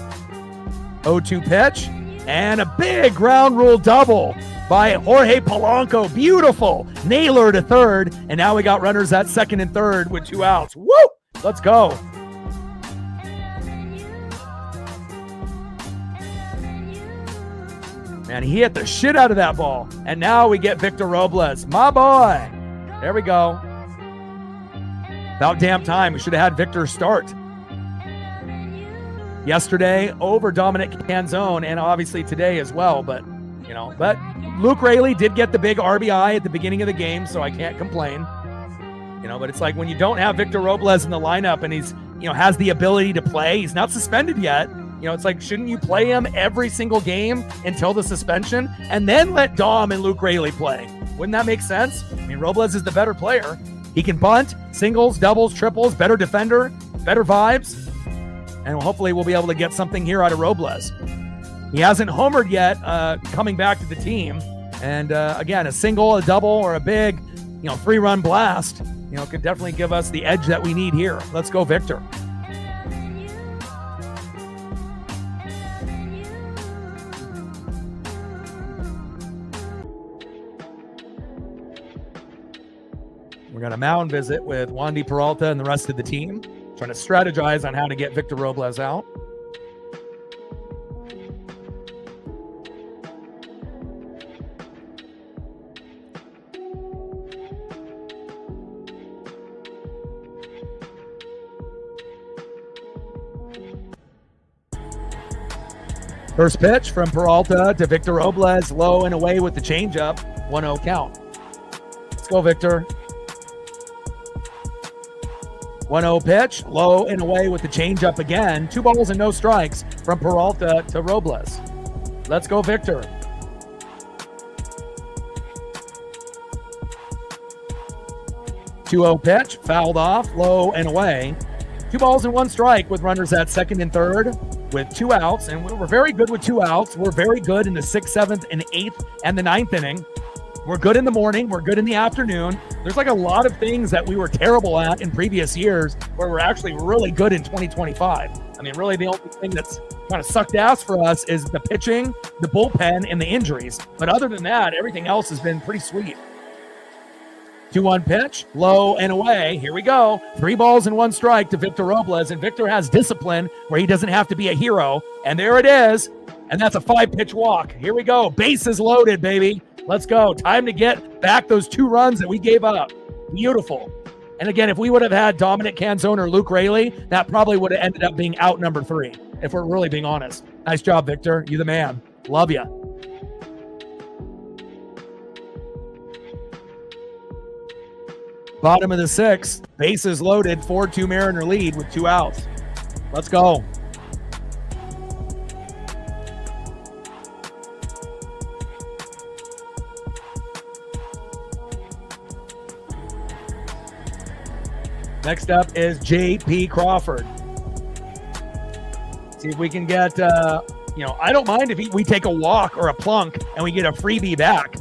0-2 pitch, and a big ground rule double by Jorge Polanco. Beautiful. Naylor to third, and now we got runners at second and third with 2 outs. Woo! Let's go. Man, he hit the shit out of that ball. And now we get Victor Robles. My boy. There we go. About damn time. We should have had Victor start. Yesterday over Dominic Canzone, and obviously today as well. But Luke Raley did get the big RBI at the beginning of the game, so I can't complain. But it's like when you don't have Victor Robles in the lineup and he's, has the ability to play, he's not suspended yet. It's like, shouldn't you play him every single game until the suspension and then let Dom and Luke Raley play? Wouldn't that make sense? I mean, Robles is the better player. He can bunt, singles, doubles, triples, better defender, better vibes. And hopefully we'll be able to get something here out of Robles. He hasn't homered yet coming back to the team. And again, a single, a double, or a big, 3-run blast, could definitely give us the edge that we need here. Let's go, Victor. We're going to mound visit with Wandy Peralta and the rest of the team, trying to strategize on how to get Victor Robles out. First pitch from Peralta to Victor Robles, low and away with the changeup, 1-0 count. Let's go, Victor. 1-0 pitch, low and away with the changeup again. 2 balls and no strikes from Peralta to Robles. Let's go, Victor. Two-0 pitch, fouled off, low and away. 2 balls and 1 strike with runners at second and third with 2 outs. And we're very good with 2 outs. We're very good in the 6th, 7th, and 8th, and the 9th inning. We're good in the morning. We're good in the afternoon. There's like a lot of things that we were terrible at in previous years where we're actually really good in 2025. I mean, really the only thing that's, kind of sucked ass for us is the pitching, the bullpen, and the injuries. But other than that, everything else has been pretty sweet. 2-1 pitch, low and away. Here we go. 3 balls and 1 strike to Victor Robles. And Victor has discipline where he doesn't have to be a hero. And there it is. And that's a 5-pitch walk. Here we go. Bases loaded, baby. Let's go. Time to get back those 2 runs that we gave up. Beautiful. And again, if we would have had Dominic Canzone or Luke Raley, that probably would have ended up being out number 3, if we're really being honest. Nice job, Victor. You the man. Love you. Bottom of the 6th, bases loaded, 4-2 Mariner lead with 2 outs. Let's go. Next up is J.P. Crawford. See if we can get, I don't mind if we take a walk or a plunk and we get a freebie back.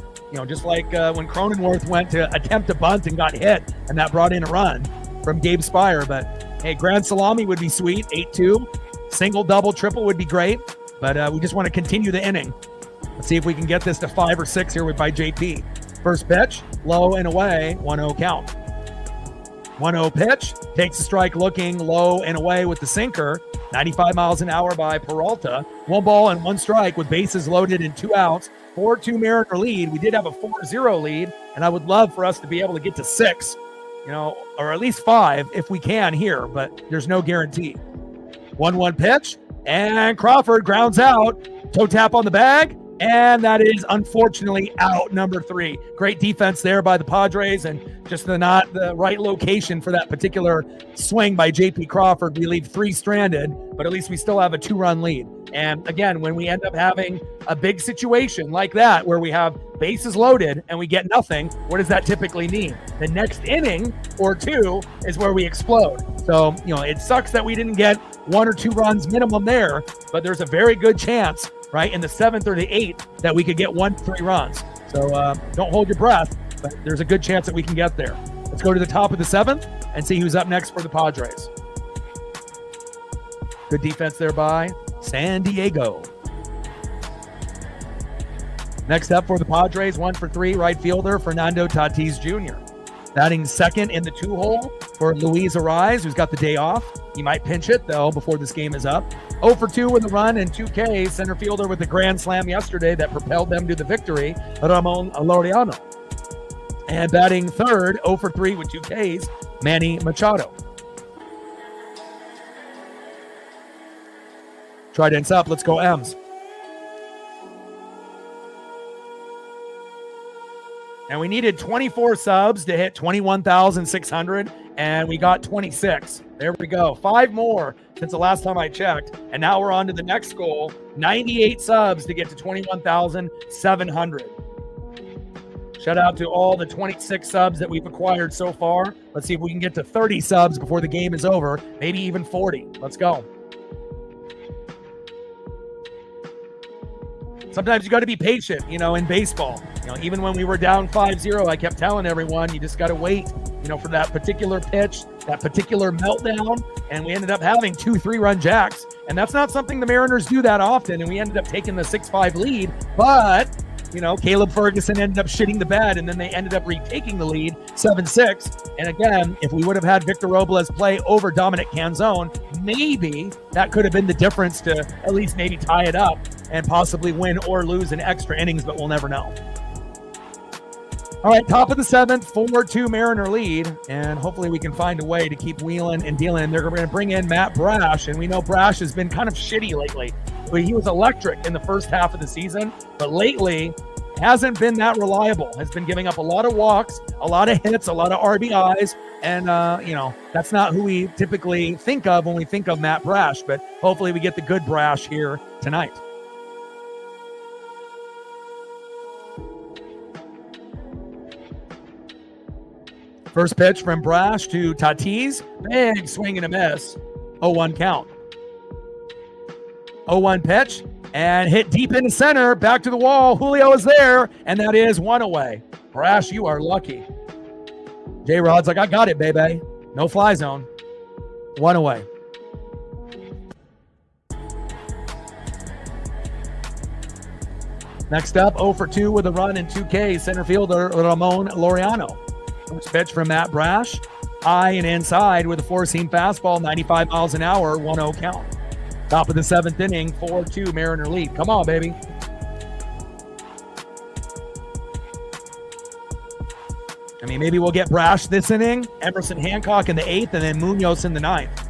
Just like when Cronenworth went to attempt a bunt and got hit, and that brought in a run from Gabe Spire. But, hey, grand salami would be sweet, 8-2. Single, double, triple would be great. But we just want to continue the inning. Let's see if we can get this to 5 or 6 here by JP. First pitch, low and away, 1-0 count. 1-0 pitch, takes a strike looking low and away with the sinker. 95 miles an hour by Peralta. 1 ball and 1 strike with bases loaded and 2 outs. 4-2 Mariner lead. We did have a 4-0 lead, and I would love for us to be able to get to 6, or at least 5 if we can here, but there's no guarantee. 1-1 pitch, and Crawford grounds out. Toe tap on the bag, and that is unfortunately out number 3. Great defense there by the Padres, and just not the right location for that particular swing by J.P. Crawford. We leave 3 stranded, but at least we still have a 2-run lead. And again, when we end up having a big situation like that, where we have bases loaded and we get nothing, what does that typically mean? The next inning or 2 is where we explode. So, it sucks that we didn't get 1 or 2 runs minimum there, but there's a very good chance, right, in the 7th or the 8th that we could get 1 to 3 runs. So don't hold your breath, but there's a good chance that we can get there. Let's go to the top of the 7th and see who's up next for the Padres. Good defense there by San Diego. Next up for the Padres, 1 for 3, right fielder Fernando Tatis Jr. Batting second in the 2-hole for Luis Ariz, who's got the day off. He might pinch it, though, before this game is up. 0 for 2 with a run and 2 Ks. Center fielder with a grand slam yesterday that propelled them to the victory, Ramon Laureano. And batting third, 0 for 3 with 2 Ks, Manny Machado. Trident's up. Let's go, M's. And we needed 24 subs to hit 21,600, and we got 26. There we go. 5 more since the last time I checked. And now we're on to the next goal, 98 subs to get to 21,700. Shout out to all the 26 subs that we've acquired so far. Let's see if we can get to 30 subs before the game is over, maybe even 40. Let's go. Sometimes you got to be patient, in baseball. Even when we were down 5-0, I kept telling everyone, you just got to wait, for that particular pitch, that particular meltdown. And we ended up having 2 3-run jacks. And that's not something the Mariners do that often. And we ended up taking the 6-5 lead. But, Caleb Ferguson ended up shitting the bed, and then they ended up retaking the lead 7-6. And again, if we would have had Victor Robles play over Dominic Canzone, maybe that could have been the difference to at least maybe tie it up and possibly win or lose in extra innings, but we'll never know. All right, top of the 7th, 4-2 Mariner lead, and hopefully we can find a way to keep wheeling and dealing. They're going to bring in Matt Brash, and we know Brash has been kind of shitty lately. He was electric in the first half of the season, but lately hasn't been that reliable. Has been giving up a lot of walks, a lot of hits, a lot of RBIs, and, that's not who we typically think of when we think of Matt Brash, but hopefully we get the good Brash here tonight. First pitch from Brash to Tatis. Big swing and a miss. 0-1 count. 0-1 pitch and hit deep into center. Back to the wall. Julio is there, and that is 1 away. Brash, you are lucky. J-Rod's like, I got it, baby. No fly zone. 1 away. Next up, 0 for 2 with a run and 2 Ks, center fielder Ramon Laureano. First pitch from Matt Brash, high and inside with a four-seam fastball, 95 miles an hour, 1-0 count. Top of the 7th inning, 4-2 Mariner lead. Come on, baby. I mean, maybe we'll get Brash this inning, Emerson Hancock in the 8th, and then Munoz in the 9th.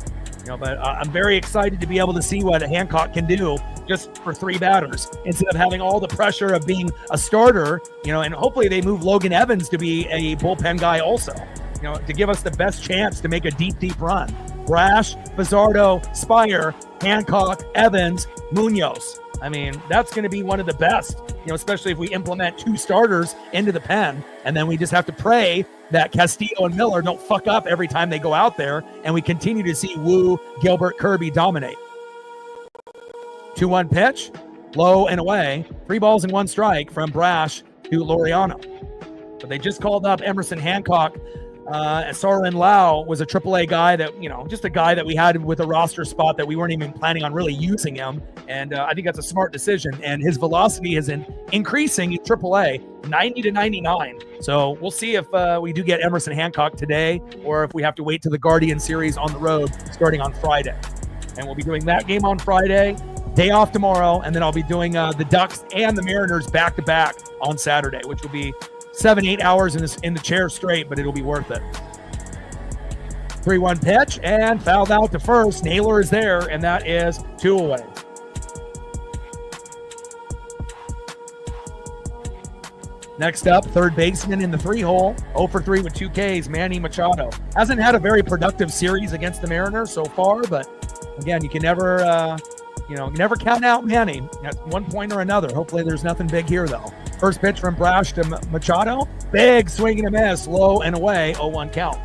But I'm very excited to be able to see what Hancock can do just for 3 batters instead of having all the pressure of being a starter, and hopefully they move Logan Evans to be a bullpen guy also, to give us the best chance to make a deep run. Brash, Fazzardo, Spire, Hancock, Evans, Munoz. I mean, that's going to be one of the best, especially if we implement 2 starters into the pen, and then we just have to pray that Castillo and Miller don't fuck up every time they go out there, and we continue to see Wu, Gilbert, Kirby dominate. 2-1 pitch, low and away, 3 balls and 1 strike from Brash to Laureano. But they just called up Emerson Hancock. Sarlin Lau was a AAA guy that, just a guy that we had with a roster spot that we weren't even planning on really using him. And I think that's a smart decision. And his velocity is increasing in AAA, 90 to 99. So we'll see if we do get Emerson Hancock today, or if we have to wait to the Guardian series on the road starting on Friday. And we'll be doing that game on Friday, day off tomorrow. And then I'll be doing the Ducks and the Mariners back to back on Saturday, which will be 7-8 hours in the chair straight, but it'll be worth it. 3-1 pitch and fouled out to first. Naylor is there, and that is 2 away. Next up, third baseman in the 3-hole, 0 for 3 with 2 Ks, Manny Machado. Hasn't had a very productive series against the Mariners so far, but again, you can never, never count out Manny at one point or another. Hopefully there's nothing big here, though. First pitch from Brash to Machado. Big swing and a miss. Low and away. 0-1 count.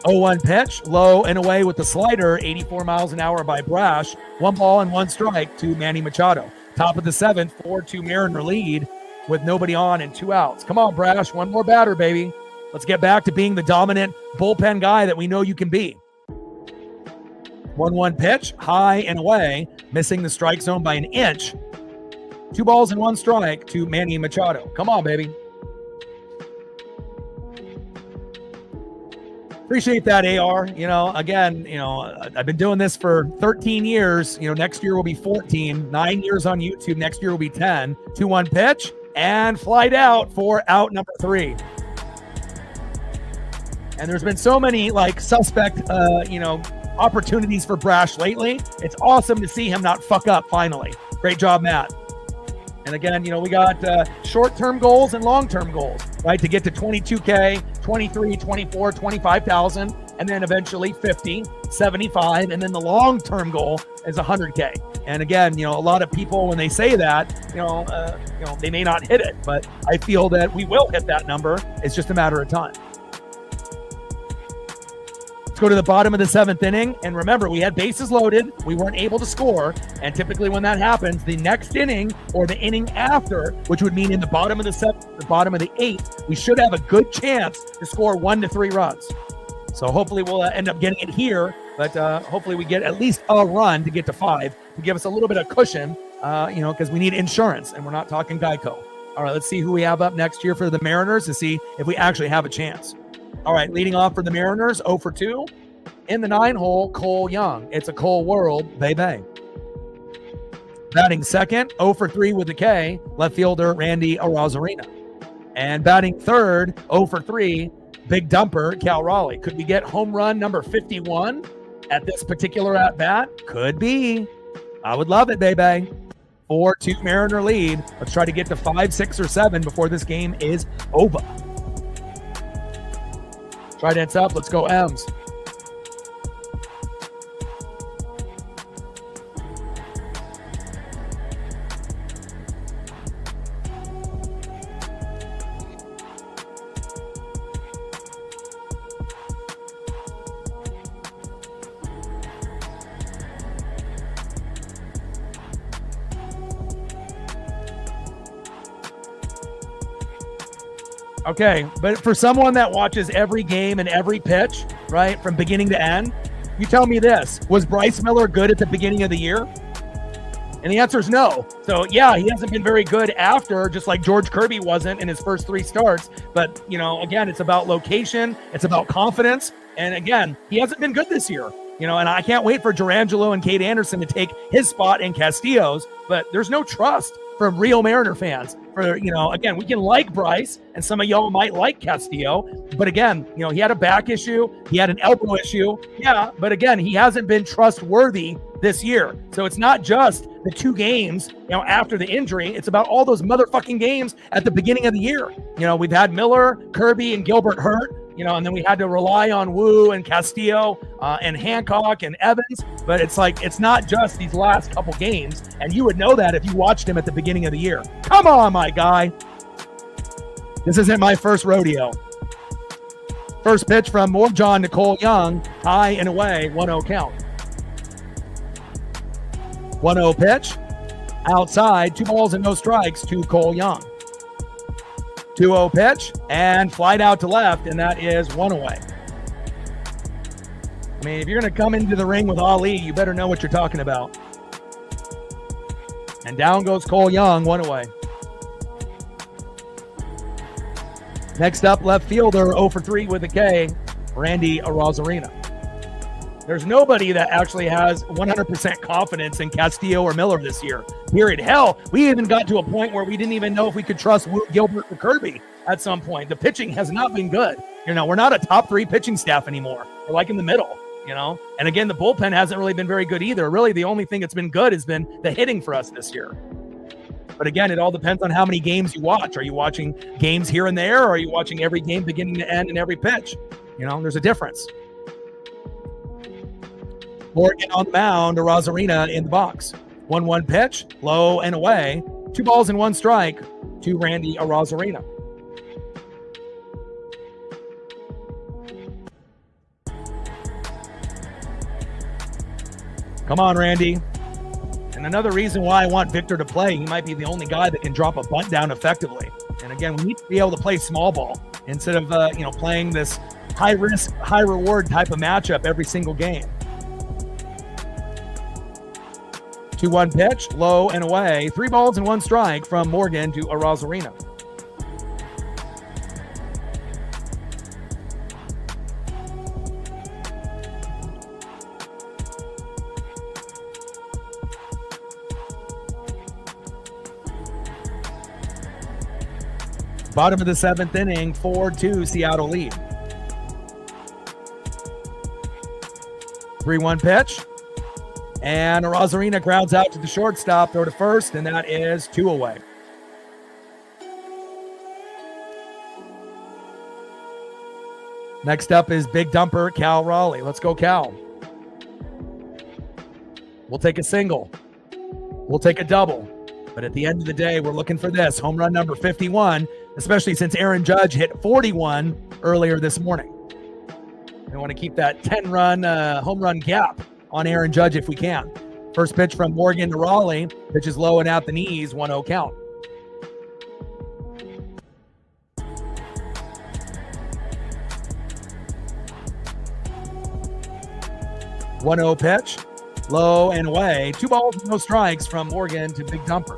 0-1 pitch. Low and away with the slider. 84 miles an hour by Brash. 1 ball and 1 strike to Manny Machado. Top of the 7th. 4-2 Mariner lead with nobody on and 2 outs. Come on, Brash. 1 more batter, baby. Let's get back to being the dominant bullpen guy that we know you can be. 1-1 pitch. High and away. Missing the strike zone by an inch. 2 balls and 1 strike to Manny Machado. Come on, baby. Appreciate that, AR. Again, I've been doing this for 13 years. Next year will be 14. 9 years on YouTube. Next year will be 10. 2-1 pitch and flied out for out number 3. And there's been so many suspect, opportunities for Brash lately. It's awesome to see him not fuck up finally. Great job, Matt. And again, we got short-term goals and long-term goals, right? To get to 22K, 23, 24, 25,000, and then eventually 50, 75, and then the long-term goal is 100K. And again, a lot of people, when they say that, they may not hit it, but I feel that we will hit that number. It's just a matter of time. Go to the bottom of the 7th inning, and remember, we had bases loaded. We weren't able to score, and typically when that happens, the next inning or the inning after, which would mean in the bottom of the 7th, the bottom of the 8th, we should have a good chance to score 1 to 3 runs. So hopefully we'll end up getting it here, but hopefully we get at least a run to get to 5 to give us a little bit of cushion, because we need insurance, and we're not talking Geico. All right, let's see who we have up next year for the Mariners to see if we actually have a chance. All right, leading off for the Mariners, 0 for 2. In the 9-hole, Cole Young. It's a Cole world, baby. Batting second, 0 for 3 with a K, left fielder Randy Arozarena. And batting third, 0 for 3, big dumper, Cal Raleigh. Could we get home run number 51 at this particular at-bat? Could be. I would love it, baby. 4-2 Mariner lead. Let's try to get to 5, 6, or 7 before this game is over. Trident's up. Let's go, M's. Okay, but for someone that watches every game and every pitch, right, from beginning to end, you tell me this. Was Bryce Miller good at the beginning of the year? And the answer is no. So, yeah, he hasn't been very good after, just like George Kirby wasn't in his first 3 starts. But, again, it's about location. It's about confidence. And, again, he hasn't been good this year. And I can't wait for Durangelo and Cade Anderson to take his spot in Castillo's. But there's no trust from real Mariner fans. Again, we can like Bryce, and some of y'all might like Castillo. But, again, he had a back issue. He had an elbow issue. Yeah, but, again, he hasn't been trustworthy this year. So it's not just the 2 games, after the injury. It's about all those motherfucking games at the beginning of the year. We've had Miller, Kirby, and Gilbert hurt, and then we had to rely on Wu and Castillo and Hancock and Evans. But it's not just these last couple games. And you would know that if you watched him at the beginning of the year. Come on, my guy. This isn't my first rodeo. First pitch from Morjon to Cole Young. High and away, 1-0 count. 1-0 pitch, outside, 2 balls and no strikes to Cole Young. 2-0 pitch, and flight out to left, and that is 1 away. I mean, if you're going to come into the ring with Ali, you better know what you're talking about. And down goes Cole Young, 1 away. Next up, left fielder, 0 for 3 with a K, Randy Arozarena. There's nobody that actually has 100% confidence in Castillo or Miller this year, period. Hell, we even got to a point where we didn't even know if we could trust Wu, Gilbert, or Kirby at some point. The pitching has not been good. We're not a top 3 pitching staff anymore. We're like in the middle, And again, the bullpen hasn't really been very good either. Really, the only thing that's been good has been the hitting for us this year. But again, it all depends on how many games you watch. Are you watching games here and there, or are you watching every game beginning to end and every pitch? There's a difference. Morgan on the mound, Arozarena in the box. 1-1 pitch, low and away. 2 balls and 1 strike to Randy Arozarena. Come on, Randy. And another reason why I want Victor to play, he might be the only guy that can drop a bunt down effectively. And again, we need to be able to play small ball instead of, playing this high risk, high reward type of matchup every single game. 2-1 pitch, low and away. 3 balls and 1 strike from Morgan to Arozarena. Bottom of the 7th inning, 4-2 Seattle lead. 3-1 pitch. And Arozarena grounds out to the shortstop, throw to first, and that is 2 away. Next up is big dumper Cal Raleigh. Let's go, Cal. We'll take a single. We'll take a double. But at the end of the day, we're looking for this. Home run number 51, especially since Aaron Judge hit 41 earlier this morning. We want to keep that 10-run home run gap on Aaron Judge if we can. First pitch from Morgan to Raleigh. Pitch is low and out the knees, 1-0 count. One-0 pitch, low and away. 2 balls, no strikes from Morgan to big dumper.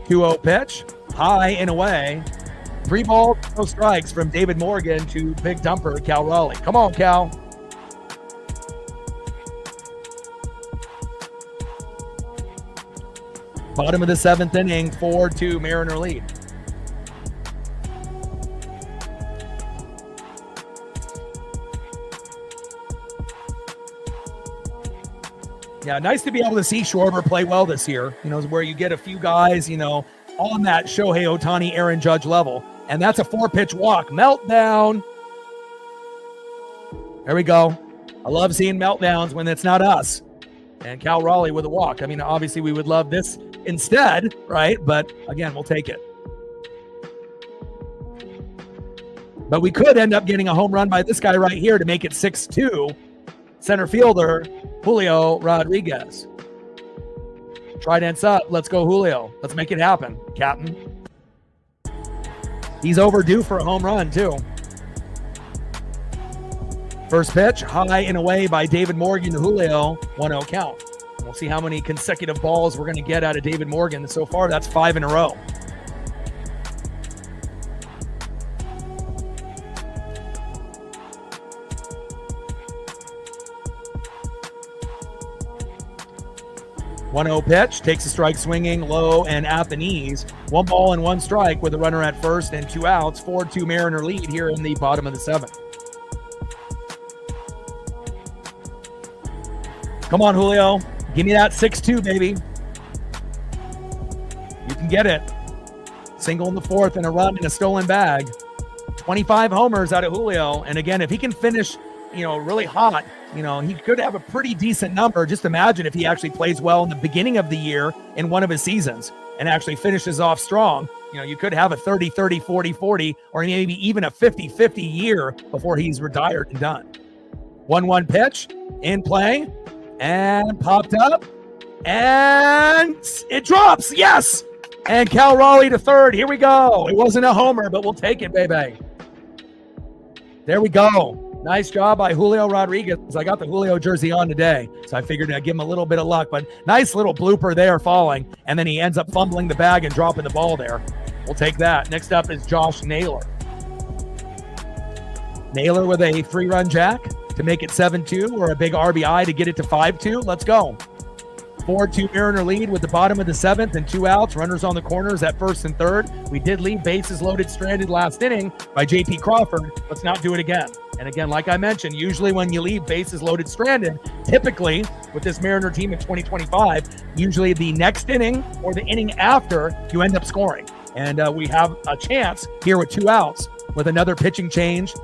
Two-0 pitch, high and away. 3 balls, no strikes from David Morgan to big dumper Cal Raleigh. Come on, Cal. Bottom of the 7th inning, 4-2 Mariner lead. Yeah, nice to be able to see Schwarber play well this year, where you get a few guys, on that Shohei Ohtani, Aaron Judge level. And that's a 4-pitch walk. Meltdown. There we go. I love seeing meltdowns when it's not us. And Cal Raleigh with a walk. I mean, obviously we would love this instead, right? But again, we'll take it. But we could end up getting a home run by this guy right here to make it 6-2. Center fielder, Julio Rodriguez. Trident's up. Let's go, Julio. Let's make it happen, Captain. He's overdue for a home run, too. First pitch, high and away by David Morgan to Julio, 1-0 count. We'll see how many consecutive balls we're going to get out of David Morgan. So far, that's 5 in a row. One-0 pitch, takes a strike swinging, low and at the knees. 1 ball and 1 strike with a runner at first and 2 outs. 4-2 Mariner lead here in the bottom of the 7th. Come on, Julio. Give me that 6-2, baby. You can get it. Single in the 4th and a run in a stolen bag. 25 homers out of Julio. And again, if he can finish, really hot, he could have a pretty decent number. Just imagine if he actually plays well in the beginning of the year in one of his seasons and actually finishes off strong. You could have a 30-30, 40-40, or maybe even a 50-50 year before he's retired and done. 1-1 pitch in play and popped up and it drops. Yes. And Cal Raleigh to third. Here we go. It wasn't a homer, but we'll take it, baby. There we go. Nice job by Julio Rodriguez. I got the Julio jersey on today, so I figured I'd give him a little bit of luck, but nice little blooper there falling, and then he ends up fumbling the bag and dropping the ball there. We'll take that. Next up is Josh Naylor. Naylor with a 3-run jack to make it 7-2, or a big RBI to get it to 5-2. Let's go. 4-2 Mariner lead with the bottom of the 7th and 2 outs. Runners on the corners at first and third. We did leave bases loaded stranded last inning by J.P. Crawford. Let's not do it again. And again, like I mentioned, usually when you leave bases loaded stranded, typically with this Mariner team in 2025, usually the next inning or the inning after, you end up scoring. And we have a chance here with 2 outs with another pitching change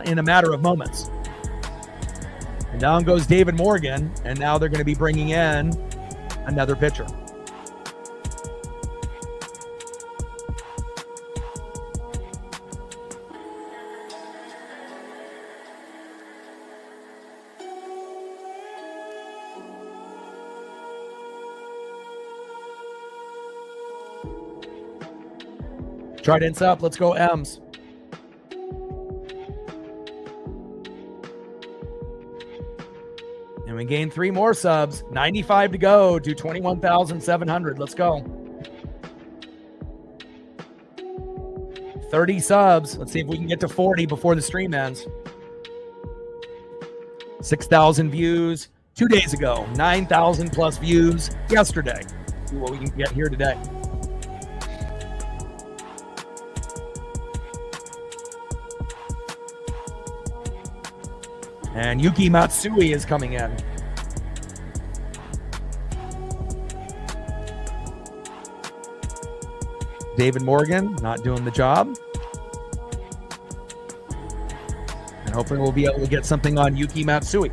in a matter of moments. And down goes David Morgan, and now they're going to be bringing in another pitcher. Trident's up. Let's go, M's. And we gain 3 more subs. 95 to go to 21,700. Let's go. 30 subs. Let's see if we can get to 40 before the stream ends. 6,000 views 2 days ago. 9,000 plus views yesterday. See what we can get here today. And Yuki Matsui is coming in. David Morgan not doing the job. And hopefully we'll be able to get something on Yuki Matsui.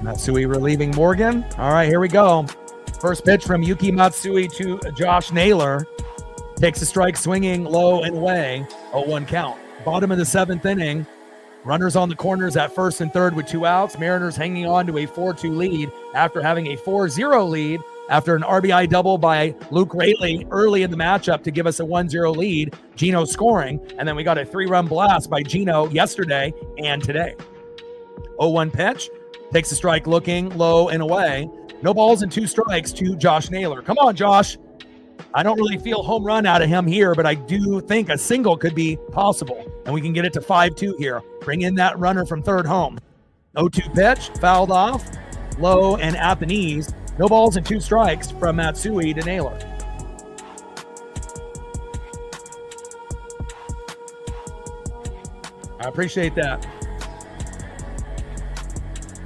Matsui relieving Morgan. All right, here we go. First pitch from Yuki Matsui to Josh Naylor. Takes a strike swinging low and away. 0-1 count. Bottom of the 7th inning. Runners on the corners at first and third with 2 outs. Mariners hanging on to a 4-2 lead after having a 4-0 lead after an RBI double by Luke Raley early in the matchup to give us a 1-0 lead. Gino scoring. And then we got a 3-run blast by Gino yesterday and today. 0-1 pitch. Takes a strike looking low and away. No balls and 2 strikes to Josh Naylor. Come on, Josh. I don't really feel home run out of him here, but I do think a single could be possible. And we can get it to 5-2 here. Bring in that runner from third home. 0-2 pitch, fouled off, low and at the knees. No balls and 2 strikes from Matsui to Naylor. I appreciate that.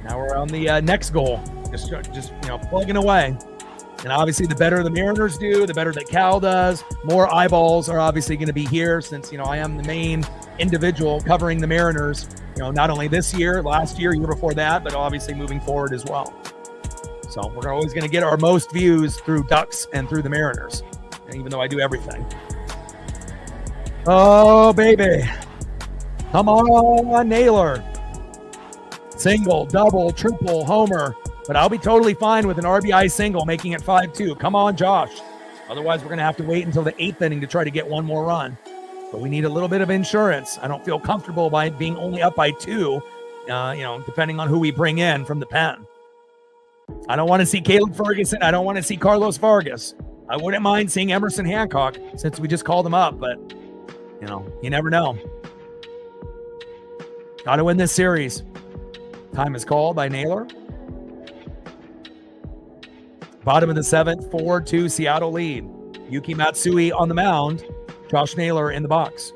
Now we're on the next goal. Just plugging away. And obviously, the better the Mariners do, the better that Cal does. More eyeballs are obviously going to be here since, I am the main individual covering the Mariners, not only this year, last year, year before that, but obviously moving forward as well. So we're always going to get our most views through Ducks and through the Mariners, and even though I do everything. Oh, baby. Come on, Naylor. Single, double, triple, homer. But I'll be totally fine with an RBI single, making it 5-2. Come on, Josh. Otherwise, we're going to have to wait until the 8th inning to try to get one more run. But we need a little bit of insurance. I don't feel comfortable by being only up by 2, depending on who we bring in from the pen. I don't want to see Caleb Ferguson. I don't want to see Carlos Vargas. I wouldn't mind seeing Emerson Hancock since we just called him up, but, you never know. Got to win this series. Time is called by Naylor. Bottom of the 7th, 4-2 Seattle lead. Yuki Matsui on the mound. Josh Naylor in the box.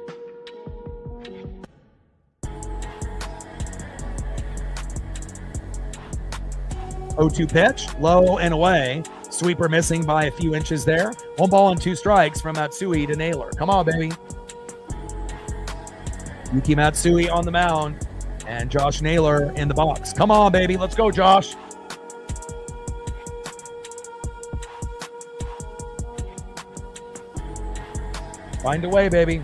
Oh-2 pitch, low and away. Sweeper missing by a few inches there. 1 ball and 2 strikes from Matsui to Naylor. Come on, baby. Yuki Matsui on the mound. And Josh Naylor in the box. Come on, baby. Let's go, Josh. Find a way, baby.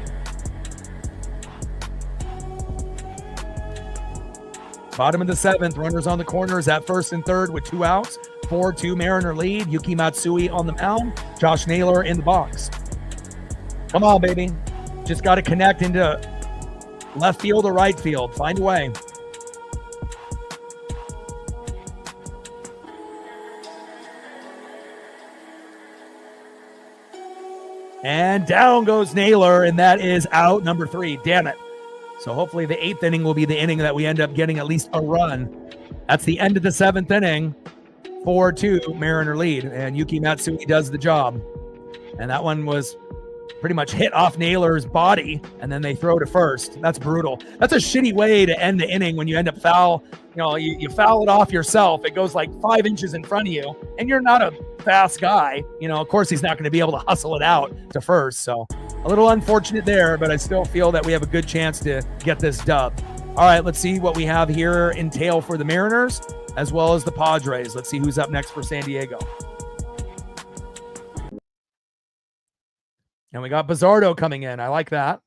Bottom of the 7th, runners on the corners at first and third with 2 outs. 4-2 Mariner lead. Yuki Matsui on the mound. Josh Naylor in the box. Come on, baby. Just got to connect into left field or right field. Find a way. And down goes Naylor, and that is out number 3. Damn it. So hopefully the 8th inning will be the inning that we end up getting at least a run. That's the end of the 7th inning. 4-2 Mariner lead, and Yuki Matsui does the job. And that one was pretty much hit off Naylor's body, and then they throw to first. That's brutal. That's a shitty way to end the inning when you end up foul. You foul it off yourself. It goes like 5 inches in front of you, and you're not a fast guy. Of course, he's not going to be able to hustle it out to first. So a little unfortunate there, but I still feel that we have a good chance to get this dub. All right, let's see what we have here in tail for the Mariners as well as the Padres. Let's see who's up next for San Diego. And we got Bizzardo coming in. I like that.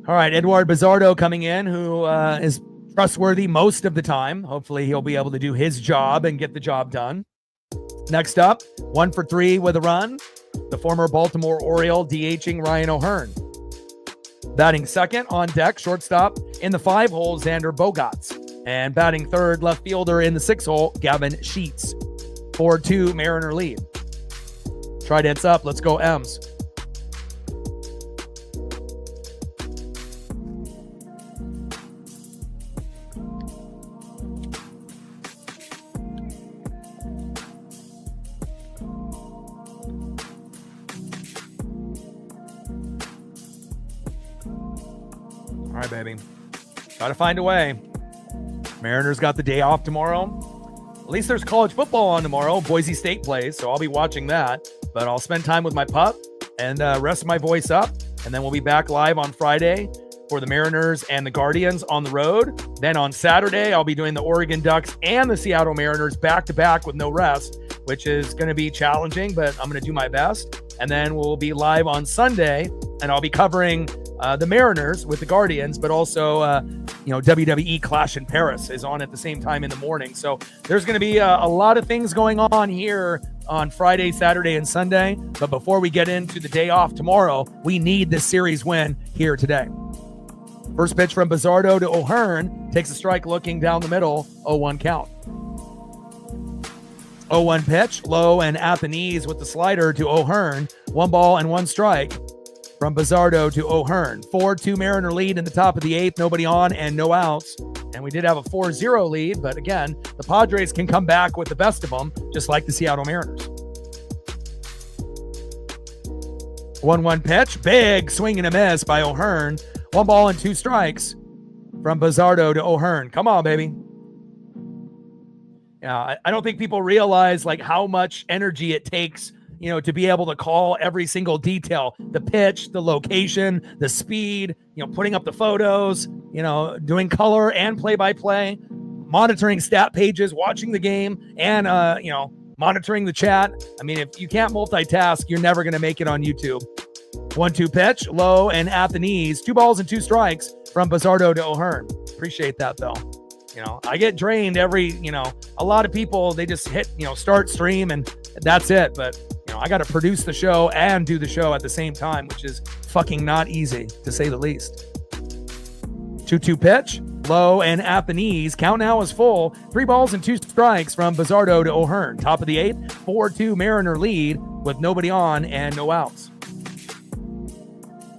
All right, Eduard Bizzardo coming in, who is trustworthy most of the time. Hopefully he'll be able to do his job and get the job done. Next up, 1 for 3 with a run. The former Baltimore Oriole DHing Ryan O'Hearn. Batting second on deck, shortstop in the 5 hole, Xander Bogaerts. And batting third, left fielder in the 6 hole, Gavin Sheets. 4-2 Mariner lead. Trident's up. Let's go, M's. All right, baby. Got to find a way. Mariners got the day off tomorrow. At least there's college football on tomorrow. Boise State plays, so I'll be watching that. But I'll spend time with my pup and rest my voice up. And then we'll be back live on Friday for the Mariners and the Guardians on the road. Then on Saturday, I'll be doing the Oregon Ducks and the Seattle Mariners back-to-back with no rest, which is going to be challenging, but I'm going to do my best. And then we'll be live on Sunday, and I'll be covering the Mariners with the Guardians, but also, WWE Clash in Paris is on at the same time in the morning. So there's going to be a lot of things going on here on Friday, Saturday, and Sunday. But before we get into the day off tomorrow, we need this series win here today. First pitch from Bizzardo to O'Hearn. Takes a strike looking down the middle. 0-1 count. 0-1 pitch, low and at the knees with the slider to O'Hearn. 1 ball and 1 strike. From Bizzardo to O'Hearn. 4-2 Mariner lead in the top of the 8th. Nobody on and no outs. And we did have a 4-0 lead. But again, the Padres can come back with the best of them, just like the Seattle Mariners. 1-1 pitch. Big swing and a miss by O'Hearn. 1 ball and 2 strikes from Bizzardo to O'Hearn. Come on, baby. Yeah, I don't think people realize like how much energy it takes, to be able to call every single detail, the pitch, the location, the speed, putting up the photos, doing color and play-by-play, monitoring stat pages, watching the game, and, monitoring the chat. I mean, if you can't multitask, you're never going to make it on YouTube. 1-2 pitch, low and at the knees. 2 balls and 2 strikes from Bizzardo to O'Hearn. Appreciate that, though. I get drained every, a lot of people, they just hit, start stream and that's it. But, I got to produce the show and do the show at the same time, which is fucking not easy, to say the least. 2-2 pitch, low and at the knees. Count now is full. 3 balls and 2 strikes from Bizzardo to O'Hearn. Top of the 8th, 4-2 Mariner lead with nobody on and no outs.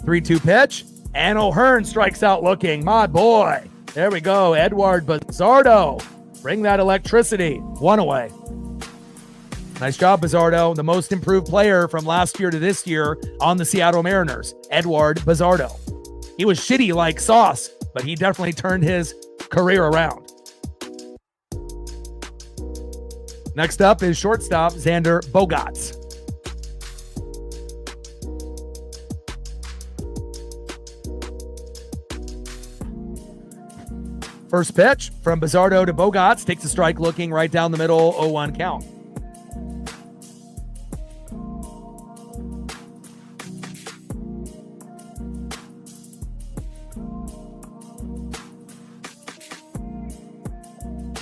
3-2 pitch, and O'Hearn strikes out looking. My boy. There we go. Edward Bizzardo. Bring that electricity. 1 away. Nice job, Bizzardo. The most improved player from last year to this year on the Seattle Mariners. Edward Bizzardo. He was shitty like sauce, but he definitely turned his career around. Next up is shortstop Xander Bogaerts. First pitch from Bizzardo to Bogaerts. Takes a strike looking right down the middle, 0-1 count.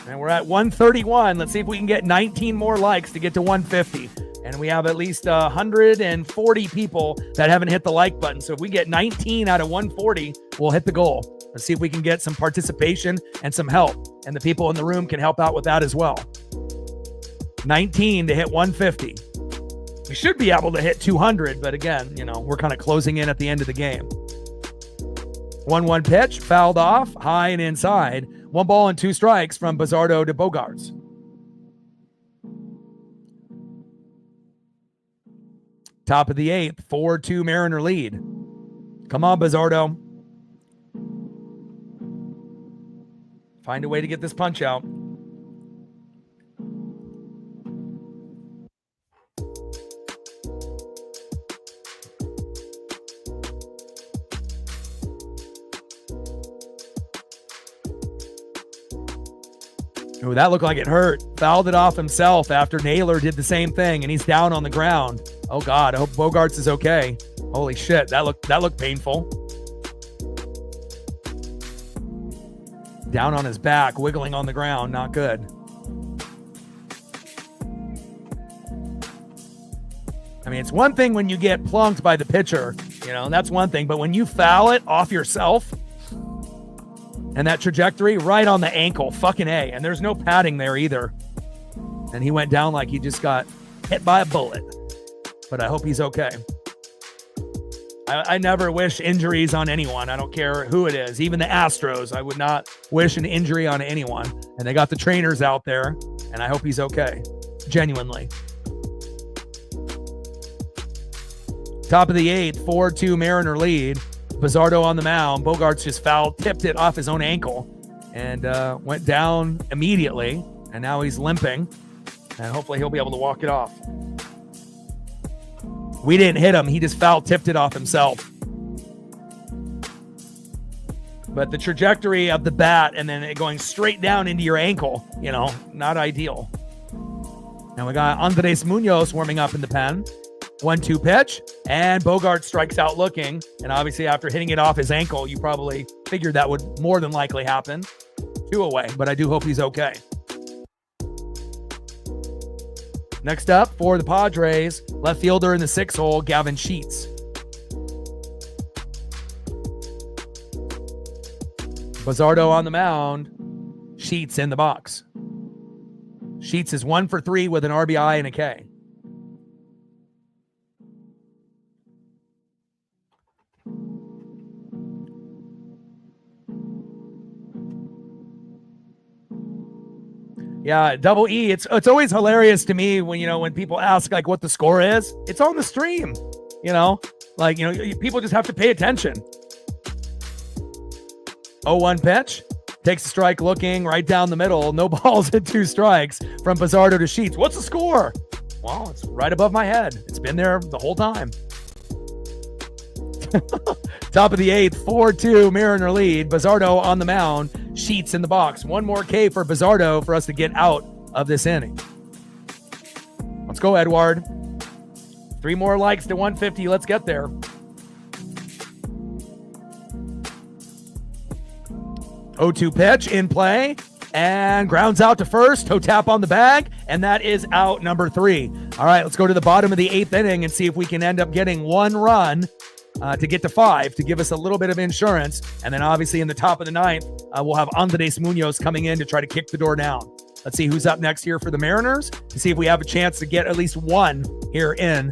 And we're at 131. Let's see if we can get 19 more likes to get to 150. And we have at least 140 people that haven't hit the like button. So if we get 19 out of 140, we'll hit the goal. Let's see if we can get some participation and some help. And the people in the room can help out with that as well. 19 to hit 150. We should be able to hit 200, but again, we're kind of closing in at the end of the game. 1-1 pitch, fouled off, high and inside. 1 ball and 2 strikes from Bizzardo to Bogaerts. Top of the 8th, 4-2 Mariner lead. Come on, Bizzardo. Find a way to get this punch out. Ooh, that looked like it hurt. Fouled it off himself after Naylor did the same thing, and he's down on the ground. Oh, God. I hope Bogaerts is okay. Holy shit. That looked painful. Down on his back, wiggling on the ground. Not good. I mean, it's one thing when you get plunked by the pitcher, that's one thing. But when you foul it off yourself, and that trajectory right on the ankle, fucking A. And there's no padding there either. And he went down like he just got hit by a bullet. But I hope he's okay. I never wish injuries on anyone. I don't care who it is. Even the Astros, I would not wish an injury on anyone. And they got the trainers out there, and I hope he's okay. Genuinely. Top of the 8th, 4-2 Mariner lead. Bizzardo on the mound. Bogaerts just tipped it off his own ankle and went down immediately. And now he's limping. And hopefully he'll be able to walk it off. We didn't hit him. He just tipped it off himself. But the trajectory of the bat and then it going straight down into your ankle, not ideal. And we got Andres Munoz warming up in the pen. 1-2 pitch, and Bogaerts strikes out looking. And obviously after hitting it off his ankle, you probably figured that would more than likely happen. 2 away, but I do hope he's okay. Next up for the Padres, left fielder in the 6 hole, Gavin Sheets. Bizzardo on the mound, Sheets in the box. Sheets is 1 for 3 with an RBI and a K. Yeah, double E. It's always hilarious to me when people ask like what the score is. It's on the stream. People just have to pay attention. 0-1 pitch. Takes a strike looking right down the middle. No balls and 2 strikes from Bizzardo to Sheets. What's the score? Well, it's right above my head. It's been there the whole time. Top of the 8th, 4-2 Mariner lead. Bizzardo on the mound. Sheets in the box. One more K for Bizzardo for us to get out of this inning. Let's go, Edward. 3 more likes to 150. Let's get there. 0-2 pitch in play and grounds out to first. Toe tap on the bag, and that is out number 3. All right, let's go to the bottom of the 8th inning and see if we can end up getting 1 run to get to 5 to give us a little bit of insurance. And then obviously in the top of the 9th, we'll have Andres Munoz coming in to try to kick the door down. Let's see who's up next here for the Mariners to see if we have a chance to get at least 1 here in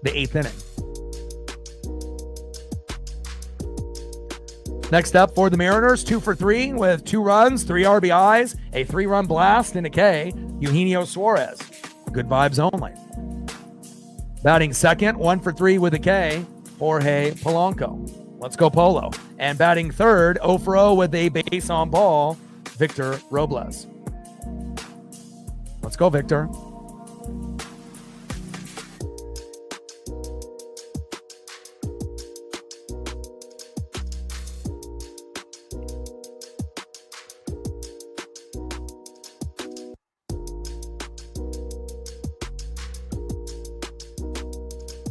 the 8th inning. Next up for the Mariners, 2 for 3 with 2 runs, 3 RBIs, a 3-run blast, and a K, Eugenio Suarez. Good vibes only. Batting second, 1 for 3 with a K, Jorge Polanco. Let's go Polo. And batting third, 0 for 0 with a base on ball, Victor Robles. Let's go, Victor.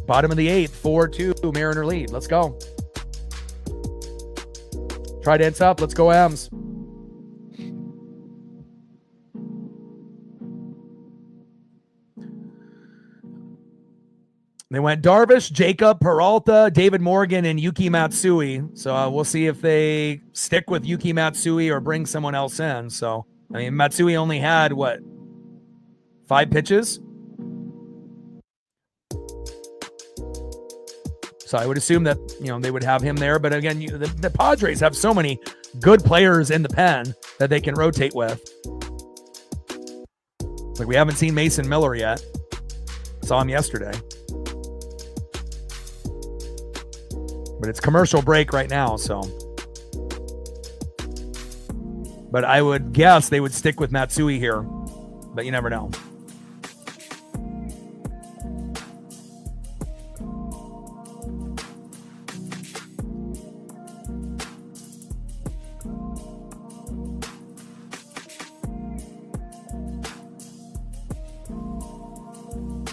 Bottom of the 8th, 4-2 Mariner lead. Let's go. Trident's up. Let's go, M's. They went Darvish, Jacob, Peralta, David Morgan, and Yuki Matsui. So we'll see if they stick with Yuki Matsui or bring someone else in. So, I mean, Matsui only had, 5 pitches? So I would assume that, they would have him there. But again, the Padres have so many good players in the pen that they can rotate with. It's like we haven't seen Mason Miller yet. Saw him yesterday. But it's commercial break right now, so. But I would guess they would stick with Matsui here. But you never know.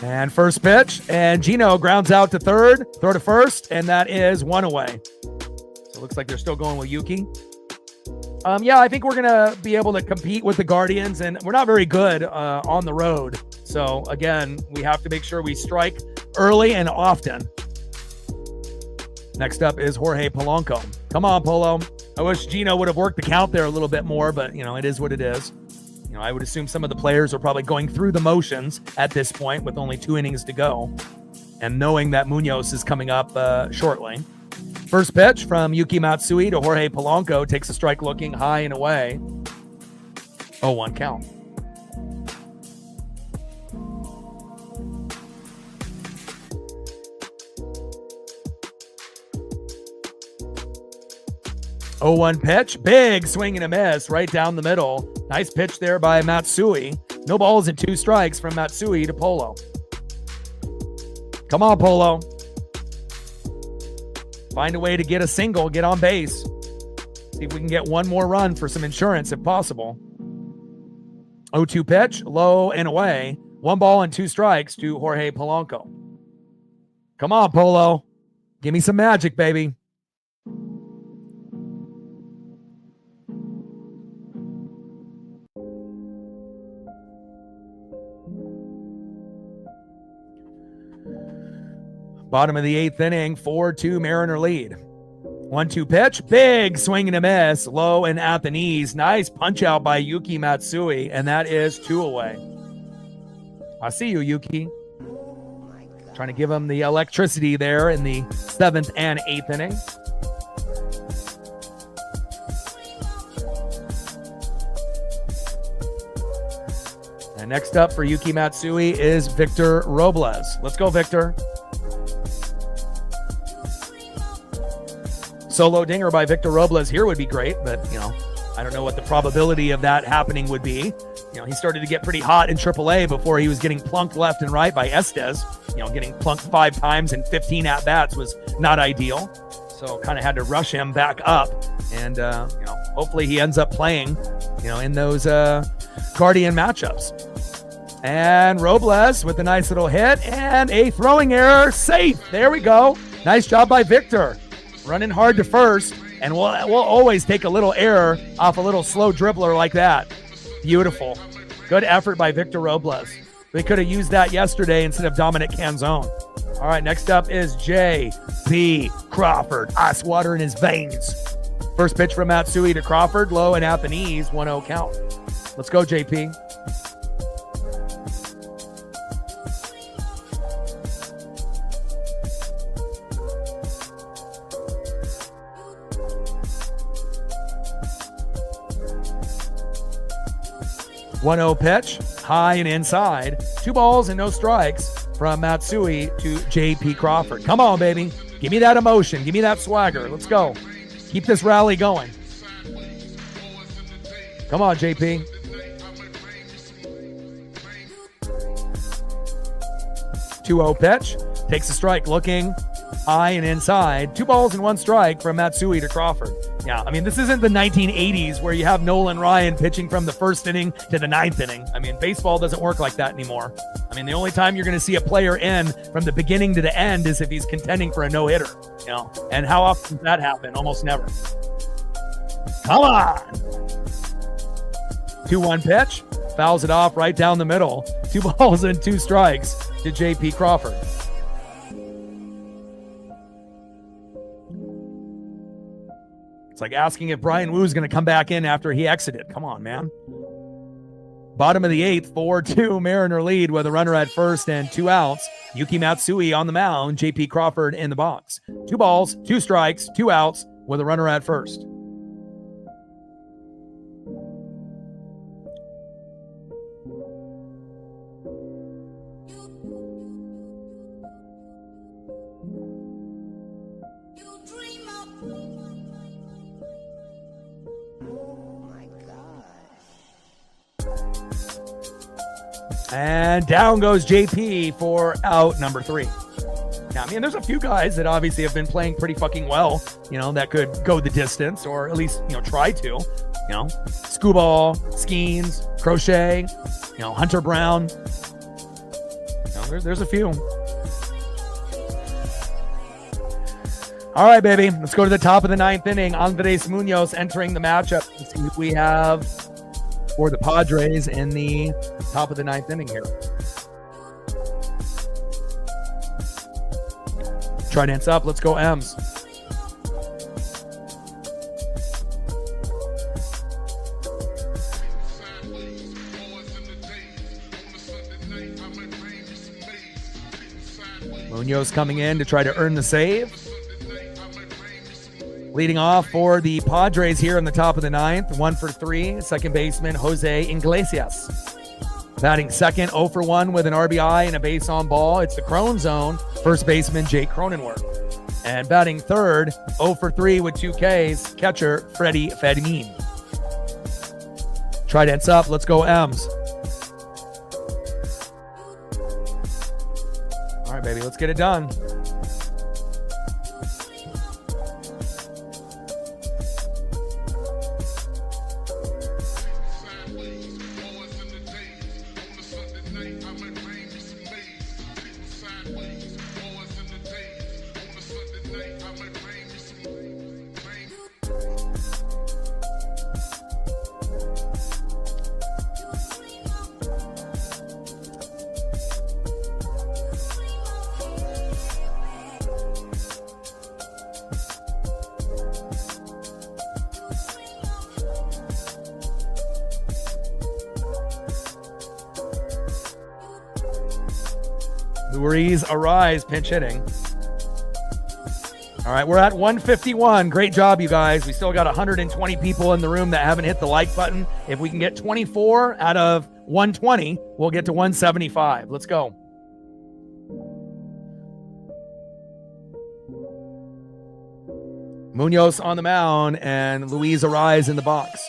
And first pitch, and Gino grounds out to third, throw to first, and that is 1 away. So it looks like they're still going with Yuki. Yeah, I think we're going to be able to compete with the Guardians, and we're not very good on the road. So again, we have to make sure we strike early and often. Next up is Jorge Polanco. Come on, Polo. I wish Gino would have worked the count there a little bit more, but, it is what it is. I would assume some of the players are probably going through the motions at this point with only 2 innings to go and knowing that Munoz is coming up shortly. First pitch from Yuki Matsui to Jorge Polanco takes a strike looking high and away. 0-1 count. Oh, 1 pitch, big swing and a miss right down the middle. Nice pitch there by Matsui. No balls and 2 strikes from Matsui to Polo. Come on, Polo. Find a way to get a single, get on base. See if we can get 1 more run for some insurance if possible. 0-2 pitch, low and away. 1 ball and 2 strikes to Jorge Polanco. Come on, Polo. Give me some magic, baby. Bottom of the 8th inning, 4-2 Mariner lead. 1-2 pitch, big swing and a miss, low and at the knees. Nice punch out by Yuki Matsui, and that is 2 away. I see you, Yuki. Trying to give him the electricity there in the 7th and 8th inning. And next up for Yuki Matsui is Victor Robles. Let's go, Victor. Solo dinger by Victor Robles here would be great, but, I don't know what the probability of that happening would be. he started to get pretty hot in AAA before he was getting plunked left and right by Estes. Getting plunked 5 times and 15 at-bats was not ideal. So kind of had to rush him back up. And, hopefully he ends up playing, in those Guardian matchups. And Robles with a nice little hit and a throwing error. Safe. There we go. Nice job by Victor. Running hard to first. And we'll always take a little error off a little slow dribbler like that. Beautiful. Good effort by Victor Robles. They could have used that yesterday instead of Dominic Canzone. All right, next up is J.P. Crawford. Ice water in his veins. First pitch from Matsui to Crawford. Low and at the knees. 1-0 count. Let's go, J.P. Pitch, high and inside. 2 balls and no strikes from Matsui to J.P. Crawford. Come on, baby. Give me that emotion. Give me that swagger. Let's go. Keep this rally going. Come on, J.P. Pitch. Takes a strike, looking high and inside. 2 balls and 1 strike from Matsui to Crawford. Yeah, I mean, this isn't the 1980s where you have Nolan Ryan pitching from the 1st inning to the 9th inning. I mean, baseball doesn't work like that anymore. I mean, the only time you're going to see a player in from the beginning to the end is if he's contending for a no-hitter, And how often does that happen? Almost never. Come on! 2-1 pitch. Fouls it off right down the middle. 2 balls and 2 strikes to J.P. Crawford. It's like asking if Brian Woo's going to come back in after he exited. Come on, man. Bottom of the 8th, 4-2 Mariner lead with a runner at first and 2 outs. Yuki Matsui on the mound, J.P. Crawford in the box. 2 balls, 2 strikes, 2 outs with a runner at first. And down goes JP for out number 3. Now, I mean, there's a few guys that obviously have been playing pretty fucking well, that could go the distance or at least, try to, Skubal, Skeens, Crochet, Hunter Brown. There's a few. All right, baby. Let's go to the top of the 9th inning. Andres Munoz entering the matchup. Let's see who we have for the Padres in the top of the 9th inning here. Trident's up. Let's go, M's. Munoz coming in to try to earn the save. Leading off for the Padres here in the top of the 9th, 1 for 3, second baseman Jose Iglesias. Batting second, 0 for 1 with an RBI and a base on ball. It's the Crone zone, first baseman Jake Cronenworth. And batting third, 0 for 3 with 2 Ks, catcher Freddie Fermin. Trident's up. Let's go, M's. All right, baby, let's get it done. Luis Arise pinch hitting. All right, we're at 151. Great job, you guys. We still got 120 people in the room that haven't hit the like button. If we can get 24 out of 120, we'll get to 175. Let's go. Munoz on the mound and Luis Arise in the box.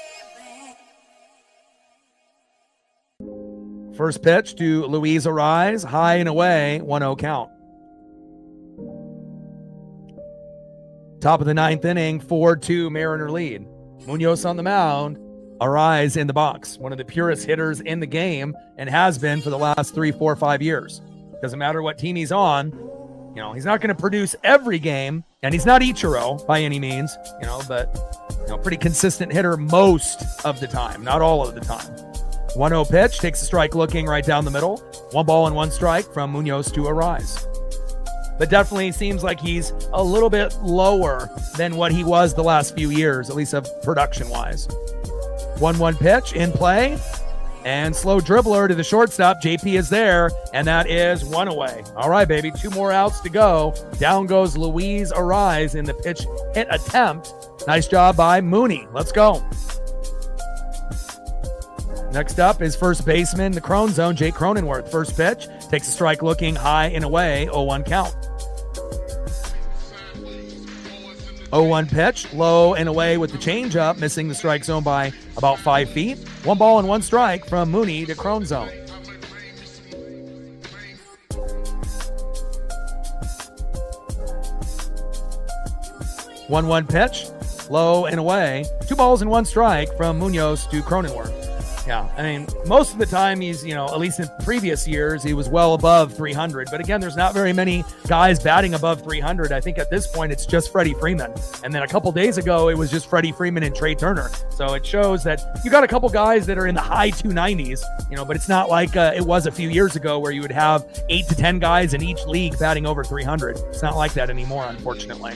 First pitch to Luis Arise, high and away, 1-0 count. Top of the ninth inning, 4-2 Mariner lead. Munoz on the mound, Arise in the box. One of the purest hitters in the game and has been for the last 3, 4, 5 years. Doesn't matter what team he's on. You know, he's not going to produce every game, and he's not Ichiro by any means, you know, but, you know, pretty consistent hitter most of the time, not all of the time. 1-0 pitch, takes a strike looking right down the middle. 1 ball and 1 strike from Munoz to Arise. But definitely seems like he's a little bit lower than what he was the last few years, at least of production-wise. 1-1 pitch in play, and slow dribbler to the shortstop. JP is there, and that is 1 away. All right, baby, 2 more outs to go. Down goes Luis Arise in the pitch hit attempt. Nice job by Mooney. Let's go. Next up is first baseman, the Crone Zone, Jake Cronenworth. First pitch, takes a strike looking high and away, 0-1 count. 0-1 pitch, low and away with the changeup, missing the strike zone by about 5 feet. 1 ball and 1 strike from Mooney to Crone Zone. One pitch, low and away. 2 balls and 1 strike from Munoz to Cronenworth. Yeah, I mean, most of the time he's, you know, at least in previous years, he was well above 300. But again, there's not very many guys batting above 300. I think at this point, it's just Freddie Freeman. And then a couple days ago, it was just Freddie Freeman and Trey Turner. So it shows that you got a couple guys that are in the high 290s, you know, but it's not like it was a few years ago where you would have 8 to 10 guys in each league batting over 300. It's not like that anymore, unfortunately.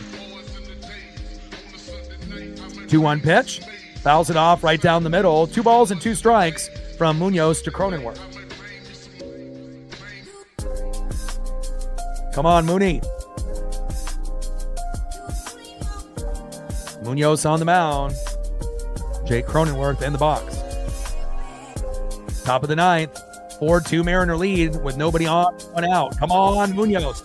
2-1 pitch. Fouls it off right down the middle. 2 balls and 2 strikes from Munoz to Cronenworth. Come on, Mooney. Munoz on the mound. Jake Cronenworth in the box. Top of the ninth. 4-2 Mariner lead with nobody on, 1 out. Come on, Munoz.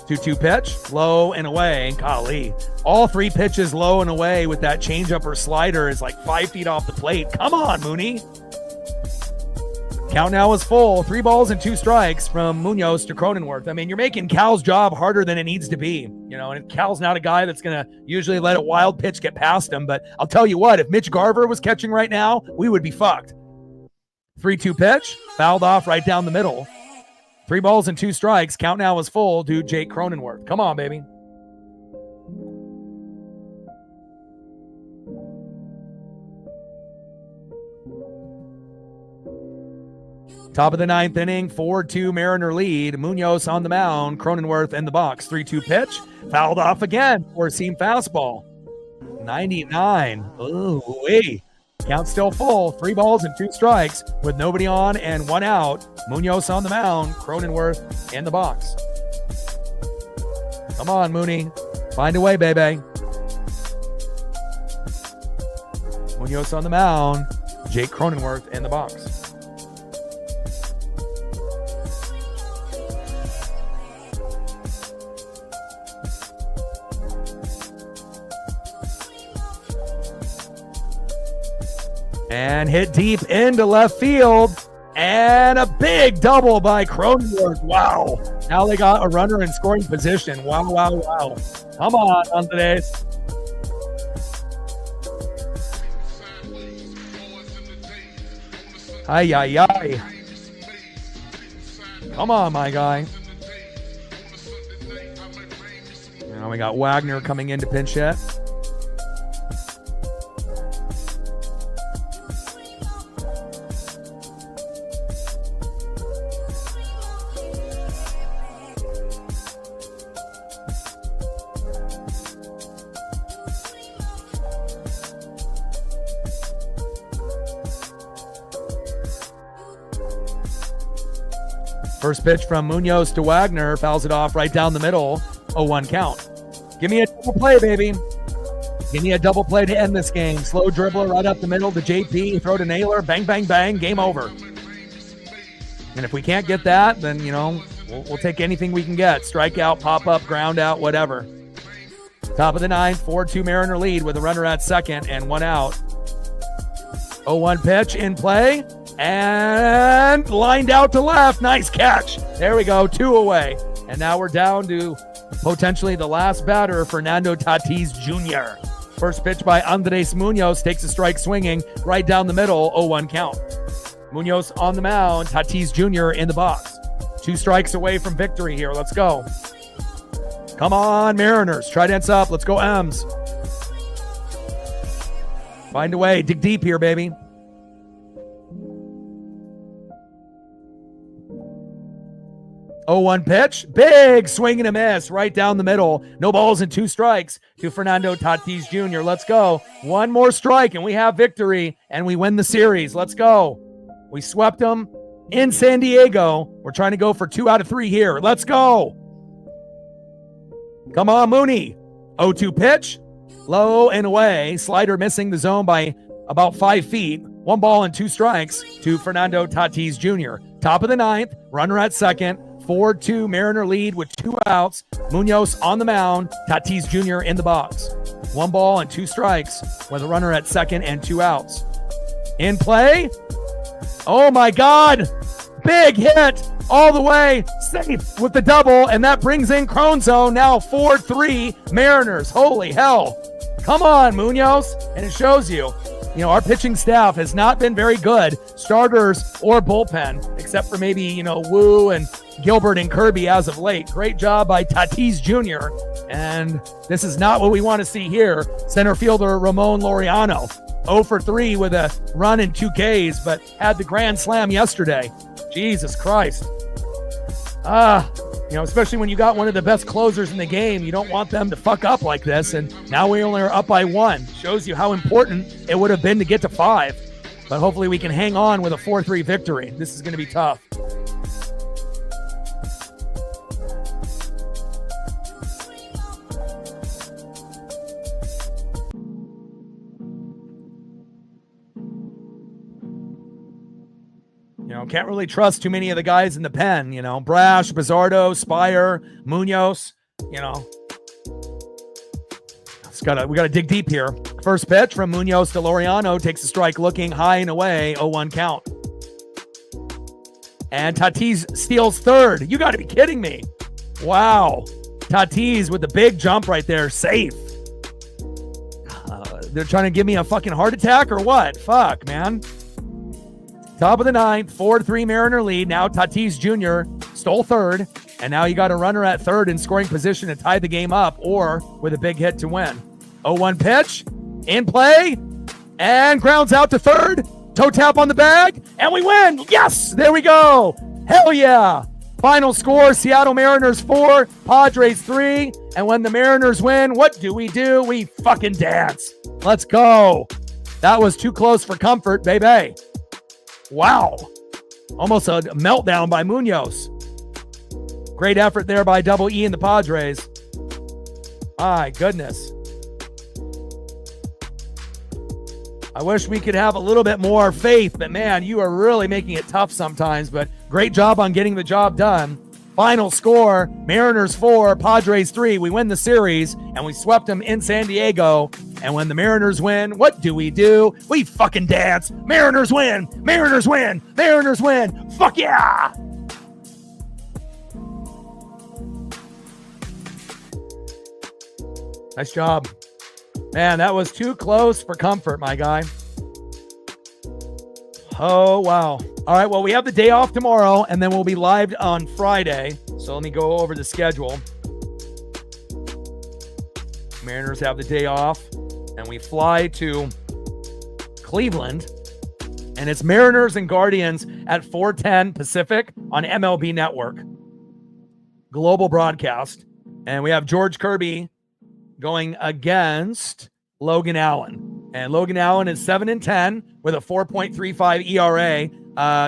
2-2 pitch, low and away. Golly, all 3 pitches low and away with that changeup or slider is like 5 feet off the plate. Come on, Mooney. Count now is full. 3 balls and 2 strikes from Munoz to Cronenworth. I mean, you're making Cal's job harder than it needs to be, you know, and Cal's not a guy that's going to usually let a wild pitch get past him. But I'll tell you what, if Mitch Garver was catching right now, we would be fucked. 3-2 pitch, fouled off right down the middle. 3 balls and 2 strikes. Count now is full to Jake Cronenworth. Come on, baby. Top of the ninth inning, 4-2 Mariner lead. Munoz on the mound, Cronenworth in the box. 3-2 pitch, fouled off again for a seam fastball. 99. Ooh, wait. Count still full. 3 balls and 2 strikes with nobody on and 1 out. Munoz on the mound, Cronenworth in the box. Come on, Mooney. Find a way, baby. Munoz on the mound, Jake Cronenworth in the box. And hit deep into left field. And a big double by Cronenworth. Wow. Now they got a runner in scoring position. Wow, wow, wow. Come on, Andres. Ay, ay, ay. Come on, my guy. Now we got Wagner coming in to pinch hit. First pitch from Munoz to Wagner, fouls it off right down the middle, 0-1 count. Give me a double play, baby. Give me a double play to end this game. Slow dribbler right up the middle to JP, throw to Naylor, bang, bang, bang, game over. And if we can't get that, then, you know, we'll take anything we can get. Strikeout, pop-up, ground out, whatever. Top of the ninth, 4-2 Mariner lead with a runner at second and 1 out. 0-1 pitch in play and lined out to left. Nice catch. There we go. 2 away. And now we're down to potentially the last batter, Fernando Tatis Jr. First pitch by Andres Munoz takes a strike swinging right down the middle. 0-1 count. Munoz on the mound. Tatis Jr. in the box. 2 strikes away from victory here. Let's go. Come on, Mariners. Trident's up. Let's go, M's. Find a way. Dig deep here, baby. Oh, 1 pitch. Big swing and a miss right down the middle. No balls and 2 strikes to Fernando Tatis Jr. Let's go. 1 more strike and we have victory and we win the series. Let's go. We swept them in San Diego. We're trying to go for 2 out of 3 here. Let's go. Come on, Mooney. 0-2 pitch. Low and away. Slider missing the zone by about 5 feet. 1 ball and 2 strikes to Fernando Tatis Jr. Top of the 9th. Runner at second. 4-2 Mariner lead with 2 outs. Munoz on the mound. Tatis Jr. in the box. 1 ball and 2 strikes with a runner at second and 2 outs. In play. Oh my God. Big hit all the way. Safe with the double. And that brings in Cronzo. Now 4-3 Mariners. Holy hell. Come on, Munoz. And it shows you. Our pitching staff has not been very good, starters or bullpen, except for maybe, Wu and Gilbert and Kirby as of late. Great job by Tatis Jr. And this is not what we want to see here. Center fielder Ramon Laureano, 0 for 3 with a run and 2 Ks, but had the grand slam yesterday. Jesus Christ. Especially when you got one of the best closers in the game, you don't want them to fuck up like this. And now we only are up by 1. Shows you how important it would have been to get to 5. But hopefully we can hang on with a 4-3 victory. This is going to be tough. Can't really trust too many of the guys in the pen, Brash, Bizzardo, Spire, Munoz, we got to dig deep here. First pitch from Munoz to Laureano takes a strike looking high and away, 0-1 count. And Tatis steals third. You got to be kidding me. Wow. Tatis with the big jump right there. Safe. They're trying to give me a fucking heart attack or what? Fuck, man. Top of the 9th, 4-3 Mariner lead. Now Tatis Jr. stole third, and now you got a runner at third in scoring position to tie the game up or with a big hit to win. 0-1 pitch, in play, and grounds out to third. Toe tap on the bag, and we win. Yes, there we go. Hell yeah. Final score, Seattle Mariners 4, Padres 3. And when the Mariners win, what do? We fucking dance. Let's go. That was too close for comfort, baby. Wow. Almost a meltdown by Munoz. Great effort there by Double E and the Padres. My goodness. I wish we could have a little bit more faith, but man, you are really making it tough sometimes. But great job on getting the job done. Final score, Mariners 4, Padres 3. We win the series, and we swept them in San Diego. And when the Mariners win, what do? We fucking dance. Mariners win. Mariners win. Mariners win. Fuck yeah. Nice job. Man, that was too close for comfort, my guy. Oh, wow. All right, well, we have the day off tomorrow, and then we'll be live on Friday. So let me go over the schedule. Mariners have the day off, and we fly to Cleveland. And it's Mariners and Guardians at 4:10 Pacific on MLB Network. Global broadcast. And we have George Kirby going against Logan Allen. And Logan Allen is 7-10 with a 4.35 ERA.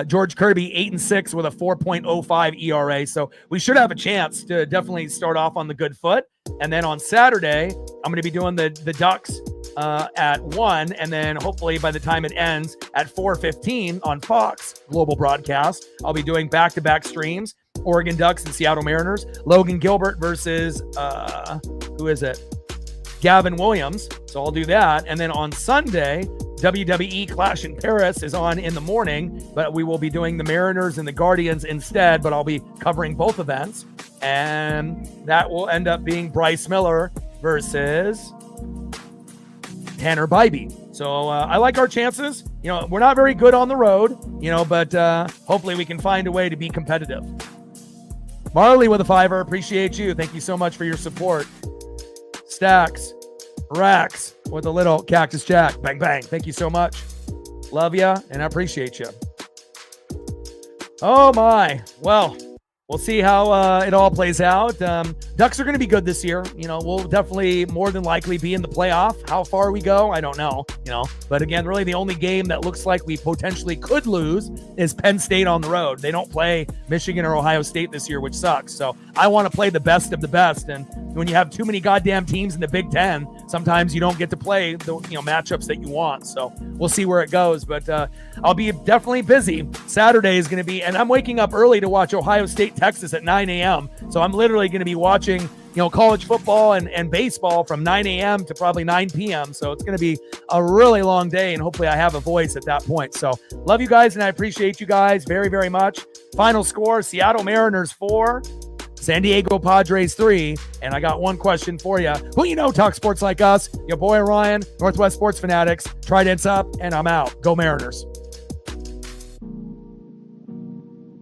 George Kirby 8-6 with a 4.05 ERA. So we should have a chance to definitely start off on the good foot. And then on Saturday, I'm going to be doing the Ducks at 1. And then hopefully by the time it ends at 4:15 on Fox Global Broadcast, I'll be doing back-to-back streams. Oregon Ducks and Seattle Mariners. Logan Gilbert versus, who is it? Gavin Williams. So I'll do that. And then on Sunday, WWE Clash in Paris is on in the morning, but we will be doing the Mariners and the Guardians instead, but I'll be covering both events. And that will end up being Bryce Miller versus Tanner Bybee. So I like our chances. We're not very good on the road, but hopefully we can find a way to be competitive. Marley with a $5. Appreciate you. Thank you so much for your support. Stacks, Rax with a little Cactus Jack. Bang, bang. Thank you so much. Love ya, and I appreciate you. Oh, my. Well, we'll see how it all plays out. Ducks are going to be good this year. We'll definitely more than likely be in the playoff. How far we go, I don't know. But again, really the only game that looks like we potentially could lose is Penn State on the road. They don't play Michigan or Ohio State this year, which sucks. So I want to play the best of the best. And when you have too many goddamn teams in the Big Ten, sometimes you don't get to play the matchups that you want. So we'll see where it goes. But I'll be definitely busy. Saturday is going to be, and I'm waking up early to watch Ohio State, Texas at 9 a.m. So I'm literally going to be watching, college football and baseball from 9 a.m. to probably 9 p.m. So it's going to be a really long day, and hopefully I have a voice at that point. So love you guys, and I appreciate you guys very, very much. Final score, Seattle Mariners 4, San Diego Padres 3. And I got one question for you. Who talk sports like us? Your boy Ryan, Northwest Sports Fanatics. Tridents up, and I'm out. Go Mariners.